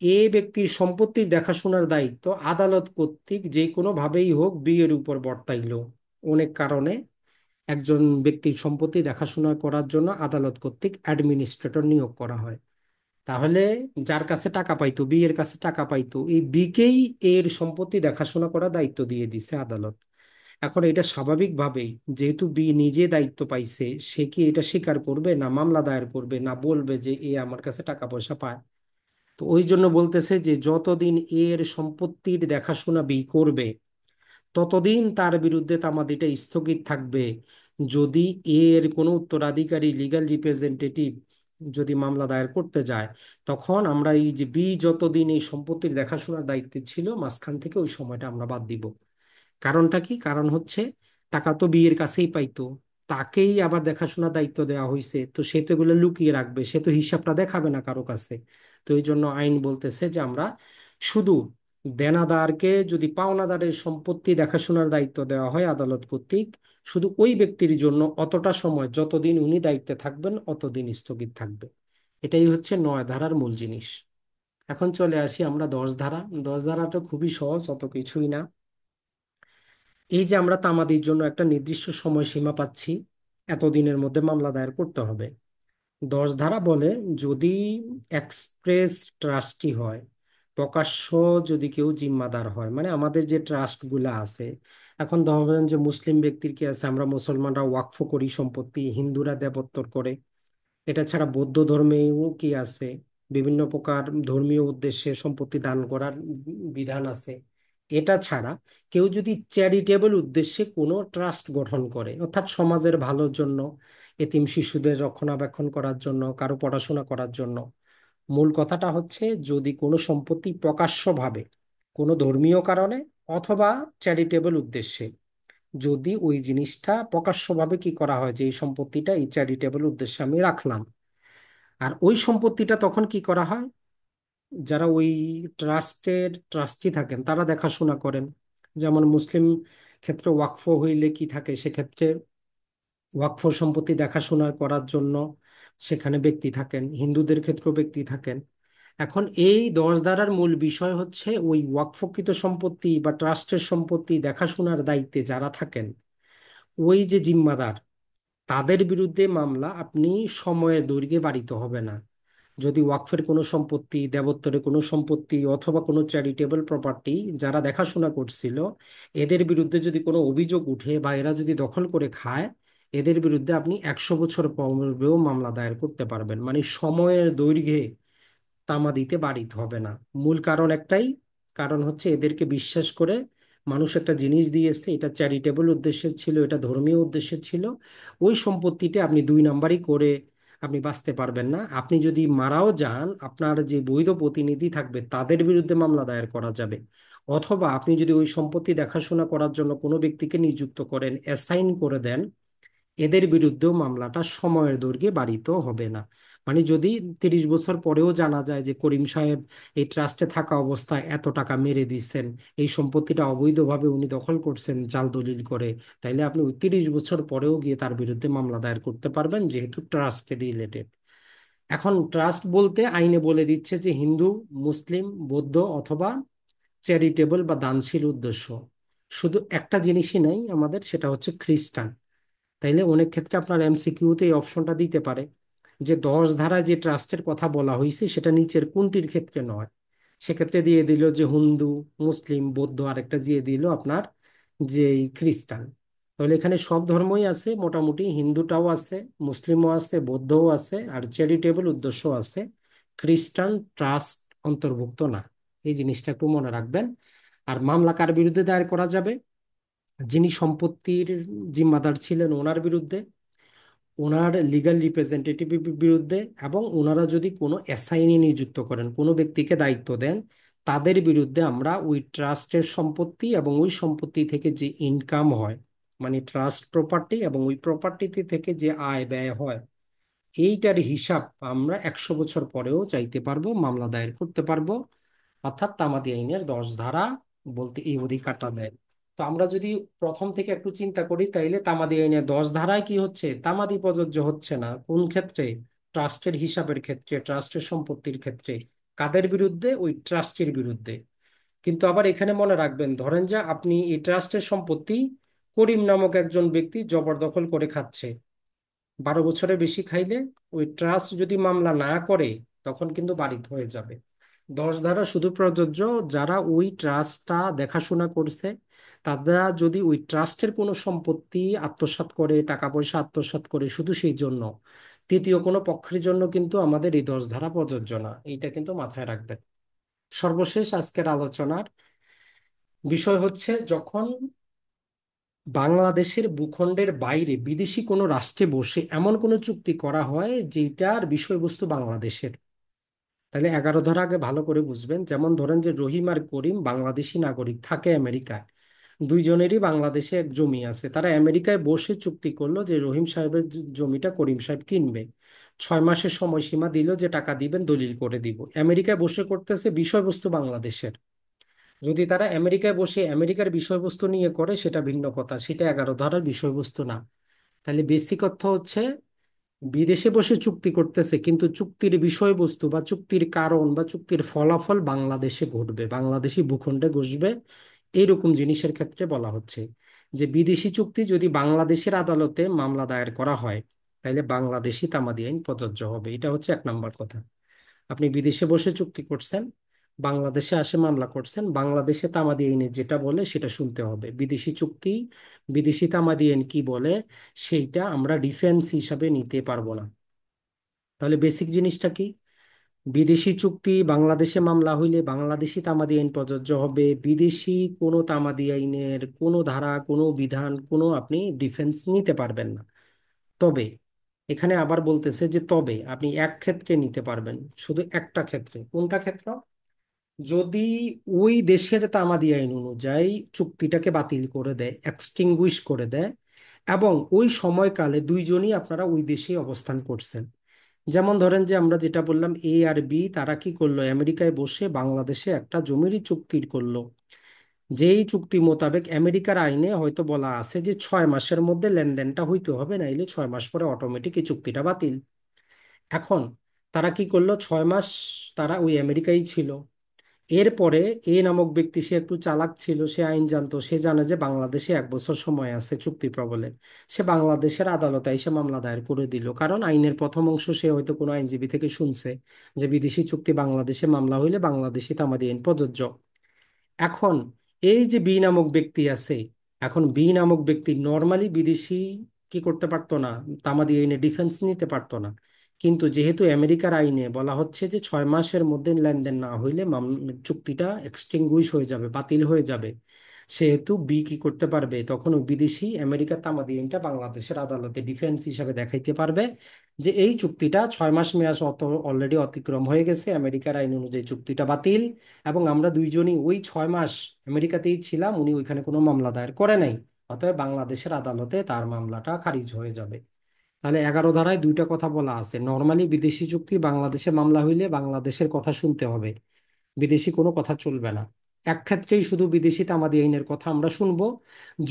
এ ব্যক্তির সম্পত্তির দেখাশোনার দায়িত্ব আদালত কর্তৃক যে কোনো ভাবেই হোক বি এর উপর বর্তাইলো। অনেক কারণে একজন ব্যক্তির সম্পত্তি দেখাশোনা করার জন্য আদালত কর্তৃক অ্যাডমিনিস্ট্রেটর নিয়োগ করা হয়। তাহলে যার কাছে টাকা পাইতো, বি এর কাছে টাকা পাইতো, এই বিকেই এর সম্পত্তি দেখাশোনা করার দায়িত্ব দিয়ে দিছে আদালত। এখন এটা স্বাভাবিকভাবেই, যেহেতু বি নিজে দায়িত্ব পাইছে, সে কি এটা স্বীকার করবে, না মামলা দায়ের করবে, না বলবে যে এ আমার কাছে টাকা পয়সা পায়? তো ওই জন্য বলতেছে যে যতদিন এর সম্পত্তির দেখাশোনা বি করবে ততদিন তার বিরুদ্ধে তামাদিটা স্থগিত থাকবে। যদি এর কোনো উত্তরাধিকারী লিগ্যাল রিপ্রেজেন্টেটিভ যদি মামলা দায়ের করতে যায়, তখন আমরা এই যে বি যতদিন এই সম্পত্তির দেখাশোনার দায়িত্বে ছিল মাঝখান থেকে ওই সময়টা আমরা বাদ দিব। কারণটা কি? কারণ হচ্ছে টাকা তো বিয়ের কাছেই পাইতো, তাকেই আবার দেখাশোনার দায়িত্ব দেওয়া হয়েছে, তো সে তো এগুলো লুকিয়ে রাখবে, সে তো হিসাবটা দেখাবে না কারো কাছে। তো এই জন্য আইন বলতেছে যে আমরা শুধু দেনাদারকে যদি পাওনাদারের সম্পত্তি দেখাশোনার দায়িত্ব দেওয়া হয় আদালত কর্তৃক, শুধু ওই ব্যক্তির জন্য অতটা সময় যতদিন উনি দায়িত্বে থাকবেন অতদিন স্থগিত থাকবে। এটাই হচ্ছে 9 ধারার মূল জিনিস। এখন চলে আসি আমরা 10 ধারা। 10 ধারাটা খুবই সহজ, অত কিছুই না। এই যে আমরা তামাদির জন্য একটা নির্দিষ্ট সময়সীমা পাচ্ছি, এতদিনের মধ্যে মামলা দায়ের করতে হবে। 10 ধারা বলে, যদি এক্সপ্রেস ট্রাস্টি হয়, প্রকাশ্য যদি কেউ জিম্মাদার হয়, মানে আমাদের যে ট্রাস্ট গুলা আছে, এখন ধরেন যে মুসলিম ব্যক্তির কি আছে, আমরা মুসলমানরা ওয়াকফ করি সম্পত্তি, হিন্দুরা দেবত্তর করে। এটা ছাড়া বৌদ্ধ ধর্মেও কি আছে, বিভিন্ন প্রকার ধর্মীয় উদ্দেশ্যে সম্পত্তি দান করার বিধান আছে। এটা ছাড়া কেউ যদি চ্যারিটেবল উদ্দেশ্যে কোনো ট্রাস্ট গঠন করে, অর্থাৎ সমাজের ভালোর জন্য, এতিম শিশুদের রক্ষণাবেক্ষণ করার জন্য, কারো পড়াশোনা করার জন্য, মূল কথাটা হচ্ছে যদি কোনো সম্পত্তি প্রকাশ্যভাবে কোনো ধর্মীয় কারণে অথবা চ্যারিটেবল উদ্দেশ্যে, যদি ওই জিনিসটা প্রকাশ্যভাবে কি করা হয় যে এই সম্পত্তিটা এই চ্যারিটেবল উদ্দেশ্যে আমি রাখলাম, আর ওই সম্পত্তিটা তখন কি করা হয়, যারা ওই ট্রাস্টের ট্রাস্টি থাকেন তারা দেখাশোনা করেন। যেমন মুসলিম ক্ষেত্রে ওয়াকফ হইলে কি থাকে, সেক্ষেত্রে ওয়াকফ সম্পত্তি দেখাশোনা করার জন্য সেখানে ব্যক্তি থাকেন, হিন্দুদের ক্ষেত্রেও ব্যক্তি থাকেন। এখন এই 10 ধারার মূল বিষয় হচ্ছে ওই ওয়াকফকৃত সম্পত্তি বা ট্রাস্টের সম্পত্তি দেখাশোনার দায়িত্বে যারা থাকেন, ওই যে জিম্মাদার, তাদের বিরুদ্ধে মামলা আপনি সময়ের দৈর্ঘ্যে বাড়িতে হবে না। যদি ওয়াকফের কোনো সম্পত্তি, দেবোত্তরের কোনো সম্পত্তি অথবা কোনো চ্যারিটেবল প্রপার্টি যারা দেখাশোনা করছিল, এদের বিরুদ্ধে যদি কোনো অভিযোগ উঠে বা এরা যদি দখল করে খায়, এদের বিরুদ্ধে আপনি 100 বছর পূর্বেও মামলা দায়ের করতে পারবেন। মানে সময়ের দৈর্ঘ্যে তামাদিতে বাড়িতে হবে না। মূল কারণ একটাই, কারণ হচ্ছে এদেরকে বিশ্বাস করে মানুষ একটা জিনিস দিয়েছে, এটা চ্যারিটেবল উদ্দেশ্যে ছিল, এটা ধর্মীয় উদ্দেশ্যে ছিল, ওই সম্পত্তিটা আপনি 2 নাম্বারই করে আপনি বাঁচতে পারবেন না। আপনি যদি মারাও যান, আপনার যে বৈধ প্রতিনিধি থাকবে তাদের বিরুদ্ধে মামলা দায়ের করা যাবে। অথবা আপনি যদি ওই সম্পত্তি দেখাশোনা করার জন্য কোনো ব্যক্তিকে নিযুক্ত করেন, অ্যাসাইন করে দেন, এদের বিরুদ্ধেও মামলাটা সময়ের দৈর্ঘ্যে বাড়িত হবে না। মানে যদি 30 বছর পরেও জানা যায় যে করিম সাহেব এই ট্রাস্টে থাকা অবস্থায় এত টাকা মেরে দিচ্ছেন, এই সম্পত্তিটা অবৈধভাবে উনি দখল করছেন জাল দলিল করে, তাইলে আপনি ওই 30 বছর পরেও গিয়ে তার বিরুদ্ধে মামলা দায়ের করতে পারবেন, যেহেতু ট্রাস্টে রিলেটেড। এখন ট্রাস্ট বলতে আইনে বলে দিচ্ছে যে হিন্দু, মুসলিম, বৌদ্ধ অথবা চ্যারিটেবল বা দানশীল উদ্দেশ্য। শুধু একটা জিনিসই নাই আমাদের, সেটা হচ্ছে খ্রিস্টান। তাইলে অনেক ক্ষেত্রে আপনার এমসিকিউতে এই অপশনটা দিতে পারে যে 10 ধারায় যে ট্রাস্টের কথা বলা হয়েছে সেটা নিচের কোনটির ক্ষেত্রে নয়। সেক্ষেত্রে দিয়ে দিল যে হিন্দু, মুসলিম, বৌদ্ধ, আরেকটা দিয়ে দিল আপনার যে এই খ্রিস্টান। তাহলে এখানে সব ধর্মই আছে মোটামুটি, হিন্দুটাও আছে, মুসলিমও আছে, বৌদ্ধও আছে, আর চ্যারিটেবল উদ্দেশ্য আছে। খ্রিস্টান ট্রাস্ট অন্তর্ভুক্ত না। এই জিনিসটা একটু মনে রাখবেন। আর মামলা কার বিরুদ্ধে দায়ের করা যাবে? যিনি সম্পত্তির জিম্মাদার ছিলেন ওনার বিরুদ্ধে, ওনার লিগ্যাল রিপ্রেজেন্টেটিভের বিরুদ্ধে, এবং ওনারা যদি কোনো অ্যাসাইনি নিযুক্ত করেন, কোনো ব্যক্তিকে দায়িত্ব দেন, তাদের বিরুদ্ধে আমরা ওই ট্রাস্টের সম্পত্তি এবং ওই সম্পত্তি থেকে যে ইনকাম হয়, মানে ট্রাস্ট প্রপার্টি এবং ওই প্রপার্টিতে থেকে যে আয় ব্যয় হয়, এইটার হিসাব আমরা 100 বছর পরেও চাইতে পারবো, মামলা দায়ের করতে পারবো। অর্থাৎ তামাদি আইনের 10 ধারা বলতে এই অধিকারটা দেয়। তো আমরা যদি প্রথম থেকে একটু চিন্তা করি, তাইলে তামাদি আইনের 10 ধারায় কি হচ্ছে, তামাদি প্রযোজ্য হচ্ছে না কোন ক্ষেত্রে? ট্রাস্টের হিসাবের ক্ষেত্রে, ট্রাস্টের সম্পত্তির ক্ষেত্রে। কাদের বিরুদ্ধে? ওই ট্রাস্টের বিরুদ্ধে। কিন্তু আবার এখানে মনে রাখবেন, ধরেন যে আপনি এই ট্রাস্টের সম্পত্তি করিম নামক একজন ব্যক্তি জবরদখল করে খাচ্ছে, 12 বছরের বেশি খাইলে ওই ট্রাস্ট যদি মামলা না করে তখন কিন্তু বারিত হয়ে যাবে। 10 ধারা শুধু প্রযোজ্য যারা ওই ট্রাস্টটা দেখাশোনা করছে, তারা যদি ওই ট্রাস্টের কোনো সম্পত্তি আত্মসাৎ করে, টাকা পয়সা আত্মসাৎ করে শুধু সেই জন্য, তৃতীয় কোনো পক্ষের জন্য কিন্তু আমাদের এই 10 ধারা প্রযোজ্য না, এইটা কিন্তু মাথায় রাখবেন। সর্বশেষ আজকের আলোচনার বিষয় হচ্ছে, যখন বাংলাদেশের ভূখণ্ডের বাইরে বিদেশি কোনো রাষ্ট্রে বসে এমন কোনো চুক্তি করা হয় যেটার বিষয়বস্তু বাংলাদেশের, তাহলে 11 ধারা আগে ভালো করে বুঝবেন। যেমন ধরেন যে রহিম আর করিম বাংলাদেশি নাগরিক, থাকে আমেরিকায়, দুইজনেরই বাংলাদেশে এক জমি আছে, তারা আমেরিকায় বসে চুক্তি করলো যে রহিম সাহেবের জমিটা করিম সাহেব কিনবে। 6 মাসের সময়সীমা দিল যে টাকা দিবেন, দলিল করে দিব। আমেরিকায় বসে করতেছে, বিষয়বস্তু বাংলাদেশের। যদি তারা আমেরিকায় বসে আমেরিকার বিষয়বস্তু নিয়ে করে সেটা ভিন্ন কথা, সেটা 11 ধারার বিষয়বস্তু না। তাহলে বেসিক অর্থ হচ্ছে, বিদেশে বসে চুক্তি করতেছে কিন্তু চুক্তির বিষয়বস্তু বা চুক্তির কারণ বা চুক্তির ফলাফল বাংলাদেশে ঘটবে, বাংলাদেশি ভূখণ্ডে ঘটবে। এইরকম জিনিসের ক্ষেত্রে বলা হচ্ছে যে বিদেশি চুক্তি যদি বাংলাদেশের আদালতে মামলা দায়ের করা হয়, তাহলে বাংলাদেশি তামাদি আইন প্রযোজ্য হবে। এটা হচ্ছে 1 নম্বর কথা। আপনি বিদেশে বসে চুক্তি করছেন, বাংলাদেশে আসে মামলা করছেন, বাংলাদেশে তামাদি আইনে যেটা বলে সেটা শুনতে হবে। বিদেশি চুক্তি, বিদেশি তামাদি আইন কি বলে সেইটা আমরা ডিফেন্স হিসাবে নিতে পারবো না। তাহলে বেসিক জিনিসটা কি? বিদেশি চুক্তি বাংলাদেশে মামলা হইলে বাংলাদেশি তামাদি আইন প্রযোজ্য হবে। বিদেশি কোনো তামাদি আইনের কোনো ধারা, কোনো বিধান, কোনো আপনি ডিফেন্স নিতে পারবেন না। তবে এখানে আবার বলতেছে যে তবে আপনি এক ক্ষেত্রে নিতে পারবেন, শুধু একটা ক্ষেত্রে। কোনটা ক্ষেত্র? যদি ওই দেশের তামাদি আইন অনুযায়ী চুক্তিটাকে বাতিল করে দেয়, এক্সটিংগুইশ করে দেয়, এবং ওই সময়কালে দুইজনই আপনারা ওই দেশে অবস্থান করছেন। যেমন ধরেন যে আমরা যেটা বললাম, এ আর বি তারা কি করলো, আমেরিকায় বসে বাংলাদেশে একটা জমির চুক্তি করলো। যেই চুক্তি মোতাবেক আমেরিকার আইনে হয়তো বলা আছে যে 6 মাসের মধ্যে লেনদেনটা হইতে হবে, নাইলে 6 মাস পরে অটোমেটিক এই চুক্তিটা বাতিল। এখন তারা কি করলো, 6 মাস তারা ওই আমেরিকায় ছিল। এরপরে এ নামক ব্যক্তি, সে একটু চালাক ছিল, সে আইন জানতো, সে জানে যে বাংলাদেশে 1 বছর সময় আছে চুক্তি প্রবলের। সে বাংলাদেশের আদালতে এসে মামলা দায়ের করে দিল, কারণ আইনের প্রথম অংশ সে হয়তো কোনো আইনজীবী থেকে শুনছে যে বিদেশি চুক্তি বাংলাদেশে মামলা হইলে বাংলাদেশি তামাদি আইন প্রযোজ্য। এখন এই যে বি নামক ব্যক্তি আছে, এখন বি নামক ব্যক্তি নর্মালি বিদেশি কি করতে পারতো না, তামাদি আইনে ডিফেন্স নিতে পারতো না। কিন্তু যেহেতু আমেরিকার আইনে বলা হচ্ছে যে 6 মাসের মধ্যে লেনদেন না হইলে চুক্তিটা এক্সটিংগুইশ হয়ে যাবে, বাতিল হয়ে যাবে, সেহেতু বি কি করতে পারবে, তখন ওই বিদেশি আমেরিকার তামাদি আইনটা বাংলাদেশের আদালতে ডিফেন্স হিসাবে দেখাইতে পারবে যে এই চুক্তিটা 6 মাস মেয়াদ অলরেডি অতিক্রম হয়ে গেছে, আমেরিকার আইন অনুযায়ী চুক্তিটা বাতিল, এবং আমরা দুইজনই ওই 6 মাস আমেরিকাতেই ছিলাম, উনি ওইখানে কোনো মামলা দায়ের করে নাই, অতএব বাংলাদেশের আদালতে তার মামলাটা খারিজ হয়ে যাবে। তাহলে 11 ধারায় দুইটা কথা বলা আছে, নর্মালি বিদেশি চুক্তি বাংলাদেশে মামলা হইলে বাংলাদেশের কথা শুনতে হবে, বিদেশি কোনো কথা চলবে না। এক ক্ষেত্রেই শুধু বিদেশি তামাদি আইনের কথা আমরা শুনবো,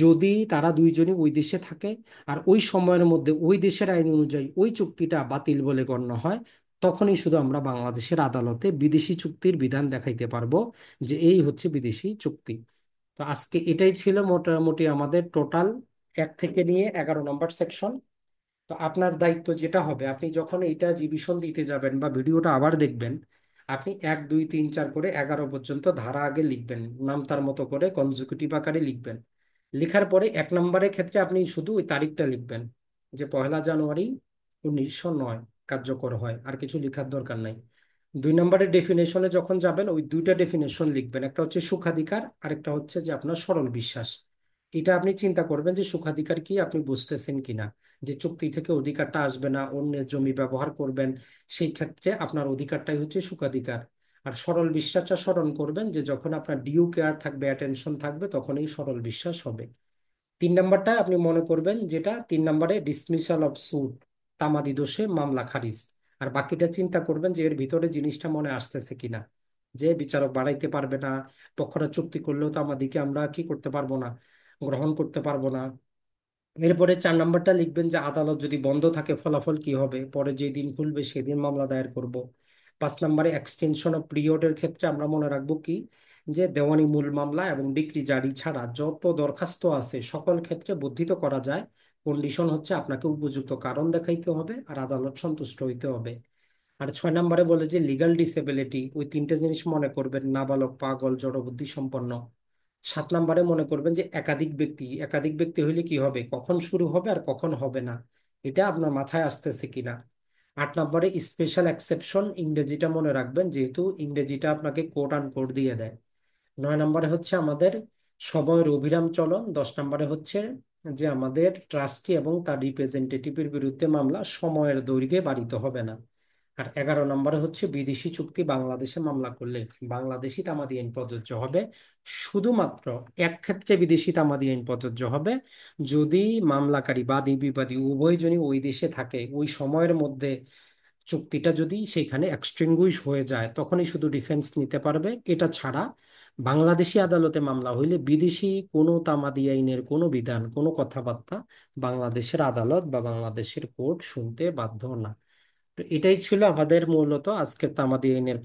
যদি তারা দুইজনই ওই দেশে থাকে আর ওই সময়ের মধ্যে ওই দেশের আইন অনুযায়ী ওই চুক্তিটা বাতিল বলে গণ্য হয়, তখনই শুধু আমরা বাংলাদেশের আদালতে বিদেশি চুক্তির বিধান দেখাইতে পারবো যে এই হচ্ছে বিদেশি চুক্তি। তো আজকে এটাই ছিল মোটামুটি আমাদের টোটাল 1 থেকে নিয়ে 11 নম্বর সেকশন। তো আপনার দায়িত্ব যেটা হবে, আপনি যখন এইটা রিভিশন দিতে যাবেন বা ভিডিওটা আবার দেখবেন, আপনি 1 2 3 4 করে 11 পর্যন্ত ধারা আগে লিখবেন, নাম তার মতো করে কনজিকিউটিভ আকারে লিখবেন। লেখার পরে 1 নম্বরের ক্ষেত্রে আপনি শুধু ওই তারিখটা লিখবেন, যে 1 জানুয়ারি 1909 কার্যকর হয়, আর কিছু লেখার দরকার নাই। 2 নম্বরের ডেফিনেশনে যখন যাবেন, ওই দুইটা ডেফিনেশন লিখবেন, একটা হচ্ছে সুখাধিকার, আরেকটা হচ্ছে যে আপনার সরল বিশ্বাস। এটা আপনি চিন্তা করবেন যে সুখাধিকার কি আপনি বুঝতেছেন কিনা, যে চুক্তি থেকে অধিকারটা আসবে না, অন্যের জমি ব্যবহার করবেন, সেই ক্ষেত্রে আপনার অধিকারটাই হচ্ছে সুখাধিকার। আর সরল বিশ্বাসটা স্মরণ করবেন যে যখন আপনার ডিউ কেয়ার থাকবে, অ্যাটেনশন থাকবে, তখন এই সরল বিশ্বাস হবে। 3 নম্বরটা আপনি মনে করবেন, যেটা 3 নম্বরে ডিসমিসাল অফ সুট, তামাদি দোষে মামলা খারিজ। আর বাকিটা চিন্তা করবেন যে এর ভিতরে জিনিসটা মনে আসতেছে কিনা, যে বিচারক বাড়াইতে পারবে না, পক্ষরা চুক্তি করলেও তামাদিকে আমরা কি করতে পারবো না, গ্রহণ করতে পারবো না। এরপরে 4 নম্বরটা লিখবেন যে আদালত যদি বন্ধ থাকে ফলাফল কি হবে, পরে যে দিন খুলবে সেদিন মামলা দায়ের করব। 5 নম্বরে এক্সটেনশন অফ পিরিয়ডের ক্ষেত্রে আমরা মনে রাখবো কি, যে দেওয়ানি মূল মামলা এবং ডিক্রি জারি ছাড়া যত দরখাস্ত আছে সকল ক্ষেত্রে বর্ধিত করা যায়। কন্ডিশন হচ্ছে আপনাকে উপযুক্ত কারণ দেখাইতে হবে আর আদালত সন্তুষ্ট হইতে হবে। আর 6 নম্বরে বলে যে লিগাল ডিসেবিলিটি, ওই 3টে জিনিস মনে করবেন, নাবালক, পাগল, জড়বুদ্ধি সম্পন্ন। 7 নম্বরে মনে করবেন যে একাধিক ব্যক্তি, একাধিক ব্যক্তি হইলে কি হবে, কখন শুরু হবে আর কখন হবে না, এটা আপনার মাথায় আসতেছে কিনা। 8 নম্বরে স্পেশাল এক্সেপশন, ইংরেজিটা মনে রাখবেন যেহেতু ইংরেজিটা আপনাকে কোট আন কোট দিয়ে দেয়। 9 নম্বরে হচ্ছে আমাদের সময়ের অবিরাম চলন। 10 নম্বরে হচ্ছে যে আমাদের ট্রাস্টি এবং তার রিপ্রেজেন্টেটিভের বিরুদ্ধে মামলা সময়ের দৈর্ঘ্যে বাড়িতে হবে না। আর 11 নম্বরে হচ্ছে বিদেশি চুক্তি বাংলাদেশে মামলা করলে বাংলাদেশি তামাদি আইন প্রযোজ্য হবে। শুধুমাত্র এক ক্ষেত্রে বিদেশি তামাদি আইন প্রযোজ্য হবে, যদি মামলাকারী বাদী বিবাদী উভয়জনই ওই দেশে থাকে ওই সময়ের মধ্যে, চুক্তিটা যদি সেখানে এক্সটিংগুইশ হয়ে যায় তখনই শুধু ডিফেন্স নিতে পারবে। এটা ছাড়া বাংলাদেশি আদালতে মামলা হইলে বিদেশি কোনো তামাদি আইনের কোনো বিধান, কোনো কথাবার্তা বাংলাদেশের আদালত বা বাংলাদেশের কোর্ট শুনতে বাধ্য না। তো এটাই ছিল আমাদের মূলত আজকের তামাদি আইনের